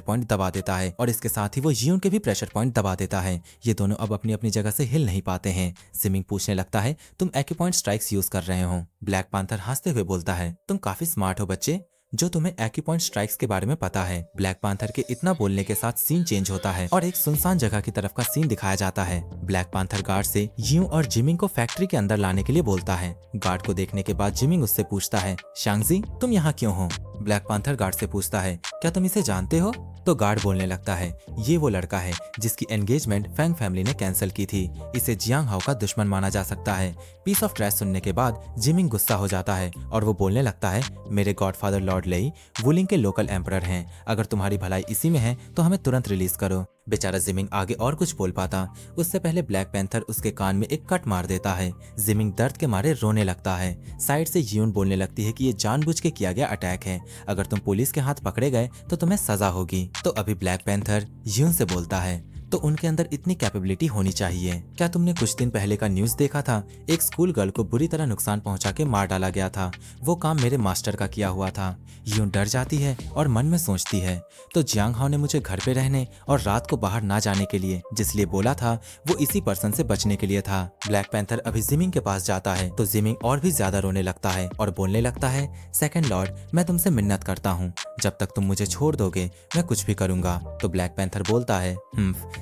पॉइंट दबा देता है और इसके साथ ही वो यियोन के भी प्रेशर पॉइंट दबा देता है। ये दोनों अब अपनी अपनी जगह से हिल नहीं पाते हैं। जिमिंग पूछने लगता है, तुम एक्यूपॉइंट स्ट्राइक्स यूज कर रहे हो? ब्लैक पैंथर हंसते हुए बोलता है, तुम काफी स्मार्ट हो बच्चे, जो तुम्हें एक्यूपॉइंट स्ट्राइक्स के बारे में पता है। ब्लैक पैंथर के इतना बोलने के साथ सीन चेंज होता है और एक सुनसान जगह की तरफ का सीन दिखाया जाता है। ब्लैक पैंथर गार्ड से यियोन और जिमिंग को फैक्ट्री के अंदर लाने के लिए बोलता है। गार्ड को देखने के बाद जिमिंग उससे पूछता है, शांगजी, तुम यहाँ क्यों हो? ब्लैक पैंथर गार्ड से पूछता है, क्या तुम इसे जानते हो? तो गार्ड बोलने लगता है, ये वो लड़का है जिसकी एंगेजमेंट फैंग फैमिली ने कैंसिल की थी, इसे जियांग हाओ का दुश्मन माना जा सकता है। पीस ऑफ ट्रैश सुनने के बाद जिमिंग गुस्सा हो जाता है और वो बोलने लगता है, मेरे गॉडफादर लॉर्ड लेई वुलिंग के लोकल एम्परर हैं, अगर तुम्हारी भलाई इसी में है तो हमें तुरंत रिलीज करो। बेचारा जिमिंग आगे और कुछ बोल पाता, उससे पहले ब्लैक पैंथर उसके कान में एक कट मार देता है। जिमिंग दर्द के मारे रोने लगता है। साइड से यियोन बोलने लगती है कि ये जानबूझ के किया गया अटैक है, अगर तुम पुलिस के हाथ पकड़े गए तो तुम्हें सजा होगी। तो अभी ब्लैक पैंथर यियोन से बोलता है, तो उनके अंदर इतनी कैपेबिलिटी होनी चाहिए। क्या तुमने कुछ दिन पहले का न्यूज़ देखा था? एक स्कूल गर्ल को बुरी तरह नुकसान पहुंचा के मार डाला गया था, वो काम मेरे मास्टर का किया हुआ था। यूं डर जाती है और मन में सोचती है, तो जियांग हाओ ने मुझे घर पे रहने और रात को बाहर ना जाने के लिए जिस लिए बोला था, वो इसी पर्सन से बचने के लिए था। ब्लैक पैंथर अभी जिमिंग के पास जाता है तो जिमिंग और भी ज्यादा रोने लगता है और बोलने लगता है, सेकंड लॉर्ड, मैं तुमसे मिन्नत करता हूँ, जब तक तुम मुझे छोड़ दोगे मैं कुछ भी करूंगा। तो ब्लैक पैंथर बोलता है,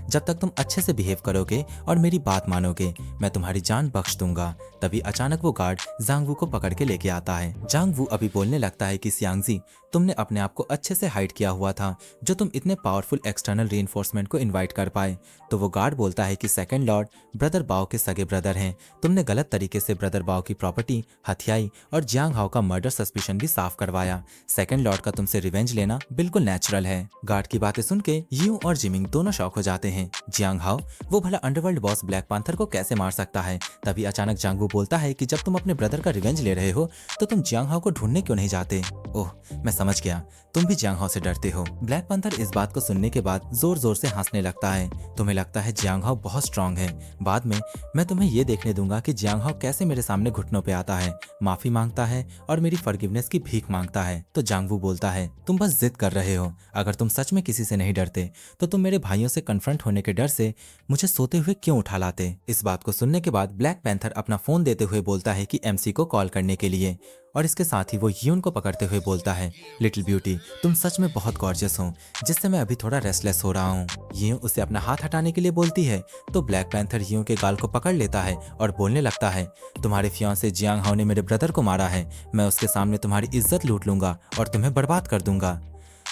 जब तक तुम अच्छे से बिहेव करोगे और मेरी बात मानोगे मैं तुम्हारी जान बख्श दूंगा। तभी अचानक वो गार्ड जांग वू को पकड़ के लेके आता है। जांग वू अभी बोलने लगता है कि सियांगजी, तुमने अपने आप को अच्छे से हाइड किया हुआ था जो तुम इतने पावरफुल एक्सटर्नल रीइंफोर्समेंट को इनवाइट कर पाए। तो वो गार्ड बोलता है कि सेकंड लॉर्ड, ब्रदर बाओ के सगे ब्रदर हैं, तुमने गलत तरीके से ब्रदर बाओ की प्रॉपर्टी हथियाई और जियांग हाओ का मर्डर सस्पिशन भी साफ करवाया। सेकंड लॉर्ड का तुमसे रिवेंज लेना बिल्कुल नेचुरल है। गार्ड की बातें सुन के यू और जिमिंग दोनों शॉक हो जाते हैं। जियांग हाओ, वो भला अंडरवर्ल्ड बॉस ब्लैक पैंथर को कैसे मार सकता है? तभी अचानक जांग वू बोलता है कि जब तुम अपने ब्रदर का रिवेंज ले रहे हो तो तुम जियांग हाओ को ढूंढने क्यों नहीं जाते? ओह, मैं समझ गया, तुम भी जियांग हाओ से डरते हो। ब्लैक पैंथर इस बात को सुनने के बाद जोर जोर से हंसने लगता है। तुम्हें लगता है जियांग हाओ बहुत स्ट्रांग है, बाद में मैं तुम्हें ये देखने दूंगा कि जियांग हाओ कैसे मेरे सामने घुटनों पे आता है, माफी मांगता है और मेरी फॉरगिवनेस की भीख मांगता है। तो जांग वू बोलता है, तुम बस जिद कर रहे हो, अगर तुम सच में किसी से नहीं डरते तो तुम मेरे भाइयों से कन्फ्रंट होने के डर से मुझे सोते हुए क्यों उठा लाते? इस बात को सुनने के बाद ब्लैक पैंथर अपना फोन देते हुए बोलता है कि एमसी को कॉल करने के लिए, और इसके साथ ही वो यून को पकड़ते हुए बोलता है, लिटिल ब्यूटी, तुम सच में बहुत गॉर्जियस हो, जिससे मैं अभी थोड़ा रेस्टलेस हो रहा हूँ। यूं उसे अपना हाथ हटाने के लिए बोलती है तो ब्लैक पैंथर यूं के गाल को पकड़ लेता है और बोलने लगता है, तुम्हारे फियांसे जियांग हाओ ने मेरे ब्रदर को मारा है, मैं उसके सामने तुम्हारी इज्जत लूट लूंगा और तुम्हें बर्बाद कर दूंगा।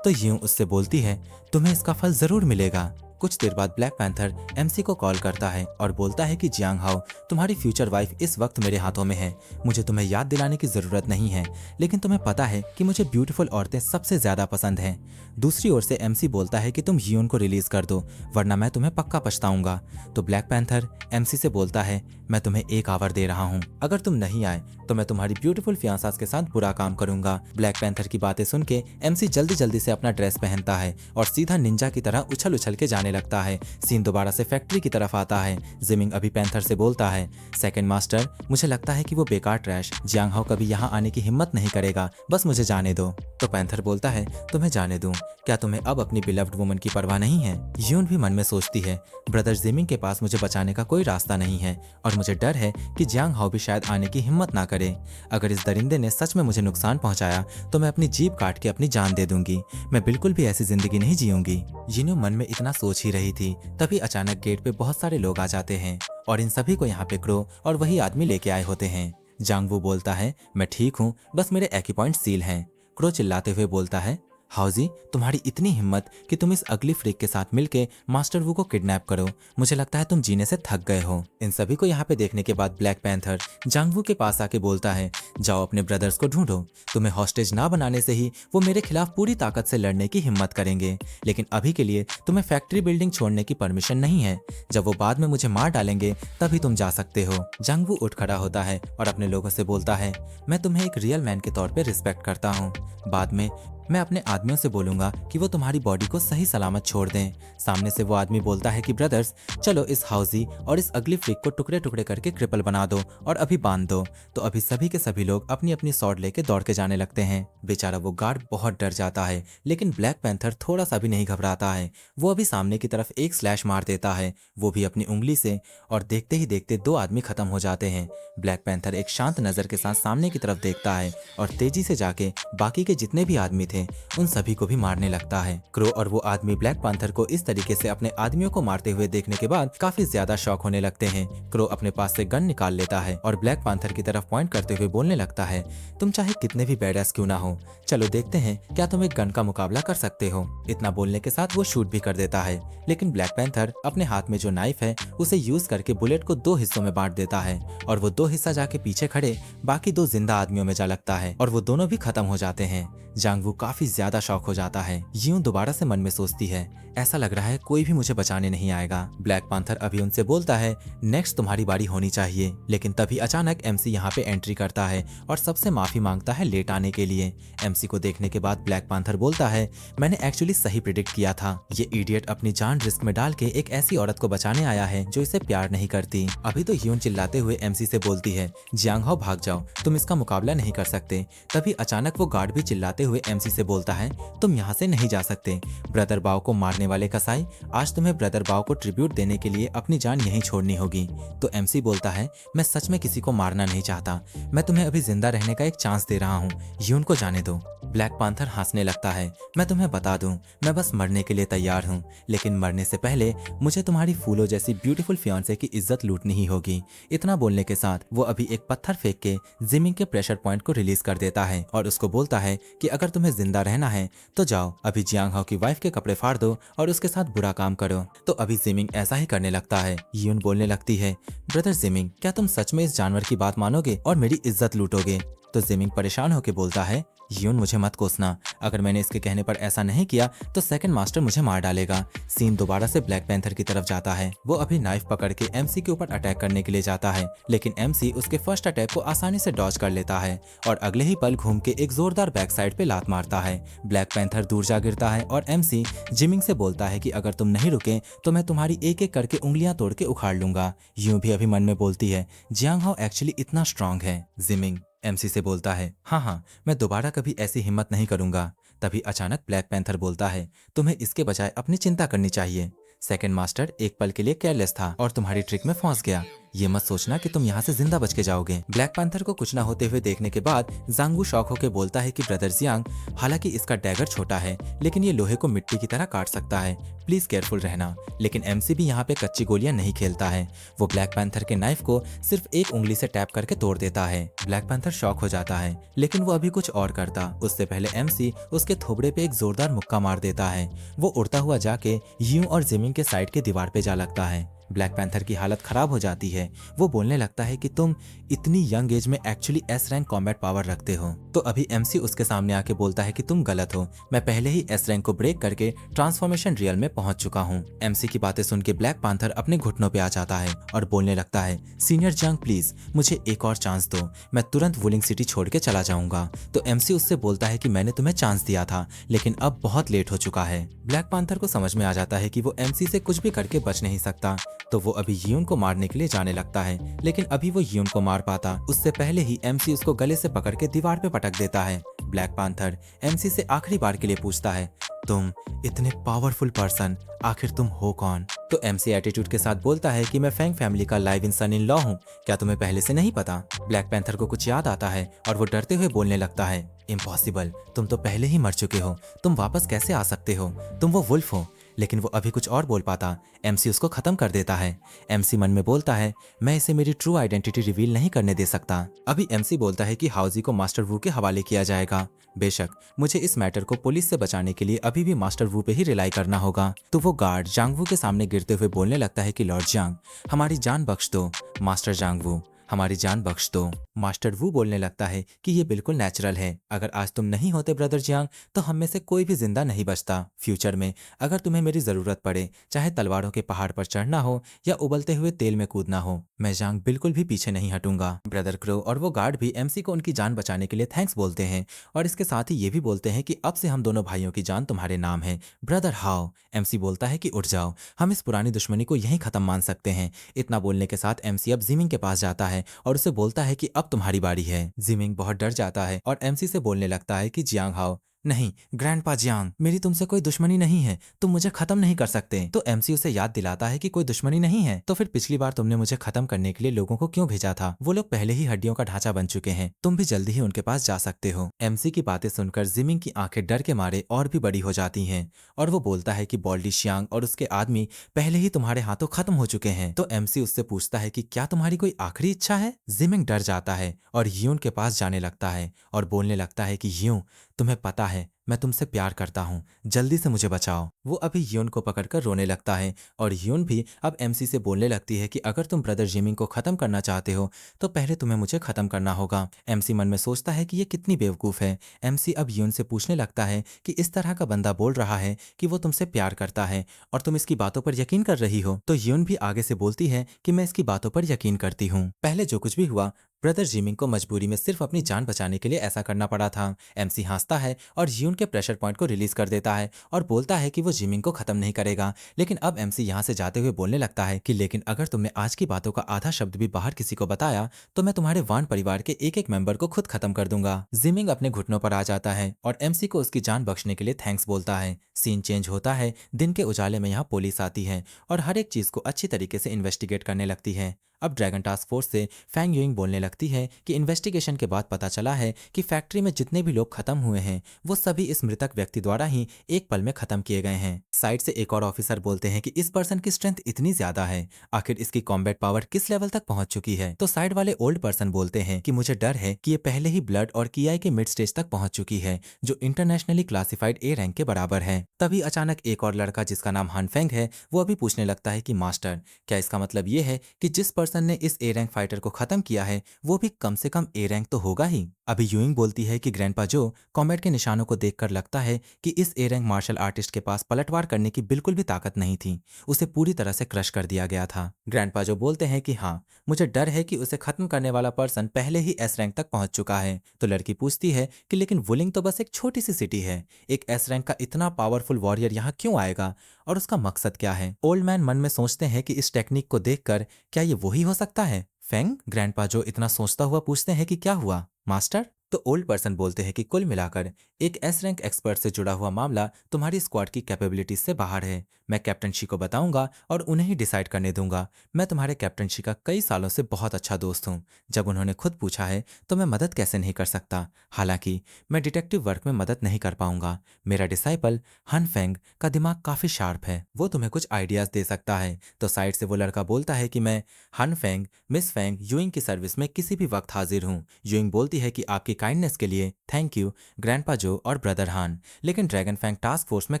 तो यूं उससे बोलती है, तुम्हें इसका फल जरूर मिलेगा। कुछ देर बाद ब्लैक पैंथर एमसी को कॉल करता है और बोलता है कि जियांग हाओ, तुम्हारी फ्यूचर वाइफ इस वक्त मेरे हाथों में है, मुझे तुम्हें याद दिलाने की जरूरत नहीं है, लेकिन तुम्हें पता है कि मुझे ब्यूटीफुल औरतें सबसे ज्यादा पसंद हैं। दूसरी ओर से एमसी बोलता है कि तुम यून को रिलीज कर दो वरना मैं तुम्हें पक्का पछताऊंगा। तो ब्लैक पैंथर एमसी से बोलता है, मैं तुम्हें 1 आवर दे रहा हूँ, अगर तुम नहीं आए तो मैं तुम्हारी ब्यूटीफुल फियांसास के साथ बुरा काम करूंगा। ब्लैक पैंथर की बातें सुन के एमसी जल्दी जल्दी से अपना ड्रेस पहनता है और सीधा निंजा की तरह उछल उछल के जाने लगता है। सीन दोबारा से फैक्ट्री की तरफ आता है। जिमिंग अभी पैंथर से बोलता है, सेकंड मास्टर, मुझे लगता है कि वो बेकार ट्रैश जियांग हाओ कभी यहाँ आने की हिम्मत नहीं करेगा, बस मुझे जाने दो। तो पैंथर बोलता है, तुम्हें जाने दूं? क्या तुम्हें अब अपनी बिलव्ड वुमन की परवाह नहीं है? यून भी मन में सोचती है, ब्रदर जिमिंग के पास मुझे बचाने का कोई रास्ता नहीं है और मुझे डर है कि जियांग हाओ भी शायद आने की हिम्मत ना करे। अगर इस दरिंदे ने सच में मुझे नुकसान पहुंचाया तो मैं अपनी जीभ काट के अपनी जान दे दूंगी, मैं बिल्कुल भी ऐसी जिंदगी नहीं जीऊंगी। यिन्यू मन में इतना सोच ही रही थी, तभी अचानक गेट पे बहुत सारे लोग आ जाते हैं और इन सभी को यहाँ पे क्रो और वही आदमी लेके आए होते हैं। जांग वू बोलता है, मैं ठीक हूँ, बस मेरे एक्यूपॉइंट सील हैं। क्रो चिल्लाते हुए बोलता है, हाउजी, तुम्हारी इतनी हिम्मत कि तुम इस अगली फ्रीक के साथ मिलके मास्टर वू को किडनैप करो। मुझे लगता है तुम जीने से थक गए हो। इन सभी को यहाँ पे देखने के बाद ब्लैक पैंथर जांग वू के पास आके बोलता है, जाओ अपने ब्रदर्स को ढूंढो। तुम्हें हॉस्टेज ना बनाने से ही वो मेरे खिलाफ पूरी ताकत से लड़ने की हिम्मत करेंगे, लेकिन अभी के लिए तुम्हें फैक्ट्री बिल्डिंग छोड़ने की परमिशन नहीं है। जब वो बाद में मुझे मार डालेंगे तभी तुम जा सकते हो। जांग वू उठ खड़ा होता है और अपने लोगों से बोलता है, मैं तुम्हें एक रियल मैन के तौर पे रिस्पेक्ट करता हूँ। बाद में मैं अपने आदमियों से बोलूंगा कि वो तुम्हारी बॉडी को सही सलामत छोड़ दें। सामने से वो आदमी बोलता है कि ब्रदर्स, चलो इस हाउजी और इस अगली फ्रीक को टुकड़े टुकड़े करके क्रिपल बना दो और अभी बांध दो। तो अभी सभी के सभी लोग अपनी अपनी स्वॉर्ड लेके दौड़ के जाने लगते हैं। बेचारा वो गार्ड बहुत डर जाता है, लेकिन ब्लैक पैंथर थोड़ा सा भी नहीं घबराता है। वो अभी सामने की तरफ एक स्लैश मार देता है, वो भी अपनी उंगली से, और देखते ही देखते 2 आदमी खत्म हो जाते हैं। ब्लैक पैंथर एक शांत नजर के साथ सामने की तरफ देखता है और तेजी से जाके बाकी के जितने भी आदमी थे उन सभी को भी मारने लगता है। क्रो और वो आदमी ब्लैक पैंथर को इस तरीके से अपने आदमियों को मारते हुए देखने के बाद काफी ज्यादा शॉक होने लगते हैं। क्रो अपने पास से गन निकाल लेता है और ब्लैक पैंथर की तरफ पॉइंट करते हुए बोलने लगता है, तुम चाहे कितने भी बैडएस क्यों ना हो, चलो देखते हैं क्या तुम एक गन का मुकाबला कर सकते हो। इतना बोलने के साथ वो शूट भी कर देता है, लेकिन ब्लैक पैंथर अपने हाथ में जो नाइफ है उसे यूज करके बुलेट को 2 हिस्सों में बांट देता है और वो 2 हिस्सा जाके पीछे खड़े बाकी 2 जिंदा आदमियों में जा लगता है और वो दोनों भी खत्म हो जाते हैं। जांग वू काफी ज्यादा शॉक हो जाता है। यूं दोबारा से मन में सोचती है, ऐसा लग रहा है कोई भी मुझे बचाने नहीं आएगा। ब्लैक पैंथर अभी उनसे बोलता है, नेक्स्ट तुम्हारी बारी होनी चाहिए, लेकिन तभी अचानक एमसी यहाँ पे एंट्री करता है और सबसे माफी मांगता है लेट आने के लिए। एमसी को देखने के बाद ब्लैक पैंथर बोलता है, मैंने एक्चुअली सही प्रिडिक्ट किया था। ये इडियट अपनी जान रिस्क में डाल के एक ऐसी औरत को बचाने आया है जो इसे प्यार नहीं करती। अभी तो यून चिल्लाते हुए एमसी से बोलती है, जियांग हाओ भाग जाओ, तुम इसका मुकाबला नहीं कर सकते। तभी अचानक वो गार्ड भी चिल्लाते हुए एमसी से बोलता है, तुम यहाँ से नहीं जा सकते। ब्रदर बाओ को मारने वाले कसाई, आज तुम्हें ब्रदर बाओ को ट्रिब्यूट देने के लिए अपनी जान यहीं छोड़नी होगी। तो एमसी बोलता है, मैं सच में किसी को मारना नहीं चाहता, मैं तुम्हें अभी जिंदा रहने का एक चांस दे रहा हूँ, यून को जाने दो। ब्लैक पैंथर हंसने लगता है, मैं तुम्हें बता दूं, मैं बस मरने के लिए तैयार हूँ, लेकिन मरने से पहले मुझे तुम्हारी फूलों जैसी ब्यूटीफुल फियांसे की इज्जत लूटनी ही होगी। इतना बोलने के साथ वो अभी एक पत्थर फेंक के जिमिंग के प्रेशर पॉइंट को रिलीज कर देता है और उसको बोलता है कि अगर तुम्हें जिंदा रहना है तो जाओ अभी जियांग हाओ की वाइफ के कपड़े फाड़ दो और उसके साथ बुरा काम करो। तो अभी जिमिंग ऐसा ही करने लगता है। यून बोलने लगती है, ब्रदर जिमिंग, क्या तुम सच में इस जानवर की बात मानोगे और मेरी इज्जत लूटोगे? तो जिमिंग परेशान होकर बोलता है, यून मुझे मत कोसना, अगर मैंने इसके कहने पर ऐसा नहीं किया तो सेकंड मास्टर मुझे मार डालेगा। सीन दोबारा से ब्लैक पैंथर की तरफ जाता है। वो अभी नाइफ पकड़ के एमसी के ऊपर अटैक करने के लिए जाता है, लेकिन एमसी उसके फर्स्ट अटैक को आसानी से डॉज कर लेता है और अगले ही पल घूम के एक जोरदार बैक साइड पे लात मारता है। ब्लैक पैंथर दूर जा गिरता है और एमसी जिमिंग से बोलता है कि अगर तुम नहीं रुके तो मैं तुम्हारी एक एक करके उंगलियां तोड़ के उखाड़ लूंगा। यूं भी अभी मन में बोलती है, जियांग हाओ एक्चुअली इतना स्ट्रांग है। जिमिंग एमसी से बोलता है, हाँ, मैं दोबारा कभी ऐसी हिम्मत नहीं करूंगा। तभी अचानक ब्लैक पैंथर बोलता है, तुम्हें इसके बजाय अपनी चिंता करनी चाहिए। सेकंड मास्टर एक पल के लिए केयरलेस था और तुम्हारी ट्रिक में फंस गया। ये मत सोचना कि तुम यहाँ से जिंदा बच के जाओगे। ब्लैक पैंथर को कुछ ना होते हुए देखने के बाद जांग वू शॉक होकर बोलता है कि ब्रदर जियांग, हालांकि इसका डैगर छोटा है लेकिन ये लोहे को मिट्टी की तरह काट सकता है, प्लीज केयरफुल रहना। लेकिन एमसी भी यहाँ पे कच्ची गोलियां नहीं खेलता है। वो ब्लैक पैंथर के नाइफ को सिर्फ एक उंगली से टैप करके तोड़ देता है। ब्लैक पैंथर शॉक हो जाता है, लेकिन वो अभी कुछ और करता उससे पहले एमसी उसके थोबड़े पे एक जोरदार मुक्का मार देता है। वो उड़ता हुआ जाके यूं और जिमिंग के साइड के दीवार पे जा लगता है। ब्लैक पैंथर की हालत खराब हो जाती है। वो बोलने लगता है कि तुम इतनी यंग एज में actually S rank combat power रखते हो। तो अभी एमसी उसके सामने आके बोलता है कि तुम गलत हो, मैं पहले ही एस रैंक को ब्रेक करके ट्रांसफॉर्मेशन रियल में पहुंच चुका हूं। एमसी की बातें सुन के ब्लैक पैंथर अपने घुटनों पे आ जाता है और बोलने लगता है, सीनियर जियांग प्लीज मुझे एक और चांस दो, मैं तुरंत वुलिंग सिटी छोड़ के चला जाऊंगा। तो एमसी उससे बोलता है कि मैंने तुम्हें चांस दिया था लेकिन अब बहुत लेट हो चुका है। ब्लैक पैंथर को समझ में आ जाता है कि वो एमसी से कुछ भी करके बच नहीं सकता, तो वो अभी यून को मारने के लिए जाने लगता है। लेकिन अभी वो यून को मार पाता उससे पहले ही एमसी उसको गले से पकड़ के दीवार पे पटक देता है। ब्लैक पैंथर एमसी से आखिरी बार के लिए पूछता है, तुम इतने पावरफुल पर्सन आखिर तुम हो कौन? तो एमसी एटीट्यूड के साथ बोलता है कि मैं फैंग फैमिली का live in son in law हूँ, क्या तुम्हें पहले से नहीं पता? ब्लैक पैंथर को कुछ याद आता है और वो डरते हुए बोलने लगता है, इम्पॉसिबल, तुम तो पहले ही मर चुके हो, तुम वापस कैसे आ सकते हो? तुम वो वुल्फ हो। लेकिन वो अभी कुछ और बोल पाता, एमसी उसको खत्म कर देता है। एमसी मन में बोलता है, मैं इसे मेरी ट्रू आइडेंटिटी रिवील नहीं करने दे सकता। अभी एमसी बोलता है कि हाउजी को मास्टर वू के हवाले किया जाएगा। बेशक मुझे इस मैटर को पुलिस से बचाने के लिए अभी भी मास्टर वू पे ही रिलाई करना होगा। तो वो गार्ड जांग वू के सामने गिरते हुए बोलने लगता है कि लॉर्ड जांग, हमारी जान बख्श दो। मास्टर जांग वू, हमारी जान बख्श दो। मास्टर वू बोलने लगता है कि ये बिल्कुल नेचुरल है। अगर आज तुम नहीं होते ब्रदर जियांग तो हम में से कोई भी जिंदा नहीं बचता। फ्यूचर में अगर तुम्हें मेरी जरूरत पड़े, चाहे तलवारों के पहाड़ पर चढ़ना हो या उबलते हुए तेल में कूदना हो, मैं जांग बिल्कुल भी पीछे नहीं हटूंगा। ब्रदर क्रो और वो गार्ड भी एमसी को उनकी जान बचाने के लिए थैंक्स बोलते हैं और इसके साथ ही ये भी बोलते हैं कि अब से हम दोनों भाइयों की जान तुम्हारे नाम है। ब्रदर हाउ, एमसी बोलता है कि उठ जाओ, हम इस पुरानी दुश्मनी को यहीं खत्म मान सकते हैं। इतना बोलने के साथ एमसी अब जिमिंग के पास जाता है और उसे बोलता है कि अब तुम्हारी बारी है। जिमिंग बहुत डर जाता है और एमसी से बोलने लगता है कि जियांग हाओ, नहीं ग्रैंडपा जियांग, मेरी तुमसे कोई दुश्मनी नहीं है, तुम मुझे खत्म नहीं कर सकते। तो एमसी उसे याद दिलाता है कि कोई दुश्मनी नहीं है, तो फिर पिछली बार तुमने मुझे खत्म करने के लिए लोगों को क्यों भेजा था? वो लोग पहले ही हड्डियों का ढांचा बन चुके हैं, तुम भी जल्दी ही उनके पास जा सकते हो। एमसी की बातें सुनकर जिमिंग की आंखें डर के मारे और भी बड़ी हो जाती हैं और वो बोलता है कि बॉल्डी शियांग और उसके आदमी पहले ही तुम्हारे हाथों खत्म हो चुके हैं। तो एमसी उससे पूछता है कि क्या तुम्हारी कोई आखिरी इच्छा है? जिमिंग डर जाता है और यून के पास जाने लगता है और बोलने लगता है कि यूं, तुम्हें पता है मैं तुमसे प्यार करता हूँ, जल्दी से मुझे बचाओ। वो अभी यून को पकड़कर रोने लगता है और यून भी अब एमसी से बोलने लगती है कि अगर तुम ब्रदर जिमिंग को खत्म करना चाहते हो तो पहले तुम्हें मुझे खत्म करना होगा। एमसी मन में सोचता है कि ये कितनी बेवकूफ है। एमसी अब यून से पूछने लगता है कि इस तरह का बंदा बोल रहा है कि वो तुमसे प्यार करता है और तुम इसकी बातों पर यकीन कर रही हो? तो यून भी आगे से बोलती है कि मैं इसकी बातों पर यकीन करती हूँ। पहले जो कुछ भी हुआ, ब्रदर जिमिंग को मजबूरी में सिर्फ अपनी जान बचाने के लिए ऐसा करना पड़ा था। एमसी हंसता है और यून के प्रेशर पॉइंट को रिलीज कर देता है और बोलता है कि वो जिमिंग को खत्म नहीं करेगा। लेकिन अब एमसी यहाँ से जाते हुए बोलने लगता है कि लेकिन अगर तुमने आज की बातों का आधा शब्द भी बाहर किसी को बताया तो मैं तुम्हारे वान परिवार के एक एक मेंबर को खुद खत्म कर दूंगा। जिमिंग अपने घुटनों पर आ जाता है और एमसी को उसकी जान बख्शने के लिए थैंक्स बोलता है। सीन चेंज होता है, दिन के उजाले में यहाँ पुलिस आती है और हर एक चीज को अच्छी तरीके से इन्वेस्टिगेट करने लगती है। अब ड्रैगन टास्क फोर्स से फैंग यूइंग बोलने लगती है कि इन्वेस्टिगेशन के बाद पता चला है कि फैक्ट्री में जितने भी लोग खत्म हुए हैं वो सभी इस मृतक व्यक्ति द्वारा ही एक पल में खत्म किए गए हैं। साइड से एक और ऑफिसर बोलते हैं कि इस पर्सन की स्ट्रेंथ इतनी ज्यादा है, आखिर इसकी कॉम्बैट पावर किस लेवल तक पहुंच चुकी है? तो साइड वाले ओल्ड पर्सन बोलते हैं कि मुझे डर है कि ये पहले ही ब्लड और कियाई के मिड स्टेज तक पहुंच चुकी है, जो इंटरनेशनली क्लासिफाइड ए रैंक के बराबर है। तभी अचानक एक और लड़का जिसका नाम हानफेंग है वो अभी पूछने लगता है कि मास्टर, क्या इसका मतलब ये है कि जिस पर्सन ने इस ए रैंक फाइटर को खत्म किया है वो भी कम से कम ए रैंक तो होगा ही? अभी यूइंग बोलती है कि ग्रैंडपा जो, कॉम्बैट के निशानों को देखकर लगता है कि इस ए रैंक मार्शल आर्टिस्ट के पास पलटवार करने की बिल्कुल भी ताकत नहीं थी, उसे पूरी तरह से क्रश कर दिया गया था। ग्रैंडपा जो बोलते हैं कि हाँ, मुझे डर है कि उसे खत्म करने वाला पर्सन पहले ही एस रैंक तक पहुंच चुका है। तो लड़की पूछती है कि लेकिन वुलिंग तो बस एक छोटी सी सिटी है, एक एस रैंक का इतना पावरफुल वॉरियर यहाँ क्यों आएगा और उसका मकसद क्या है? ओल्ड मैन मन में सोचते हैं कि इस टेक्निक को देखकर क्या ये वही हो सकता है? फेंग, ग्रैंडपा जो इतना सोचता हुआ पूछते हैं कि क्या हुआ मास्टर? तो ओल्ड पर्सन बोलते हैं कि कुल मिलाकर एक एस रैंक एक्सपर्ट से जुड़ा हुआ मामला तुम्हारी स्क्वाड की कैपेबिलिटीज से बाहर है। मैं कैप्टन शी को बताऊंगा और उन्हें ही डिसाइड करने दूंगा। मैं तुम्हारे कैप्टन शी का कई सालों से बहुत अच्छा दोस्त हूं। जब उन्होंने खुद पूछा है तो मैं मदद कैसे नहीं कर सकता। हालांकि मैं डिटेक्टिव वर्क में मदद नहीं कर पाऊंगा। मेरा डिसाइपल हन फेंग का दिमाग काफी शार्प है, वो तुम्हें कुछ आइडियाज दे सकता है। तो साइड से वो लड़का बोलता है कि मैं हन फेंग, मिस फेंग, यूइंग की सर्विस में किसी भी वक्त हाजिर हूँ। यूइंग बोलती है कि आपकी काइंडनेस के लिए थैंक यू ग्रैंडपा जो और ब्रदर हान, लेकिन ड्रैगन फैंग टास्क फोर्स में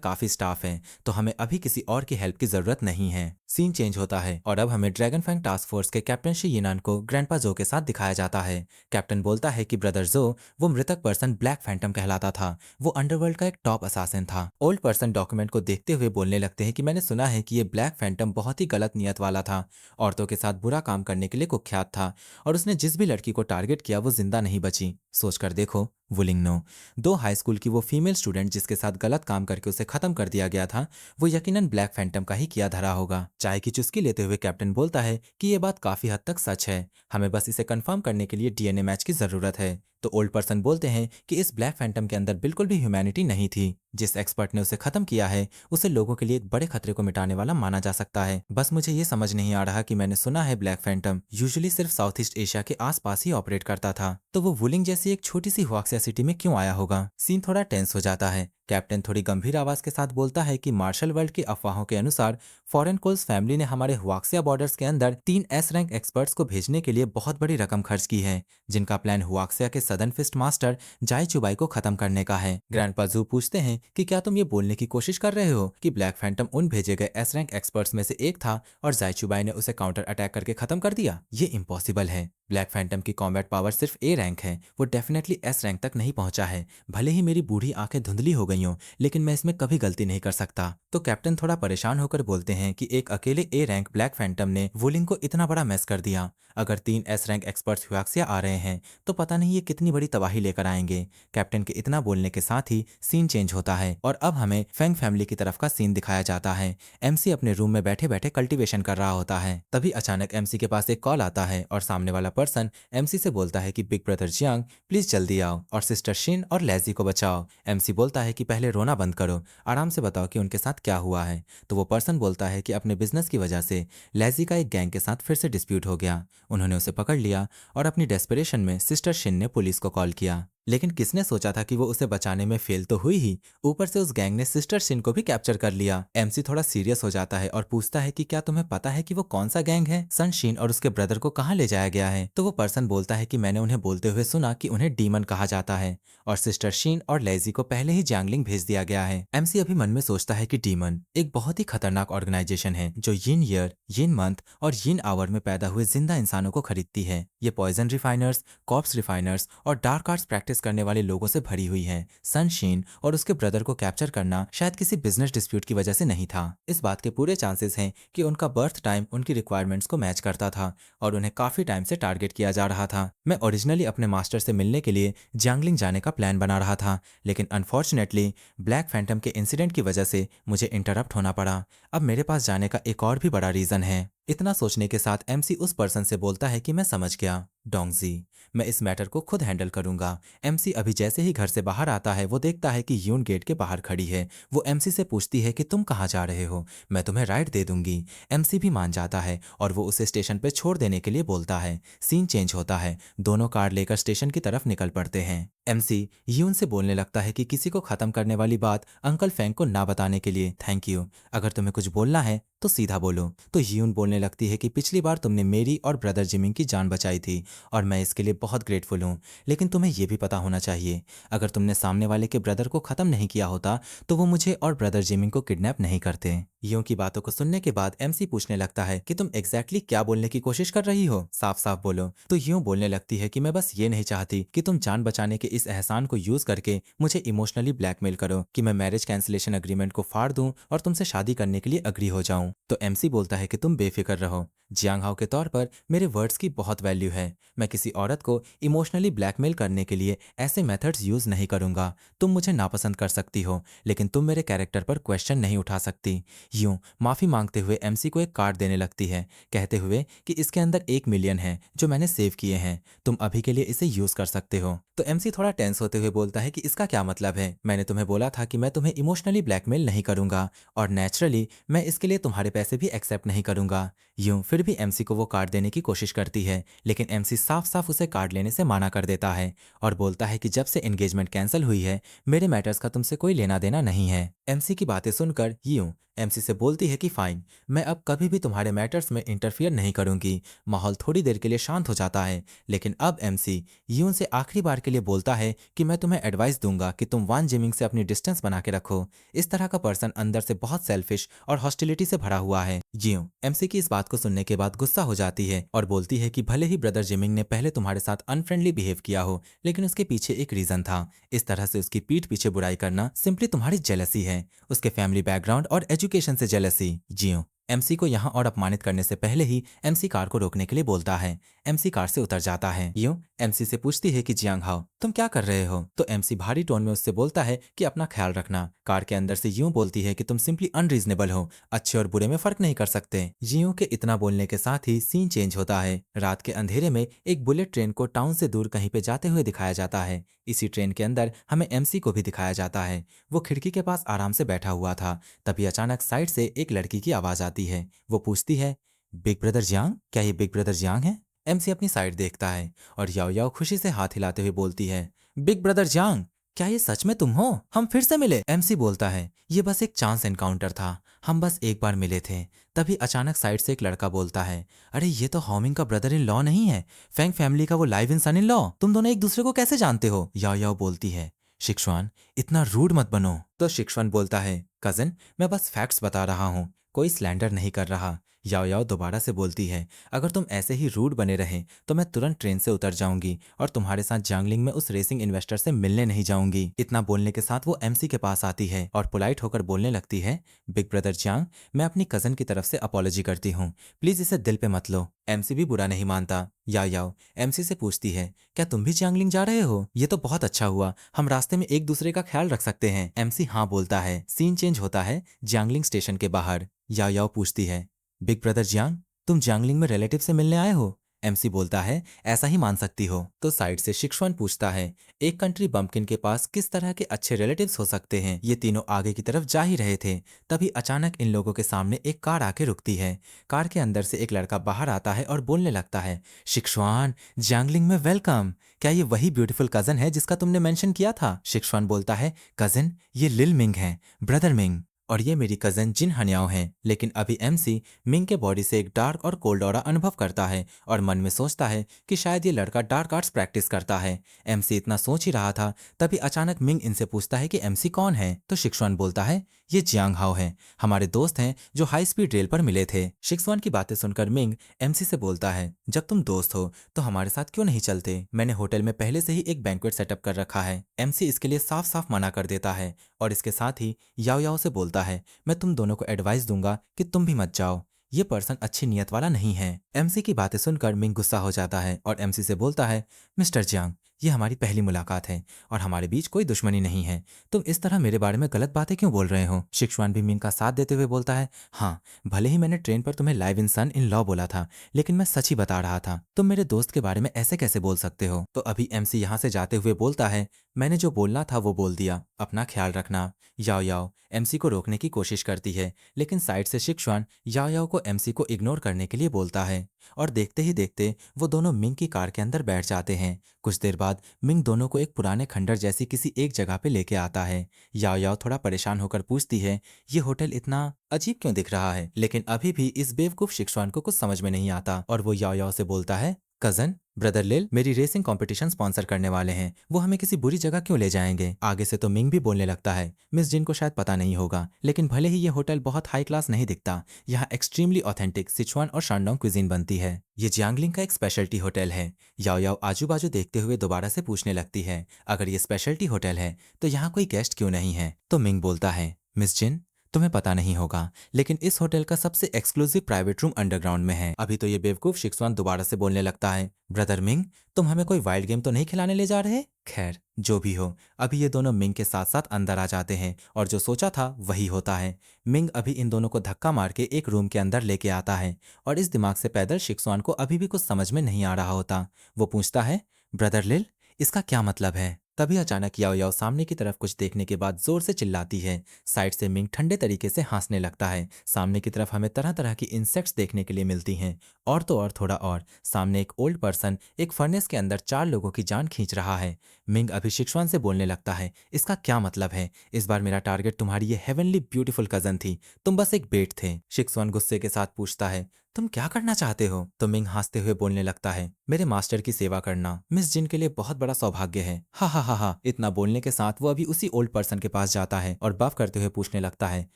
काफी स्टाफ है तो हमें अभी किसी और की हेल्प की जरूरत नहीं है। सीन चेंज होता है और अब हमें ड्रैगन फैंग टास्क फोर्स के कैप्टन शी यिनान को ग्रैंडपा जो के साथ दिखाया जाता है। कैप्टन बोलता है कि ब्रदर जो, वो मृतक पर्सन ब्लैक फैंटम कहलाता था, वो अंडरवर्ल्ड का एक टॉप असासिन था। ओल्ड पर्सन डॉक्यूमेंट को देखते हुए बोलने लगते हैं कि मैंने सुना है कि ये ब्लैक फैंटम बहुत ही गलत नियत वाला था, औरतों के साथ बुरा काम करने के लिए कुख्यात था और उसने जिस भी लड़की को टारगेट किया वो जिंदा नहीं बची। सोचकर देखो वुलिंग नो, दो हाई स्कूल की वो फीमेल स्टूडेंट जिसके साथ गलत काम करके उसे खत्म कर दिया गया था, वो यकीनन ब्लैक फैंटम का ही किया धरा होगा। चाय की चुस्की लेते हुए कैप्टन बोलता है कि ये बात काफी हद तक सच है, हमें बस इसे कंफर्म करने के लिए डीएनए मैच की जरूरत है। तो ओल्ड पर्सन बोलते हैं कि इस ब्लैक फैंटम के अंदर बिल्कुल भी ह्यूमैनिटी नहीं थी। जिस एक्सपर्ट ने उसे खत्म किया है उसे लोगों के लिए एक बड़े खतरे को मिटाने वाला माना जा सकता है। बस मुझे ये समझ नहीं आ रहा कि मैंने सुना है ब्लैक फैंटम यूजुअली सिर्फ साउथ ईस्ट एशिया के आसपास ही ऑपरेट करता था, तो वो वुलिंग जैसी एक छोटी सी हुआक्सिया सिटी में क्यों आया होगा? सीन थोड़ा टेंस हो जाता है। कैप्टन थोड़ी गंभीर आवाज के साथ बोलता है कि मार्शल वर्ल्ड की अफवाहों के अनुसार फॉरेन कोल्स फैमिली ने हमारे हुआक्सिया बॉर्डर्स के अंदर 3 S रैंक एक्सपर्ट्स को भेजने के लिए बहुत बड़ी रकम खर्च की है, जिनका प्लान हुआक्सिया के सदन फिस्ट मास्टर जाई चुबाई को खत्म करने का है। ग्रैंडपा जू पूछते हैं कि क्या तुम ये बोलने की कोशिश कर रहे हो कि ब्लैक फैंटम उन भेजे गए S रैंक एक्सपर्ट्स में से एक था और जाई चुबाई ने उसे काउंटर अटैक करके खत्म कर दिया? ये इम्पॉसिबल है। ब्लैक फैंटम की कॉम्बैट पावर सिर्फ A रैंक है, वो डेफिनेटली S रैंक तक नहीं पहुंचा है। भले ही मेरी बूढ़ी आंखें धुंधली हो गई हों, लेकिन मैं इसमें कभी गलती नहीं कर सकता। तो कैप्टन थोड़ा परेशान होकर बोलते हैं कि एक अकेले A रैंक ब्लैक फैंटम ने वुलिंग को इतना बड़ा मैस कर दिया। अगर 3 S रैंक एक्सपर्ट्स हुआक्सिया आ रहे हैं तो पता नहीं ये कितनी बड़ी तबाही लेकर आएंगे। कैप्टन के इतना बोलने के साथ ही सीन चेंज होता है और अब हमें फेंग फैमिली की तरफ का सीन दिखाया जाता है। MC अपने रूम में बैठे बैठे कल्टीवेशन कर रहा होता है। तभी अचानक MC के पास एक कॉल आता है और सामने वाला पर्सन MC से बोलता है कि बिग ब्रदर जियांग प्लीज जल्दी आओ और सिस्टर शिन और लेजी को बचाओ। MC बोलता है कि पहले रोना बंद करो, आराम से बताओ कि उनके साथ क्या हुआ है। तो वो पर्सन बोलता है कि अपने बिजनेस की वजह से लेजी का एक गैंग के साथ फिर से डिस्प्यूट हो गया। उन्होंने उसे पकड़ लिया और अपनी डेस्परेशन में सिस्टर शिन ने पुलिस को कॉल किया। लेकिन किसने सोचा था कि वो उसे बचाने में फेल तो हुई ही, ऊपर से उस गैंग ने सिस्टर शिन को भी कैप्चर कर लिया। MC थोड़ा सीरियस हो जाता है और पूछता है कि क्या तुम्हें पता है कि वो कौन सा गैंग है? सन शिन और उसके ब्रदर को कहाँ ले जाया गया है? तो वो पर्सन बोलता है कि मैंने उन्हें बोलते हुए सुना कि उन्हें डीमन कहा जाता है और सिस्टर शिन और लेजी को पहले ही जैंगलिंग भेज दिया गया है। MC अभी मन में सोचता है कि डीमन एक बहुत ही खतरनाक ऑर्गेनाइजेशन है जो यिन ईयर, यिन मंथ और यिन आवर में पैदा हुए जिंदा इंसानों को खरीदती है। ये पॉइजन रिफाइनर्स, कॉर्प्स रिफाइनर्स और डार्क आर्ट्स प्रैक्टिस करने वाले लोगों से भरी हुई है। सन शिन और उसके ब्रदर को कैप्चर करना शायद किसी बिजनेस डिस्प्यूट की वजह से नहीं था। इस बात के पूरे चांसेस हैं कि उनका बर्थ टाइम उनकी रिक्वायरमेंट्स को मैच करता था और उन्हें काफी टाइम से टारगेट किया जा रहा था। मैं ओरिजिनली अपने मास्टर से मिलने के लिए जैंगलिंग जाने का प्लान बना रहा था, लेकिन अनफॉर्चुनेटली ब्लैक फैंटम के इंसिडेंट की वजह से मुझे इंटरप्ट होना पड़ा। अब मेरे पास जाने का एक और भी बड़ा रीजन है। इतना सोचने के साथ MC उस पर्सन से बोलता है कि मैं समझ गया डोंगजी, मैं इस मैटर को खुद हैंडल करूंगा। MC अभी जैसे ही घर से बाहर आता है वो देखता है कि यून गेट के बाहर खड़ी है। वो MC से पूछती है कि तुम कहाँ जा रहे हो, मैं तुम्हें राइड दे दूंगी। MC भी मान जाता है और वो उसे स्टेशन पे छोड़ देने के लिए बोलता है। सीन चेंज होता है, दोनों कार लेकर स्टेशन की तरफ निकल पड़ते हैं। MC यून से बोलने लगता है कि किसी को खत्म करने वाली बात अंकल फेंग को ना बताने के लिए थैंक यू। अगर तुम्हें कुछ बोलना है तो सीधा बोलो। तो यून बोलने लगती है कि पिछली बार तुमने मेरी और ब्रदर जिमिंग की जान बचाई थी और मैं इसके लिए बहुत ग्रेटफुल हूँ, लेकिन तुम्हें यह भी पता होना चाहिए अगर तुमने सामने वाले के ब्रदर को खत्म नहीं किया होता तो वो मुझे और ब्रदर जिमिंग को किडनैप नहीं करते। यूं की बातों को सुनने के बाद MC पूछने लगता है कि तुम एग्जैक्टली क्या बोलने की कोशिश कर रही हो, साफ साफ बोलो। तो यूं बोलने लगती है कि मैं बस ये नहीं चाहती कि तुम जान बचाने के इस एहसान को यूज करके मुझे इमोशनली ब्लैकमेल करो कि मैं मैरिज कैंसिलेशन एग्रीमेंट को फाड़ दूं और तुमसे शादी करने के लिए अग्री हो जाऊं। तो MC बोलता है कि तुम बेफिक्र रहो, जियांग हाओ के तौर पर मेरे वर्ड्स की बहुत वैल्यू है। मैं किसी औरत को इमोशनली ब्लैकमेल करने के लिए ऐसे मेथड्स यूज नहीं करूंगा। तुम मुझे नापसंद कर सकती हो, लेकिन तुम मेरे कैरेक्टर पर क्वेश्चन नहीं उठा सकती। यूं माफी मांगते हुए MC को एक कार्ड देने लगती है, कहते हुए कि इसके अंदर 1 मिलियन है जो मैंने सेव किए हैं, तुम अभी के लिए इसे यूज कर सकते हो। तो MC थोड़ा टेंस होते हुए बोलता है कि इसका क्या मतलब है? मैंने तुम्हें बोला था कि मैं तुम्हें इमोशनली ब्लैकमेल नहीं करूंगा और नेचुरली मैं इसके लिए तुम्हारे पैसे भी एक्सेप्ट नहीं करूंगा। यूं फिर भी MC को वो कार्ड देने की कोशिश करती है, लेकिन MC साफ साफ उसे कार्ड लेने से मना कर देता है और बोलता है कि जब से एंगेजमेंट कैंसिल हुई है मेरे मैटर्स का तुमसे कोई लेना देना नहीं है। MC की बातें सुनकर यूं MC से बोलती है कि फाइन, मैं अब कभी भी तुम्हारे मैटर्स में इंटरफियर नहीं करूंगी। माहौल थोड़ी देर के लिए शांत हो जाता है, लेकिन अब MC यून से आखिरी बार के लिए बोलता है कि मैं तुम्हें एडवाइस दूंगा कि तुम वान जिमिंग से अपनी डिस्टेंस बना के रखो। इस तरह का पर्सन अंदर से बहुत सेल्फिश और हॉस्टिलिटी से भरा हुआ है। जियो MC की इस बात को सुनने के बाद गुस्सा हो जाती है और बोलती है कि भले ही ब्रदर जिमिंग ने पहले तुम्हारे साथ अनफ्रेंडली बिहेव किया हो, लेकिन उसके पीछे एक रीजन था। इस तरह से उसकी पीठ पीछे बुराई करना सिंपली तुम्हारी जेलसी है, उसके फैमिली बैकग्राउंड और एजुकेशन से जेलसी। जियो MC को यहाँ और अपमानित करने से पहले ही MC कार को रोकने के लिए बोलता है। MC कार से उतर जाता है। यूं MC से पूछती है कि जियांग हाओ तुम क्या कर रहे हो? तो MC भारी टोन में उससे बोलता है कि अपना ख्याल रखना। कार के अंदर से यूं बोलती है कि तुम सिंपली अनरीजनेबल हो, अच्छे और बुरे में फर्क नहीं कर सकते। जियों के इतना बोलने के साथ ही सीन चेंज होता है। रात के अंधेरे में एक बुलेट ट्रेन को टाउन से दूर कहीं पे जाते हुए दिखाया जाता है। इसी ट्रेन के अंदर हमें MC को भी दिखाया जाता है। वो खिड़की के पास आराम से बैठा हुआ था। तभी अचानक साइड से एक लड़की की आवाज आती है। वो पूछती है, बिग ब्रदर जियांग, क्या ये बिग ब्रदर जियांग है? MC अपनी साइड देखता है और याओ याओ खुशी से हाथ हिलाते हुए बोलती है, बिग ब्रदर जियांग क्या ये सच में तुम हो? हम फिर से मिले। एमसी बोलता है, ये बस एक चांस एनकाउंटर था, हम बस एक बार मिले थे। तभी अचानक साइड से एक लड़का बोलता है, अरे ये तो हॉमिंग का ब्रदर इन लॉ नहीं है, फैंग फैमिली का वो live in son in law. तुम दोनों एक दूसरे को कैसे जानते हो? याओ याओ बोलती है, शिक्षवान इतना रूड मत बनो। तो शिक्षवान बोलता है, कजन मैं बस फैक्ट्स बता रहा हूँ, कोई स्लैंडर नहीं कर रहा। याओ याओ दोबारा से बोलती है, अगर तुम ऐसे ही रूड बने रहे तो मैं तुरंत ट्रेन से उतर जाऊंगी और तुम्हारे साथ जांगलिंग में उस रेसिंग इन्वेस्टर से मिलने नहीं जाऊंगी। इतना बोलने के साथ वो एमसी के पास आती है और पोलाइट होकर बोलने लगती है, बिग ब्रदर जियांग, मैं अपनी कजन की तरफ से अपॉलॉजी करती हूँ, प्लीज इसे दिल पे मत लो। एमसी भी बुरा नहीं मानता। याओ याओ एमसी से पूछती है, क्या तुम भी जियांगलिंग जा रहे हो? ये तो बहुत अच्छा हुआ, हम रास्ते में एक दूसरे का ख्याल रख सकते हैं। एमसी हाँ बोलता है। सीन चेंज होता है जियांगलिंग स्टेशन के बाहर। याओ याओ पूछती है, बिग ब्रदर जियांग, तुम जियांगलिंग में रिलेटिव से मिलने आए हो? एमसी बोलता है, ऐसा ही मान सकती हो। तो साइड से शिक्षवन पूछता है, एक कंट्री बम्पकिन के पास किस तरह के अच्छे रिलेटिव्स हो सकते हैं? ये तीनों आगे की तरफ जा ही रहे थे, तभी अचानक इन लोगों के सामने एक कार आके रुकती है। कार के अंदर से एक लड़का बाहर आता है और बोलने लगता है, शिक्षवान जियांगलिंग में वेलकम। क्या ये वही ब्यूटीफुल कजन है जिसका तुमने मेंशन किया था? शिक्षवान बोलता है, कजन ये लिल मिंग है, ब्रदर मिंग, और ये मेरी कजन जिन हनियाओ हैं। लेकिन अभी एमसी मिंग के बॉडी से एक डार्क और कोल्ड ऑरा अनुभव करता है और मन में सोचता है कि शायद ये लड़का डार्क आर्ट्स प्रैक्टिस करता है। एमसी इतना सोच ही रहा था, तभी अचानक मिंग इनसे पूछता है कि एमसी कौन है? तो शिक्षवान बोलता है, ये जियांग हाओ है, हमारे दोस्त हैं जो हाई स्पीड रेल पर मिले थे। शिक्षवान की बातें सुनकर मिंग एमसी से बोलता है, जब तुम दोस्त हो तो हमारे साथ क्यों नहीं चलते? मैंने होटल में पहले से ही एक बैंक्वेट सेटअप कर रखा है। एमसी इसके लिए साफ साफ मना कर देता है और इसके साथ ही याओ याओ से बोलता है, मैं तुम दोनों को एडवाइस दूंगा कि तुम भी मत जाओ, ये पर्सन अच्छी नियत वाला नहीं है। एमसी की बातें सुनकर मिंग गुस्सा हो जाता है और एमसी से बोलता है, मिस्टर जियांग, ये हमारी पहली मुलाकात है और हमारे बीच कोई दुश्मनी नहीं है, तुम इस तरह मेरे बारे में गलत बातें क्यों बोल रहे हो? शिक्षवान भी मिंग का साथ देते हुए बोलता है, हाँ भले ही मैंने ट्रेन पर तुम्हें live in son in law बोला था, लेकिन मैं सच ही बता रहा था, तुम मेरे दोस्त के बारे में ऐसे कैसे बोल सकते हो? तो अभी एमसी यहाँ से जाते हुए बोलता है, मैंने जो बोलना था वो बोल दिया, अपना ख्याल रखना। याओ याओ एमसी को रोकने की कोशिश करती है, लेकिन साइड से शिक्षवान याओ याओ को एमसी को इग्नोर करने के लिए बोलता है और देखते ही देखते वो दोनों मिंग की कार के अंदर बैठ जाते हैं। कुछ देर बाद मिंग दोनों को एक पुराने खंडर जैसी किसी एक जगह पे लेके आता है। याओ याओ थोड़ा परेशान होकर पूछती है, ये होटल इतना अजीब क्यों दिख रहा है? लेकिन अभी भी इस बेवकूफ शिक्षवान को कुछ समझ में नहीं आता और वो याओ याओ से बोलता है, कजन ब्रदर लिल मेरी रेसिंग कंपटीशन स्पॉन्सर करने वाले हैं, वो हमें किसी बुरी जगह क्यों ले जाएंगे? आगे से तो मिंग भी बोलने लगता है, मिस जिन को शायद पता नहीं होगा, लेकिन भले ही ये होटल बहुत हाई क्लास नहीं दिखता, यहाँ एक्सट्रीमली ऑथेंटिक सिचुआन और शानडोंग क्विजीन बनती है। ये जियांगलिंग का एक स्पेशलिटी होटल है। याओ याओ आजू बाजू देखते हुए दोबारा से पूछने लगती है, अगर ये स्पेशलिटी होटल है तो यहाँ कोई गेस्ट क्यों नहीं है? तो मिंग बोलता है, मिस जिन तुम्हें पता नहीं होगा, लेकिन इस होटल का सबसे एक्सक्लूसिव प्राइवेट रूम अंडरग्राउंड में है। अभी तो ये बेवकूफ शिक्षवान दोबारा से बोलने लगता है, ब्रदर मिंग तुम हमें कोई वाइल्ड गेम तो नहीं खिलाने ले जा रहे? खैर जो भी हो, अभी ये दोनों मिंग के साथ साथ अंदर आ जाते हैं और जो सोचा था वही होता है। मिंग अभी इन दोनों को धक्का मार के एक रूम के अंदर लेके आता है और इस दिमाग से पैदल शिक्षवान को अभी भी कुछ समझ में नहीं आ रहा होता। वो पूछता है, ब्रदर लिल इसका क्या मतलब है? तभी अचानक याओ याओ सामने की तरफ कुछ देखने के बाद जोर से चिल्लाती है। साइड से मिंग ठंडे तरीके से हंसने लगता है। सामने की तरफ हमें तरह तरह की इंसेक्ट्स देखने के लिए मिलती हैं और तो और थोड़ा और सामने एक ओल्ड पर्सन एक फर्नेस के अंदर 4 लोगों की जान खींच रहा है। मिंग अभी शिक्षवान से बोलने लगता है, इसका क्या मतलब है? इस बार मेरा टारगेट तुम्हारी ये हेवनली ब्यूटीफुल कजन थी, तुम बस एक बेट थे। शिक्षवान गुस्से के साथ पूछता है, तुम क्या करना चाहते हो? तो मिंग हंसते हुए बोलने लगता है, मेरे मास्टर की सेवा करना मिस जिन के लिए बहुत बड़ा सौभाग्य है। हा हा हा हा। इतना बोलने के साथ वो अभी उसी ओल्ड पर्सन के पास जाता है और बफ करते हुए पूछने लगता है,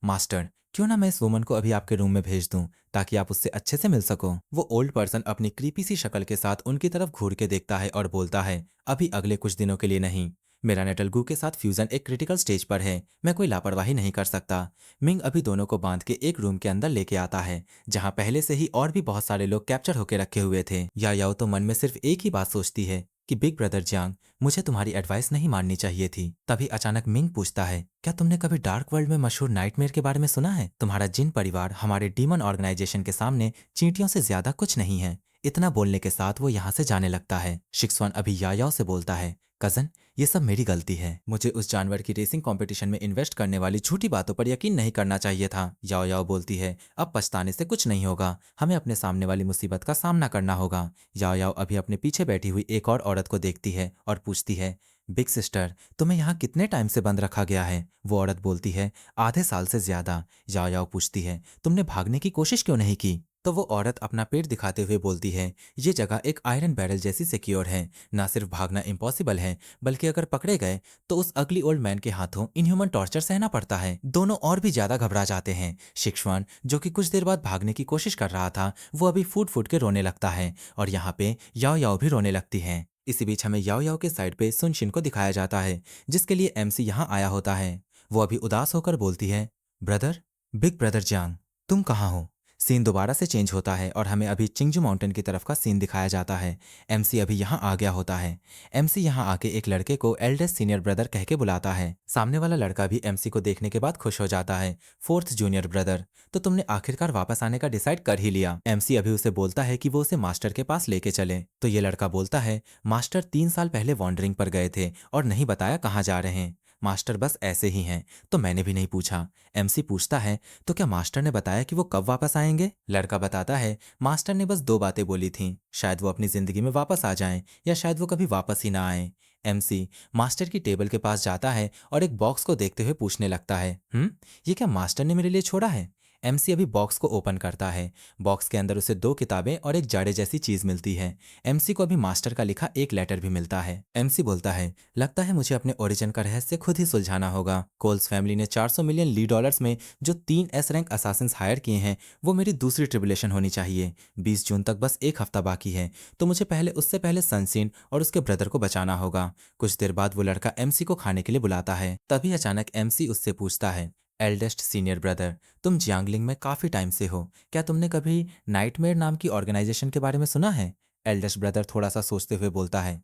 मास्टर क्यों ना मैं इस वुमन को अभी आपके रूम में भेज दूं ताकि आप उससे अच्छे से मिल सको? वो ओल्ड पर्सन अपनी क्रीपी सी शक्ल के साथ उनकी तरफ घूर के देखता है और बोलता है, अभी अगले कुछ दिनों के लिए नहीं, मेरा नेटलगू के साथ फ्यूजन एक क्रिटिकल स्टेज पर है, मैं कोई लापरवाही नहीं कर सकता। मिंग अभी दोनों को बांध के एक रूम के अंदर लेके आता है जहां पहले से ही और भी बहुत सारे लोग कैप्चर होके रखे हुए थे। याओ तो मन में सिर्फ एक ही बात सोचती है कि बिग ब्रदर जियांग मुझे तुम्हारी एडवाइस नहीं माननी चाहिए थी। तभी अचानक मिंग पूछता है, क्या तुमने कभी डार्क वर्ल्ड में मशहूर नाइटमेयर के बारे में सुना है? तुम्हारा जिन परिवार हमारे डीमन ऑर्गेनाइजेशन के सामने चींटियों से ज्यादा कुछ नहीं है। इतना बोलने के साथ वो यहाँ से जाने लगता है। शिक्षवान अभी याओ से बोलता है, कजन ये सब मेरी गलती है, मुझे उस जानवर की रेसिंग कंपटीशन में इन्वेस्ट करने वाली झूठी बातों पर यकीन नहीं करना चाहिए था। याओ याओ बोलती है, अब पछताने से कुछ नहीं होगा, हमें अपने सामने वाली मुसीबत का सामना करना होगा। याओ याओ अभी अपने पीछे बैठी हुई एक और औरत को देखती है और पूछती है, बिग सिस्टर, तुम्हें यहाँ कितने टाइम से बंद रखा गया है? वो औरत बोलती है, आधे साल से ज्यादा। याओ याओ पूछती है, तुमने भागने की कोशिश क्यों नहीं की? तो वो औरत अपना पेट दिखाते हुए बोलती है, ये जगह एक आयरन बैरल जैसी सिक्योर है। ना सिर्फ भागना इम्पॉसिबल है, बल्कि अगर पकड़े गए तो उस अगली ओल्ड मैन के हाथों इनह्यूमन टॉर्चर सहना पड़ता है। दोनों और भी ज्यादा घबरा जाते हैं। शिक्षवान, जो कि कुछ देर बाद भागने की कोशिश कर रहा था, वो अभी फूट फूट के रोने लगता है और यहाँ पे याओ याओ भी रोने लगती है। इसी बीच हमें याओ याओ के साइड पे सुनशिन को दिखाया जाता है, जिसके लिए एमसी यहाँ आया होता है। वो अभी उदास होकर बोलती है, ब्रदर, बिग ब्रदर जांग, तुम कहाँ हो? सीन दोबारा से चेंज होता है और हमें अभी चिंगजू माउंटेन की तरफ का सीन दिखाया जाता है। एमसी अभी यहाँ आ गया होता है। एमसी यहाँ आके एक लड़के को एल्डेस्ट सीनियर ब्रदर कह के बुलाता है। सामने वाला लड़का भी एमसी को देखने के बाद खुश हो जाता है। फोर्थ जूनियर ब्रदर, तो तुमने आखिरकार वापस आने का डिसाइड कर ही लिया। एमसी अभी उसे बोलता है कि वो उसे मास्टर के पास लेके चले। तो ये लड़का बोलता है, मास्टर 3 साल पहले वॉन्डरिंग पर गए थे और नहीं बताया कहाँ जा रहे हैं। मास्टर बस ऐसे ही हैं, तो मैंने भी नहीं पूछा। एमसी पूछता है, तो क्या मास्टर ने बताया कि वो कब वापस आएंगे? लड़का बताता है, मास्टर ने बस 2 बातें बोली थीं, शायद वो अपनी जिंदगी में वापस आ जाएं या शायद वो कभी वापस ही ना आए। एमसी मास्टर की टेबल के पास जाता है और एक बॉक्स को देखते हुए पूछने लगता है, ये क्या मास्टर ने मेरे लिए छोड़ा है? एमसी अभी बॉक्स को ओपन करता है। बॉक्स के अंदर उसे 2 किताबें और एक जाड़े जैसी चीज मिलती है। एमसी को अभी मास्टर का लिखा एक लेटर भी मिलता है। एमसी बोलता है, लगता है मुझे अपने ओरिजिन का रहस्य खुद ही सुलझाना होगा। कोल्स फैमिली ने 400 मिलियन ली डॉलर्स में जो 3 S रैंक असासिन्स हायर किए हैं, वो मेरी दूसरी ट्रिबुलेशन होनी चाहिए। 20 जून तक बस एक हफ्ता बाकी है, तो मुझे उससे पहले सनसीन और उसके ब्रदर को बचाना होगा। कुछ देर बाद वो लड़का एमसी को खाने के लिए बुलाता है। तभी अचानक एमसी उससे पूछता है, एल्डेस्ट सीनियर ब्रदर, तुम जियांगलिंग में काफी टाइम से हो, क्या तुमने कभी नाइटमेयर नाम की ऑर्गेनाइजेशन के बारे में सुना है? एल्डेस्ट ब्रदर थोड़ा सा सोचते हुए बोलता है,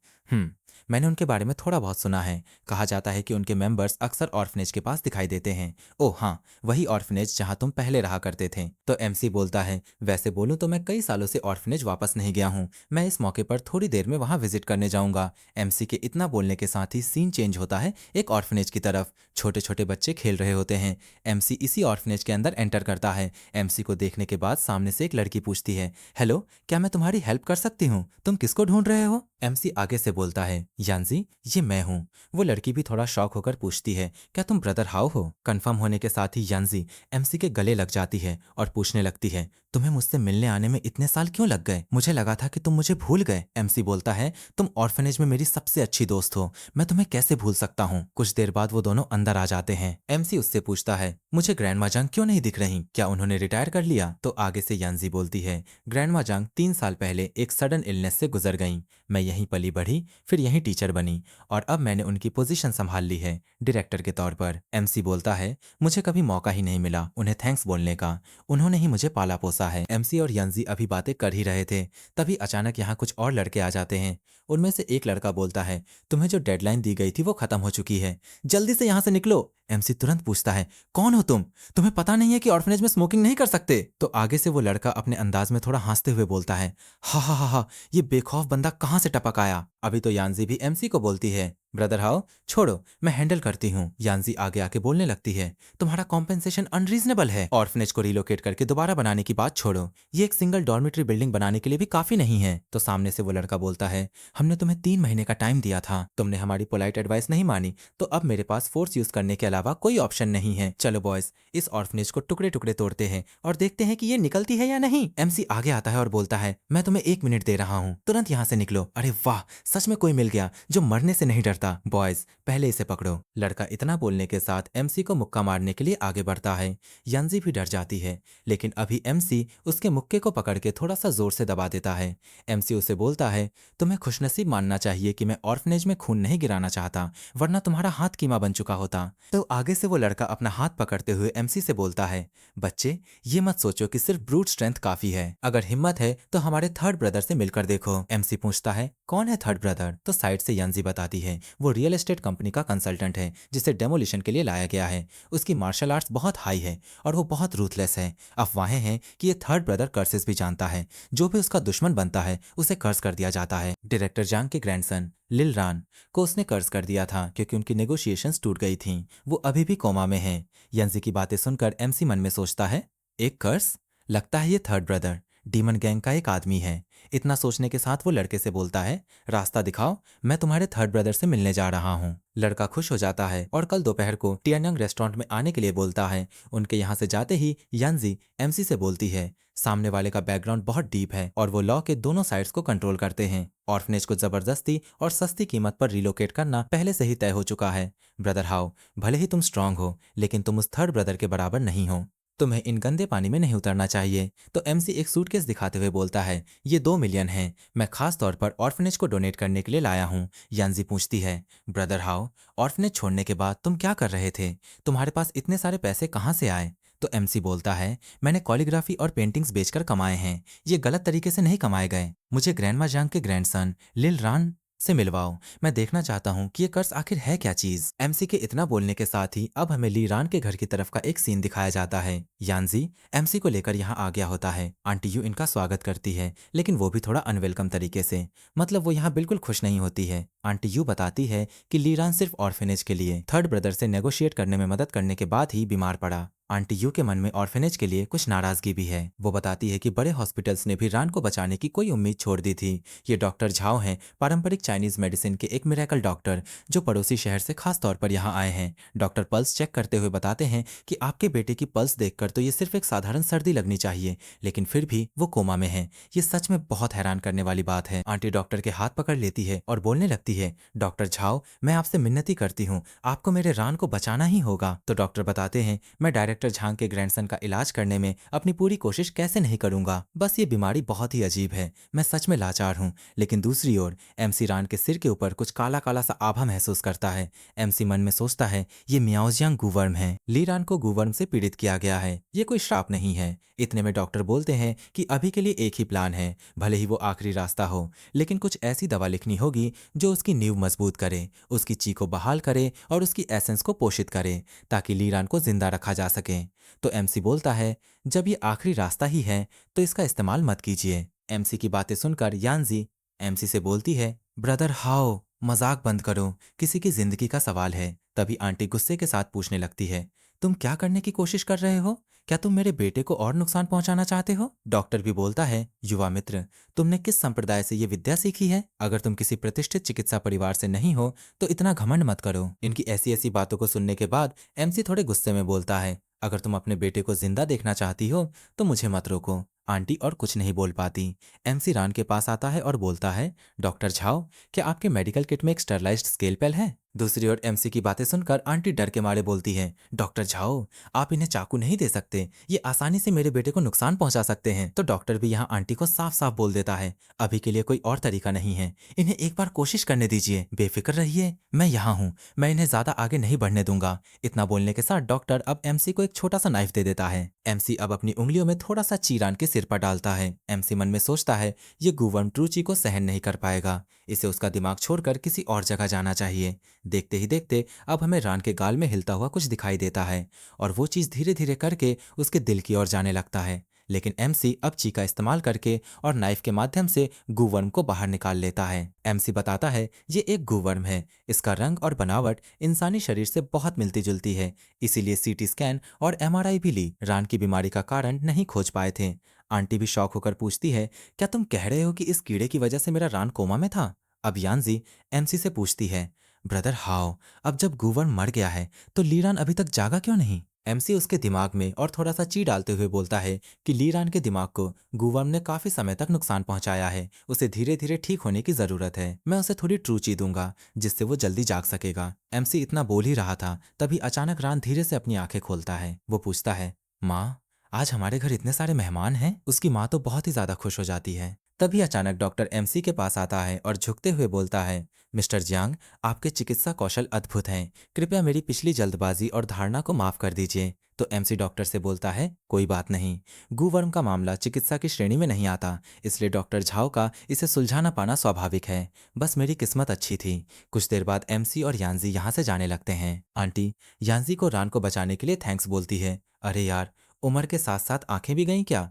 मैंने उनके बारे में थोड़ा बहुत सुना है। कहा जाता है कि उनके मेंबर्स अक्सर ऑर्फनेज के पास दिखाई देते हैं। ओह हाँ, वही ऑर्फनेज जहां तुम पहले रहा करते थे। तो एमसी बोलता है, वैसे बोलूं तो मैं कई सालों से ऑर्फनेज वापस नहीं गया हूं। मैं इस मौके पर थोड़ी देर में वहां विजिट करने जाऊंगा। एमसी के इतना बोलने के साथ ही सीन चेंज होता है एक ऑर्फनेज की तरफ। छोटे छोटे बच्चे खेल रहे होते हैं। एमसी इसी ऑर्फनेज के अंदर एंटर करता है। एमसी को देखने के बाद सामने से एक लड़की पूछती है, हेलो, क्या मैं तुम्हारी हेल्प कर सकती हूँ? तुम किसको ढूंढ रहे हो? एमसी आगे से बोलता है, यानजी, ये मैं हूँ। वो लड़की भी थोड़ा शॉक होकर पूछती है, क्या तुम ब्रदर हाउ हो? कंफर्म होने के साथ ही यानजी एमसी के गले लग जाती है और पूछने लगती है, तुम्हें मुझसे मिलने आने में इतने साल क्यों लग गए? मुझे लगा था कि तुम मुझे भूल गए। एमसी बोलता है, तुम ऑर्फनेज में मेरी सबसे अच्छी दोस्त हो, मैं तुम्हें कैसे भूल सकता हूँ? कुछ देर बाद वो दोनों अंदर आ जाते हैं। एमसी उससे पूछता है, मुझे ग्रैंडमा जंग क्यों नहीं दिख रही? क्या उन्होंने रिटायर कर लिया? तो आगे से यानजी बोलती है, ग्रैंडमा जंग 3 साल पहले एक सडन इलनेस से गुजर गईं। मैं यहीं पली बढ़ी, फिर यहीं टीचर बनी और अब मैंने उनकी पोजीशन संभाल ली है, डायरेक्टर के तौर पर। एमसी बोलता है, मुझे कभी मौका ही नहीं मिला उन्हें थैंक्स बोलने का, उन्होंने ही मुझे पाला पोसा है। एमसी और यानजी अभी बातें कर ही रहे थे, तभी अचानक यहाँ कुछ और लड़के आ जाते हैं। उनमें से एक लड़का बोलता है, तुम्हें जो डेडलाइन दी गई थी वो खत्म हो चुकी है, जल्दी से यहाँ से निकलो। एमसी तुरंत पूछता है, कौन हो तुम? तुम्हें पता नहीं है कि ऑर्फनेज में स्मोकिंग नहीं कर सकते? तो आगे से वो लड़का अपने अंदाज में थोड़ा हंसते हुए बोलता है, हा हा हा हा, ये बेखौफ बंदा कहाँ से टपक आया? अभी तो यानजी भी एमसी को बोलती है, ब्रदर हाउ, छोड़ो, मैं हैंडल करती हूँ। यानजी आगे आके बोलने लगती है, तुम्हारा कॉम्पेंसेशन अनरीजनेबल है। ऑर्फनेज को रिलोकेट करके दोबारा बनाने की बात छोड़ो, ये एक सिंगल डॉर्मेट्री बिल्डिंग बनाने के लिए भी काफी नहीं है। तो सामने से वो लड़का बोलता है, हमने तुम्हें 3 महीने का टाइम दिया था, तुमने हमारी पोलाइट एडवाइस नहीं मानी, तो अब मेरे पास फोर्स यूज करने के अलावा कोई ऑप्शन नहीं है। चलो बॉयज, इस ऑर्फनेज को टुकड़े टुकड़े तोड़ते हैं और देखते हैं कि ये निकलती है या नहीं। एमसी आगे आता है और बोलता है, मैं तुम्हें 1 मिनट दे रहा हूँ, तुरंत यहाँ से निकलो। अरे वाह, सच में कोई मिल गया जो मरने से नहीं डरता। बॉयज, पहले इसे पकड़ो। लड़का इतना बोलने के साथ एमसी को मुक्का मारने के लिए आगे बढ़ता है। यानजी भी डर जाती है, लेकिन अभी एमसी उसके मुक्के को पकड़ के थोड़ा सा जोर से दबा देता है। एमसी उसे बोलता है, तुम्हें खुशनसीब मानना चाहिए कि मैं ऑर्फनेज में खून नहीं गिराना चाहता, वरना तुम्हारा हाथ कीमा बन चुका होता। तो आगे से वो लड़का अपना हाथ पकड़ते हुए एमसी से बोलता है, बच्चे, ये मत सोचो कि सिर्फ ब्रूट स्ट्रेंथ काफी है, अगर हिम्मत है तो हमारे थर्ड ब्रदर से मिलकर देखो। एमसी पूछता है, कौन है थर्ड ब्रदर? तो साइड से यानजी बताती है, वो रियल एस्टेट कंपनी का कंसल्टेंट है जिसे डेमोलिशन के लिए लाया गया है। उसकी मार्शल आर्ट्स बहुत हाई है और वो बहुत रूथलेस है। अफवाहें हैं कि ये थर्ड ब्रदर कर्सेस भी जानता है, जो भी उसका दुश्मन बनता है उसे कर्ज कर दिया जाता है। डायरेक्टर जांग के ग्रैंडसन लिल रान को उसने कर्ज कर दिया था क्योंकि उनकी नेगोशिएशंस टूट गई थीं। वो अभी भी कोमा में हैं। यानजी की बातें सुनकर एमसी मन में सोचता है, एक कर्ज? लगता है ये थर्ड ब्रदर डीमन गैंग का एक आदमी है। इतना सोचने के साथ वो लड़के से बोलता है, रास्ता दिखाओ, मैं तुम्हारे थर्ड ब्रदर से मिलने जा रहा हूँ। लड़का खुश हो जाता है और कल दोपहर को टियानयांग रेस्टोरेंट में आने के लिए बोलता है। उनके यहाँ से जाते ही यानजी एमसी से बोलती है, सामने वाले का बैकग्राउंड बहुत डीप है और वो लॉ के दोनों साइड्स को कंट्रोल करते हैं। ऑर्फनेज को जबरदस्ती और सस्ती कीमत पर रिलोकेट करना पहले से ही तय हो चुका है। ब्रदर हाउ, भले ही तुम स्ट्रांग हो, लेकिन तुम उस थर्ड ब्रदर के बराबर नहीं हो। तुम्हें इन गंदे पानी में नहीं उतरना चाहिए। तो एमसी एक सूटकेस दिखाते हुए बोलता है, ये 2 मिलियन है, मैं खास तौर पर ऑर्फनेज को डोनेट करने के लिए लाया हूँ। यानजी पूछती है, ब्रदर हाउ, ऑर्फनेज छोड़ने के बाद तुम क्या कर रहे थे? तुम्हारे पास इतने सारे पैसे कहाँ से आए? तो एमसी बोलता है, मैंने कॉलीग्राफी और पेंटिंग्स बेचकर कमाए हैं। ये गलत तरीके से नहीं कमाए गए। मुझे ग्रैंडमा जांग के ग्रैंडसन लिल रान से मिलवाओ। मैं देखना चाहता हूँ कि ये कर्ज आखिर है क्या चीज। एमसी के इतना बोलने के साथ ही अब हमें ली रान के घर की तरफ का एक सीन दिखाया जाता है। यानजी एमसी को लेकर यहाँ आ गया होता है। आंटी यू इनका स्वागत करती है, लेकिन वो भी थोड़ा अनवेलकम तरीके से। मतलब वो यहाँ बिल्कुल खुश नहीं होती है। आंटी यू बताती है कि लीरान सिर्फ ऑर्फेनेज के लिए थर्ड ब्रदर से नेगोशिएट करने में मदद करने के बाद ही बीमार पड़ा। आंटी यू के मन में ऑर्फेनेज के लिए कुछ नाराजगी भी है। वो बताती है कि बड़े हॉस्पिटल्स ने भी रान को बचाने की कोई उम्मीद छोड़ दी थी। ये डॉक्टर झाओ हैं, पारंपरिक चाइनीज मेडिसिन के एक मिरेकल डॉक्टर, जो पड़ोसी शहर से खास तौर पर यहाँ आए हैं। डॉक्टर पल्स चेक करते हुए बताते हैं कि आपके बेटे की पल्स देखकर तो ये सिर्फ एक साधारण सर्दी लगनी चाहिए, लेकिन फिर भी वो कोमा में है। ये सच में बहुत हैरान करने वाली बात है। आंटी डॉक्टर के हाथ पकड़ लेती है और बोलने लगती है, डॉक्टर झाओ, मैं आपसे मिन्नती करती हूँ, आपको मेरे रान को बचाना ही होगा। तो डॉक्टर बताते हैं, मैं डायरेक्टर झांग के ग्रैंडसन का इलाज करने में अपनी पूरी कोशिश कैसे नहीं करूंगा। बस ये बीमारी बहुत ही अजीब है, मैं सच में लाचार हूँ। लेकिन दूसरी ओर एमसी रान के सिर के ऊपर कुछ काला काला सा आभा महसूस करता है। एमसी मन में सोचता है, ये मियाओजियांग गूवर्म है। ली रान को गूवर्म से पीड़ित किया गया है, ये कोई श्राप नहीं है। इतने में डॉक्टर बोलते हैं कि अभी के लिए एक ही प्लान है, भले ही वो आखिरी रास्ता हो, लेकिन कुछ ऐसी दवा लिखनी होगी जो उसकी नींव मजबूत करे, उसकी ची को बहाल करे और उसकी एसेंस को पोषित करे, ताकि लीरान को जिंदा रखा जा सके। तो एमसी बोलता है, जब ये आखिरी रास्ता ही है तो इसका इस्तेमाल मत कीजिए। एमसी की बातें सुनकर यानजी एमसी से बोलती है, ब्रदर हाओ, मजाक बंद करो, किसी की जिंदगी का सवाल है। तभी आंटी गुस्से के साथ पूछने लगती है, तुम क्या करने की कोशिश कर रहे हो? क्या तुम मेरे बेटे को और नुकसान पहुंचाना चाहते हो? डॉक्टर भी बोलता है, युवा मित्र, तुमने किस संप्रदाय से ये विद्या सीखी है? अगर तुम किसी प्रतिष्ठित चिकित्सा परिवार से नहीं हो तो इतना घमंड मत करो। इनकी ऐसी ऐसी बातों को सुनने के बाद एमसी थोड़े गुस्से में बोलता है, अगर तुम अपने बेटे को जिंदा देखना चाहती हो तो मुझे मत रोको। आंटी और कुछ नहीं बोल पाती। एमसी रान के पास आता है और बोलता है, डॉक्टर झाओ, क्या आपके मेडिकल किट में एक स्टरलाइज्ड स्केलपेल है? दूसरी ओर एमसी की बातें सुनकर आंटी डर के मारे बोलती है, डॉक्टर झाओ, आप इन्हें चाकू नहीं दे सकते, ये आसानी से मेरे बेटे को नुकसान पहुंचा सकते हैं। तो डॉक्टर भी यहाँ आंटी को साफ साफ बोल देता है, अभी के लिए कोई और तरीका नहीं है, इन्हें एक बार कोशिश करने दीजिए, बेफिक्र रहिए, मैं यहाँ हूँ, मैं इन्हें ज्यादा आगे नहीं बढ़ने दूंगा। इतना बोलने के साथ डॉक्टर अब एमसी को एक छोटा सा नाइफ दे देता है। एमसी अब अपनी उंगलियों में थोड़ा सा चीरान के सिर पर डालता है। एमसी मन में सोचता है, ये गूवर्म ट्रूची को सहन नहीं कर पाएगा, इसे उसका दिमाग छोड़कर किसी और जगह जाना चाहिए। देखते ही देखते अब हमें रान के गाल में हिलता हुआ कुछ दिखाई देता है और वो चीज धीरे धीरे करके उसके दिल की ओर जाने लगता है। लेकिन एमसी अब ची का इस्तेमाल करके और नाइफ के माध्यम से गूवर्म को बाहर निकाल लेता है। एमसी बताता है, ये एक गूवर्म है, इसका रंग और बनावट इंसानी शरीर से बहुत मिलती जुलती है, इसीलिए सीटी स्कैन और एमआरआई भी ली रान की बीमारी का कारण नहीं खोज पाए थे। आंटी भी शौक होकर पूछती है, क्या तुम कह रहे हो कि इस कीड़े की वजह से मेरा रान कोमा में था? अब यानजी एमसी से पूछती है, ब्रदर हाओ, अब जब गूवर्म मर गया है तो लीरान अभी तक जागा क्यों नहीं? एमसी उसके दिमाग में और थोड़ा सा ची डालते हुए बोलता है कि लीरान के दिमाग को गूवर्म ने काफी समय तक नुकसान पहुंचाया है, उसे धीरे धीरे ठीक होने की जरूरत है, मैं उसे थोड़ी ट्रू ची दूंगा जिससे वो जल्दी जाग सकेगा। एमसी इतना बोल ही रहा था, तभी अचानक रान धीरे से अपनी आंखें खोलता है। वो पूछता है, माँ, आज हमारे घर इतने सारे मेहमान हैं? उसकी माँ तो बहुत ही ज्यादा खुश हो जाती है। तभी अचानक डॉक्टर एमसी के पास आता है और झुकते हुए बोलता है, मिस्टर जियांग, आपके चिकित्सा कौशल अद्भुत हैं, कृपया मेरी पिछली जल्दबाजी और धारणा को माफ कर दीजिए। तो एमसी डॉक्टर से बोलता है, कोई बात नहीं, गूवर्म का मामला चिकित्सा की श्रेणी में नहीं आता, इसलिए डॉक्टर झाओ का इसे सुलझा ना पाना स्वाभाविक है, बस मेरी किस्मत अच्छी थी। कुछ देर बाद एमसी और यानजी यहाँ से जाने लगते हैं। आंटी यानजी को रान को बचाने के लिए थैंक्स बोलती है। अरे यार, उम्र के साथ साथ आंखें भी गईं क्या?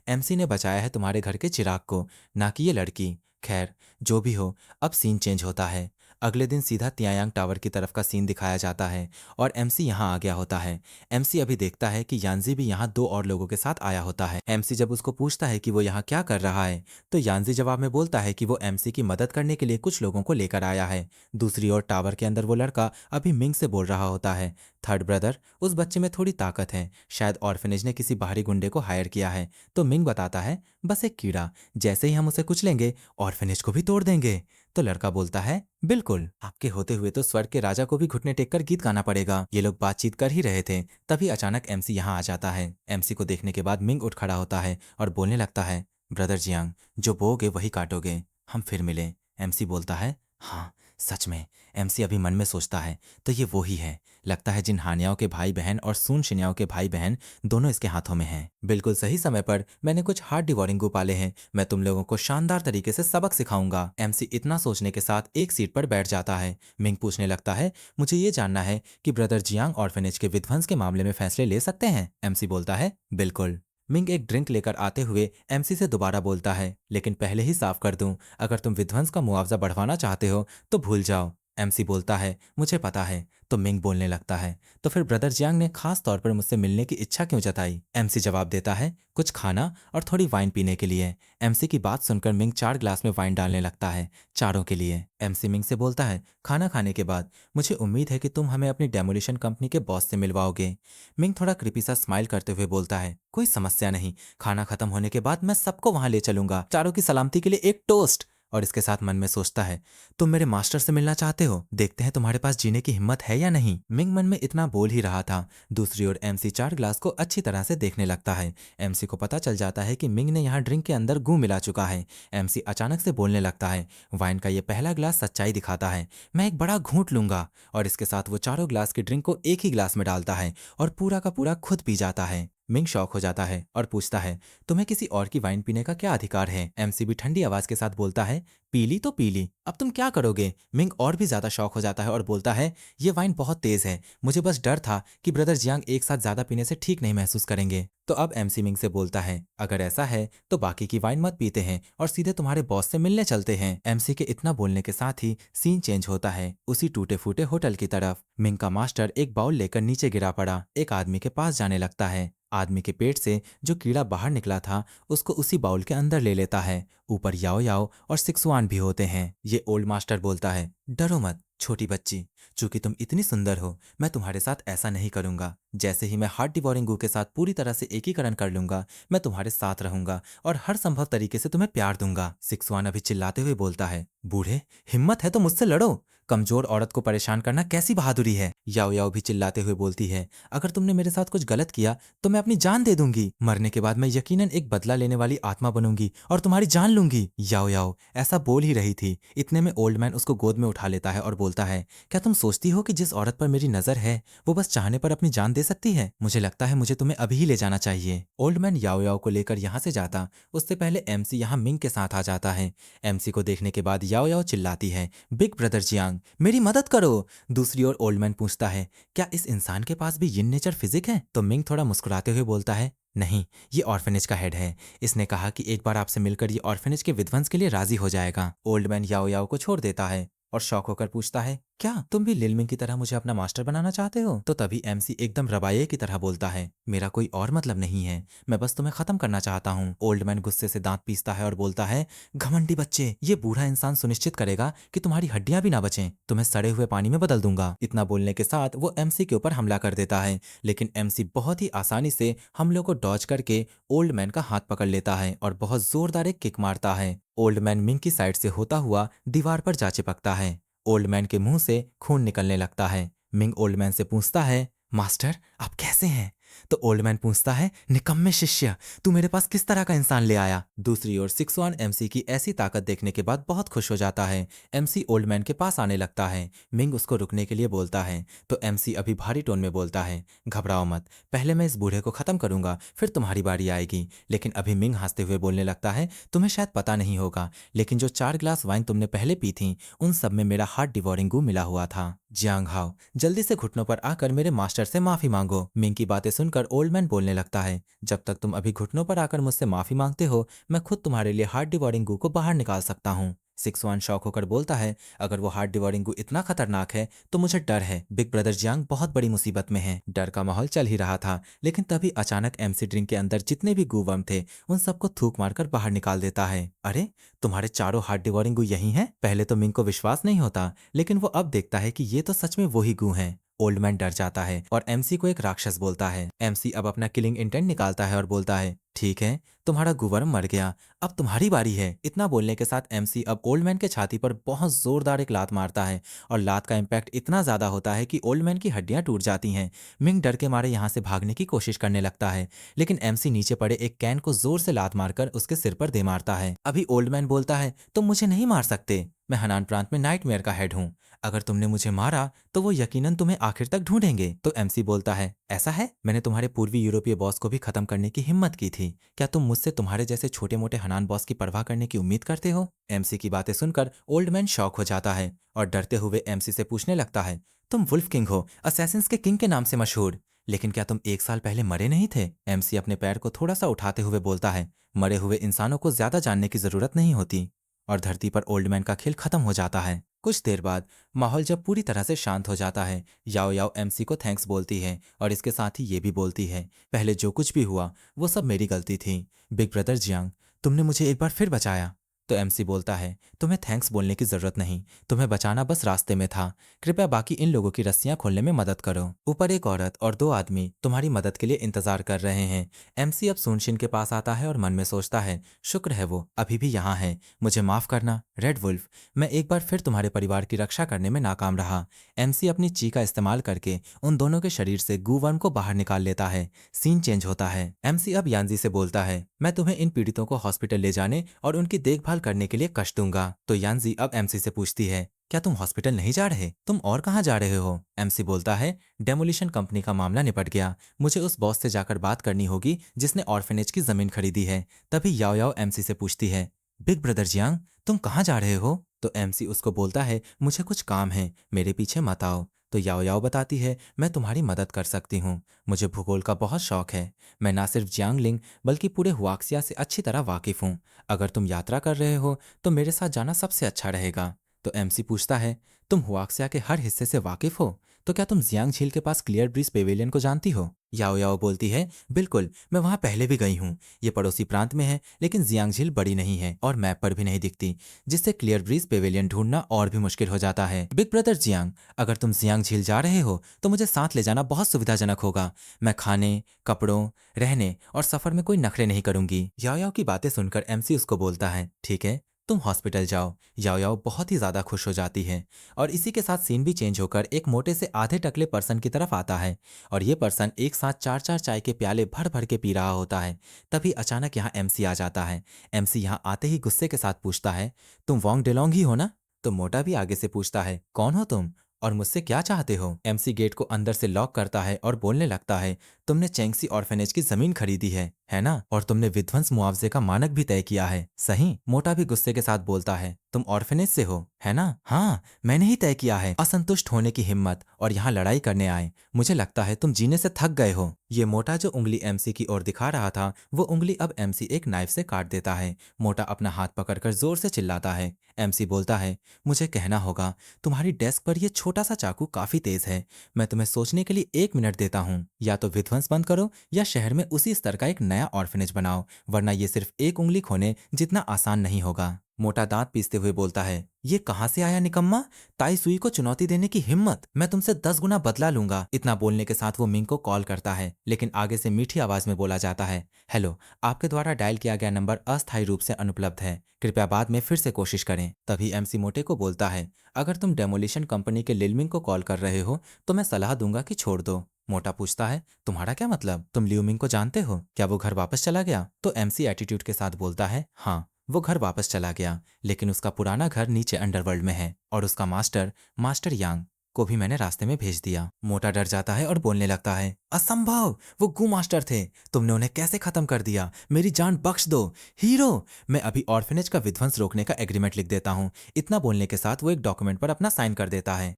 एमसी ने बचाया है तुम्हारे घर के चिराग को, ना कि ये लड़की। खैर, जो भी हो, अब सीन चेंज होता है। अगले दिन सीधा तियायांग टावर की तरफ का सीन दिखाया जाता है और एमसी यहाँ आ गया होता है। एमसी अभी देखता है कि यानजी भी यहाँ दो और लोगों के साथ आया होता है। एमसी जब उसको पूछता है कि वो यहाँ क्या कर रहा है तो यानजी जवाब में बोलता है कि वो एमसी की मदद करने के लिए कुछ लोगों को लेकर आया है। दूसरी ओर टावर के अंदर वो लड़का अभी मिंग से बोल रहा होता है, थर्ड ब्रदर, उस बच्चे में थोड़ी ताकत है, शायद ऑर्फनेज ने किसी बाहरी गुंडे को हायर किया है। तो मिंग बताता है, बस एक कीड़ा, जैसे ही हम उसे कुचलेंगे ऑर्फनेज को भी तोड़ देंगे। तो लड़का बोलता है, बिल्कुल, आपके होते हुए तो स्वर्ग के राजा को भी घुटने टेक कर गीत गाना पड़ेगा। ये लोग बातचीत कर ही रहे थे, तभी अचानक एमसी यहाँ आ जाता है। एमसी को देखने के बाद मिंग उठ खड़ा होता है और बोलने लगता है, ब्रदर जियांग, जो बोओगे वही काटोगे, हम फिर मिले। एमसी बोलता है, हाँ सच में। एमसी अभी मन में सोचता है, तो ये वो ही है, लगता है जिन हानियाओं के भाई बहन और सून शिन्याओं के भाई बहन दोनों इसके हाथों में हैं। बिल्कुल सही समय पर मैंने कुछ हार्ड डिवोरिंग गू पाले हैं, मैं तुम लोगों को शानदार तरीके से सबक सिखाऊंगा। एमसी इतना सोचने के साथ एक सीट पर बैठ जाता है। मिंग पूछने लगता है, मुझे ये जानना है कि ब्रदर जियांग ऑर्फनेज के विध्वंस के मामले में फैसले ले सकते हैं। एमसी बोलता है, बिल्कुल। मिंग एक ड्रिंक लेकर आते हुए एमसी से दोबारा बोलता है, लेकिन पहले ही साफ कर दूं, अगर तुम विध्वंस का मुआवजा बढ़वाना चाहते हो तो भूल जाओ। एमसी बोलता है, मुझे पता है। तो मिंग बोलने लगता है, तो फिर ब्रदर जियांग ने खास तौर पर मुझसे मिलने की इच्छा क्यों जताई? एमसी जवाब देता है, कुछ खाना और थोड़ी वाइन पीने के लिए। एमसी की बात सुनकर मिंग 4 ग्लास में वाइन डालने लगता है, चारों के लिए। एमसी मिंग से बोलता है, खाना खाने के बाद मुझे उम्मीद है कि तुम हमें अपनी डेमोलिशन कंपनी के बॉस से मिलवाओगे। मिंग थोड़ा क्रिपी सा स्माइल करते हुए बोलता है, कोई समस्या नहीं, खाना खत्म होने के बाद मैं सबको वहां ले चलूंगा, चारों की सलामती के लिए एक टोस्ट। और इसके साथ मन में सोचता है, तुम मेरे मास्टर से मिलना चाहते हो, देखते हैं तुम्हारे पास जीने की हिम्मत है या नहीं। मिंग मन में इतना बोल ही रहा था, दूसरी ओर एमसी 4 ग्लास को अच्छी तरह से देखने लगता है। एमसी को पता चल जाता है कि मिंग ने यहाँ ड्रिंक के अंदर गू मिला चुका है। एमसी अचानक से बोलने लगता है, वाइन का ये पहला ग्लास सच्चाई दिखाता है, मैं एक बड़ा घूंट लूंगा। और इसके साथ वो चारों ग्लास की ड्रिंक को एक ही ग्लास में डालता है और पूरा का पूरा खुद पी जाता है। मिंग शॉक हो जाता है और पूछता है, तुम्हें किसी और की वाइन पीने का क्या अधिकार है? एमसी भी ठंडी आवाज के साथ बोलता है, पीली तो पीली, अब तुम क्या करोगे? मिंग और भी ज्यादा शॉक हो जाता है और बोलता है, ये वाइन बहुत तेज है, मुझे बस डर था कि ब्रदर जियांग एक साथ ज्यादा पीने से ठीक नहीं महसूस करेंगे। तो अब एमसी मिंग से बोलता है, अगर ऐसा है तो बाकी की वाइन मत पीते हैं और सीधे तुम्हारे बॉस से मिलने चलते हैं। एमसी के इतना बोलने के साथ ही सीन चेंज होता है, उसी टूटे फूटे होटल की तरफ। मिंग का मास्टर एक बाउल लेकर नीचे गिरा पड़ा, एक आदमी के पास जाने लगता है। आदमी के पेट से जो कीड़ा बाहर निकला था उसको उसी बाउल के अंदर ले लेता है। ऊपर याओ याओ और सिक्सवान भी होते हैं। ये ओल्ड मास्टर बोलता है, डरो मत छोटी बच्ची, चूंकि तुम इतनी सुंदर हो, मैं तुम्हारे साथ ऐसा नहीं करूंगा। जैसे ही मैं हार्ट डिवोरिंग गू के साथ पूरी तरह से एकीकरण कर लूंगा, मैं तुम्हारे साथ रहूंगा और हर संभव तरीके से तुम्हें प्यार दूंगा। सिक्सवान अभी चिल्लाते हुए बोलता है, बूढ़े, हिम्मत है तो मुझसे लड़ो, कमजोर औरत को परेशान करना कैसी बहादुरी है। याओ याओ भी चिल्लाते हुए बोलती है, अगर तुमने मेरे साथ कुछ गलत किया तो मैं अपनी जान दे दूंगी, मरने के बाद मैं यकीनन एक बदला लेने वाली आत्मा बनूंगी और तुम्हारी जान लूंगी। याओ याओ ऐसा बोल ही रही थी, इतने में ओल्ड मैन उसको गोद में उठा लेता है और बोलता है, क्या तुम सोचती हो कि जिस औरत पर मेरी नजर है वो बस चाहने पर अपनी जान दे सकती है? मुझे लगता है मुझे तुम्हें अभी ही ले जाना चाहिए। ओल्ड मैन याओ याओ को लेकर यहाँ से जाता उससे पहले एमसी यहाँ मिंग के साथ आ जाता है। एमसी को देखने के बाद याओ याओ चिल्लाती है, बिग ब्रदर जियांग, मेरी मदद करो। दूसरी ओर ओल्ड मैन पूछता है, क्या इस इंसान के पास भी यिन नेचर फिजिक है? तो मिंग थोड़ा मुस्कुराते हुए बोलता है, नहीं, ये ऑर्फेनेज का हेड है, इसने कहा कि एक बार आपसे मिलकर ये ऑर्फेनेज के विध्वंस के लिए राजी हो जाएगा। ओल्ड मैन याओ याओ को छोड़ देता है और शौक होकर पूछता है, क्या तुम भी लिलमिंग की तरह मुझे अपना मास्टर बनाना चाहते हो? तो तभी एमसी एकदम रबाये की तरह बोलता है, मेरा कोई और मतलब नहीं है, मैं बस तुम्हें खत्म करना चाहता हूँ। ओल्ड मैन गुस्से से दांत पीसता है और बोलता है, घमंडी बच्चे, ये बूढ़ा इंसान सुनिश्चित करेगा कि तुम्हारी हड्डियां भी ना बचें, तुम्हें सड़े हुए पानी में बदल दूंगा। इतना बोलने के साथ वो एमसी के ऊपर हमला कर देता है, लेकिन एमसी बहुत ही आसानी से हमलों को डॉज करके ओल्ड मैन का हाथ पकड़ लेता है और बहुत जोरदार एक किक मारता है। ओल्ड मैन मिंग की साइड से होता हुआ दीवार पर जा चिपकता है। ओल्ड मैन के मुंह से खून निकलने लगता है। मिंग ओल्ड मैन से पूछता है, मास्टर आप कैसे हैं? तो ओल्ड मैन पूछता है, निकम्मे शिष्य, तू मेरे पास किस तरह का इंसान ले आया? दूसरी ओर सिक्सवान एमसी की ऐसी ताकत देखने के बाद बहुत खुश हो जाता है। एमसी ओल्ड मैन के पास आने लगता है। मिंग उसको रुकने के लिए बोलता है, तो एमसी अभी भारी टोन में बोलता है, घबराओ मत, पहले मैं इस बूढ़े को खत्म करूंगा, फिर तुम्हारी बारी आएगी। लेकिन अभी मिंग हंसते हुए बोलने लगता है, तुम्हें शायद पता नहीं होगा, लेकिन जो 4 ग्लास वाइन तुमने पहले पी थी उन सब में मेरा हार्ट डिवोरिंग गू मिला हुआ था। जियांग हाओ, जल्दी से घुटनों पर आकर मेरे मास्टर से माफी मांगो। मिंग की बातें सुनकर ओल्ड मैन बोलने लगता है, जब तक तुम अभी घुटनों पर आकर मुझसे माफी मांगते हो, मैं खुद तुम्हारे लिए हार्ट डिवोरिंग गू को बाहर निकाल सकता हूँ। 61 शौक होकर बोलता है, अगर वो हार्ट डिवोरिंग गू इतना खतरनाक है तो मुझे डर है। बिग ब्रदर जियांग बहुत बड़ी मुसीबत में है। डर का माहौल चल ही रहा था, लेकिन तभी अचानक एमसी ड्रिंक के अंदर जितने भी गू वर्म थे उन सबको थूक मारकर बाहर निकाल देता है। अरे, तुम्हारे चारों हार्ट डिवोरिंग गू यही हैं? पहले तो मिंग को विश्वास नहीं होता, लेकिन वो अब देखता है कि ये तो सच में वही गू हैं। ओल्ड मैन डर जाता है और एमसी को एक राक्षस बोलता है। एमसी अब अपना किलिंग इंटेंट निकालता है और बोलता है, ठीक है, तुम्हारा गुवर्म मर गया, अब तुम्हारी बारी है। इतना बोलने के साथ एमसी अब ओल्ड मैन के छाती पर बहुत जोरदार एक लात मारता है और लात का इम्पैक्ट इतना ज्यादा होता है कि ओल्ड मैन की हड्डियां टूट जाती हैं। मिंग डर के मारे यहाँ से भागने की कोशिश करने लगता है, लेकिन एमसी नीचे पड़े एक कैन को जोर से लात मारकर उसके सिर पर दे मारता है। अभी ओल्ड मैन बोलता है, तुम मुझे नहीं मार सकते, मैं हनान प्रांत में नाइटमेयर का हेड हूँ। अगर तुमने मुझे मारा तो वो यकीनन तुम्हें आखिर तक ढूंढेंगे। तो एमसी बोलता है, ऐसा है, मैंने तुम्हारे पूर्वी यूरोपीय बॉस को भी खत्म करने की हिम्मत की थी। क्या तुम मुझसे तुम्हारे जैसे छोटे मोटे हनान बॉस की परवाह करने की उम्मीद करते हो? एमसी की बातें सुनकर ओल्ड मैन शॉक हो जाता है और डरते हुए एमसी से पूछने लगता है, तुम वुल्फ किंग हो, असैसिन्स के किंग के नाम से मशहूर, लेकिन क्या तुम 1 साल पहले मरे नहीं थे? एमसी अपने पैर को थोड़ा सा उठाते हुए बोलता है, मरे हुए इंसानों को ज्यादा जानने की जरूरत नहीं होती। और धरती पर ओल्ड मैन का खेल खत्म हो जाता है। कुछ देर बाद माहौल जब पूरी तरह से शांत हो जाता है, याओ याओ एमसी को थैंक्स बोलती है और इसके साथ ही ये भी बोलती है, पहले जो कुछ भी हुआ वो सब मेरी गलती थी। बिग ब्रदर जियांग, तुमने मुझे एक बार फिर बचाया। तो एमसी बोलता है, तुम्हें थैंक्स बोलने की जरूरत नहीं, तुम्हें बचाना बस रास्ते में था। कृपया बाकी इन लोगों की रस्सियां खोलने में मदद करो। ऊपर एक औरत और 2 आदमी तुम्हारी मदद के लिए इंतजार कर रहे हैं। एमसी अब सुनशिन के पास आता है और मन में सोचता है, शुक्र है वो अभी भी यहाँ है। मुझे माफ करना रेड वुल्फ, मैं एक बार फिर तुम्हारे परिवार की रक्षा करने में नाकाम रहा। एमसी अपनी ची का इस्तेमाल करके उन दोनों के शरीर से गू वर्म को बाहर निकाल लेता है। सीन चेंज होता है। एमसी अब यानजी से बोलता है, मैं तुम्हें इन पीड़ितों को हॉस्पिटल ले जाने और उनकी देखभाल करने के लिए कष्ट दूंगा। तो यानजी अब एमसी से पूछती है, क्या तुम हॉस्पिटल नहीं जा रहे? तुम और कहाँ जा रहे हो? एमसी बोलता है, डेमोलिशन कंपनी का मामला निपट गया, मुझे उस बॉस से जाकर बात करनी होगी जिसने ऑर्फेनेज की जमीन खरीदी है। तभी याओ याओ एमसी से पूछती है, बिग ब्रदर जियांग, तुम कहाँ जा रहे हो? तो एमसी उसको बोलता है, मुझे कुछ काम है, मेरे पीछे मत आओ। तो याओ याओ बताती है, मैं तुम्हारी मदद कर सकती हूँ, मुझे भूगोल का बहुत शौक है, मैं ना सिर्फ जियांगलिंग बल्कि पूरे हुआक्सिया से अच्छी तरह वाकिफ हूँ। अगर तुम यात्रा कर रहे हो तो मेरे साथ जाना सबसे अच्छा रहेगा। तो एमसी पूछता है, तुम हुआक्सिया के हर हिस्से से वाकिफ हो? तो क्या तुम जियांग झील के पास क्लियर ब्रीज पेवेलियन को जानती हो? याओ याओ बोलती है, बिल्कुल, मैं वहां पहले भी गई हूँ। ये पड़ोसी प्रांत में है, लेकिन जियांग झील बड़ी नहीं है और मैप पर भी नहीं दिखती, जिससे क्लियर ब्रीज पेवेलियन ढूंढना और भी मुश्किल हो जाता है। बिग ब्रदर जियांग, अगर तुम जियांग झील जा रहे हो तो मुझे साथ ले जाना बहुत सुविधाजनक होगा। मैं खाने, कपड़ों, रहने और सफर में कोई नखरे नहीं करूंगी। याओ याओ की बातें सुनकर एमसी उसको बोलता है, ठीक है, तुम हॉस्पिटल जाओ। याओ याओ बहुत ही ज्यादा खुश हो जाती है और इसी के साथ सीन भी चेंज होकर एक मोटे से आधे टकले पर्सन की तरफ आता है और ये पर्सन एक साथ 4-4 चाय के प्याले भर भर के पी रहा होता है। तभी अचानक यहाँ एमसी आ जाता है। एमसी यहाँ आते ही गुस्से के साथ पूछता है, तुम वोंग डेलोंग ही हो ना? तो मोटा भी आगे से पूछता है, कौन हो तुम और मुझसे क्या चाहते हो? एमसी गेट को अंदर से लॉक करता है और बोलने लगता है, तुमने चेंगसी ऑर्फेनेज की जमीन खरीदी है ना? और तुमने विध्वंस मुआवजे का मानक भी तय किया है, सही? मोटा भी गुस्से के साथ बोलता है, तुम ऑर्फेनेज से हो, है ना? हाँ, मैंने ही तय किया है। असंतुष्ट होने की हिम्मत और यहाँ लड़ाई करने आए, मुझे लगता है तुम जीने से थक गए हो। ये मोटा जो उंगली एमसी की ओर दिखा रहा था, वो उंगली अब एमसी एक नाइफ से काट देता है। मोटा अपना हाथ पकड़कर जोर से चिल्लाता है। एमसी बोलता है, मुझे कहना होगा, तुम्हारी डेस्क पर यह छोटा सा चाकू काफी तेज है, मैं तुम्हें सोचने के लिए 1 मिनट देता हूँ। या तो विध्वंस बंद करो या शहर में उसी स्तर का एक नया ऑर्फेनेज बनाओ, वरना ये सिर्फ एक उंगली खोने जितना आसान नहीं होगा। मोटा दांत पीसते हुए बोलता है, ये कहां से आया निकम्मा? ताई सुई को चुनौती देने की हिम्मत, मैं तुमसे 10 गुना बदला लूंगा। इतना बोलने के साथ वो मिंग को कॉल करता है, लेकिन आगे से मीठी आवाज में बोला जाता है, हेलो, आपके द्वारा डायल किया गया नंबर अस्थायी रूप से अनुपलब्ध है, कृपया बाद में फिर से कोशिश करें। तभी एमसी मोटे को बोलता है, अगर तुम डेमोलिशन कंपनी के लिलमिंग को कॉल कर रहे हो तो मैं सलाह दूंगा कि छोड़ दो। मोटा पूछता है, तुम्हारा क्या मतलब? तुम लियूमिंग को जानते हो? क्या वो घर वापस चला गया? तो एमसी एटीट्यूड के साथ बोलता है, हाँ, वो घर वापस चला गया, लेकिन उसका पुराना घर नीचे अंडरवर्ल्ड में है और उसका मास्टर यांग को भी मैंने रास्ते में भेज दिया। मोटा डर जाता है और बोलने लगता है, असंभव, वो गू मास्टर थे, तुमने उन्हें कैसे खत्म कर दिया? मेरी जान बख्श दो हीरो, मैं अभी ऑर्फेनेज का विध्वंस रोकने का एग्रीमेंट लिख देता हूँ। इतना बोलने के साथ वो एक डॉक्यूमेंट पर अपना साइन कर देता है।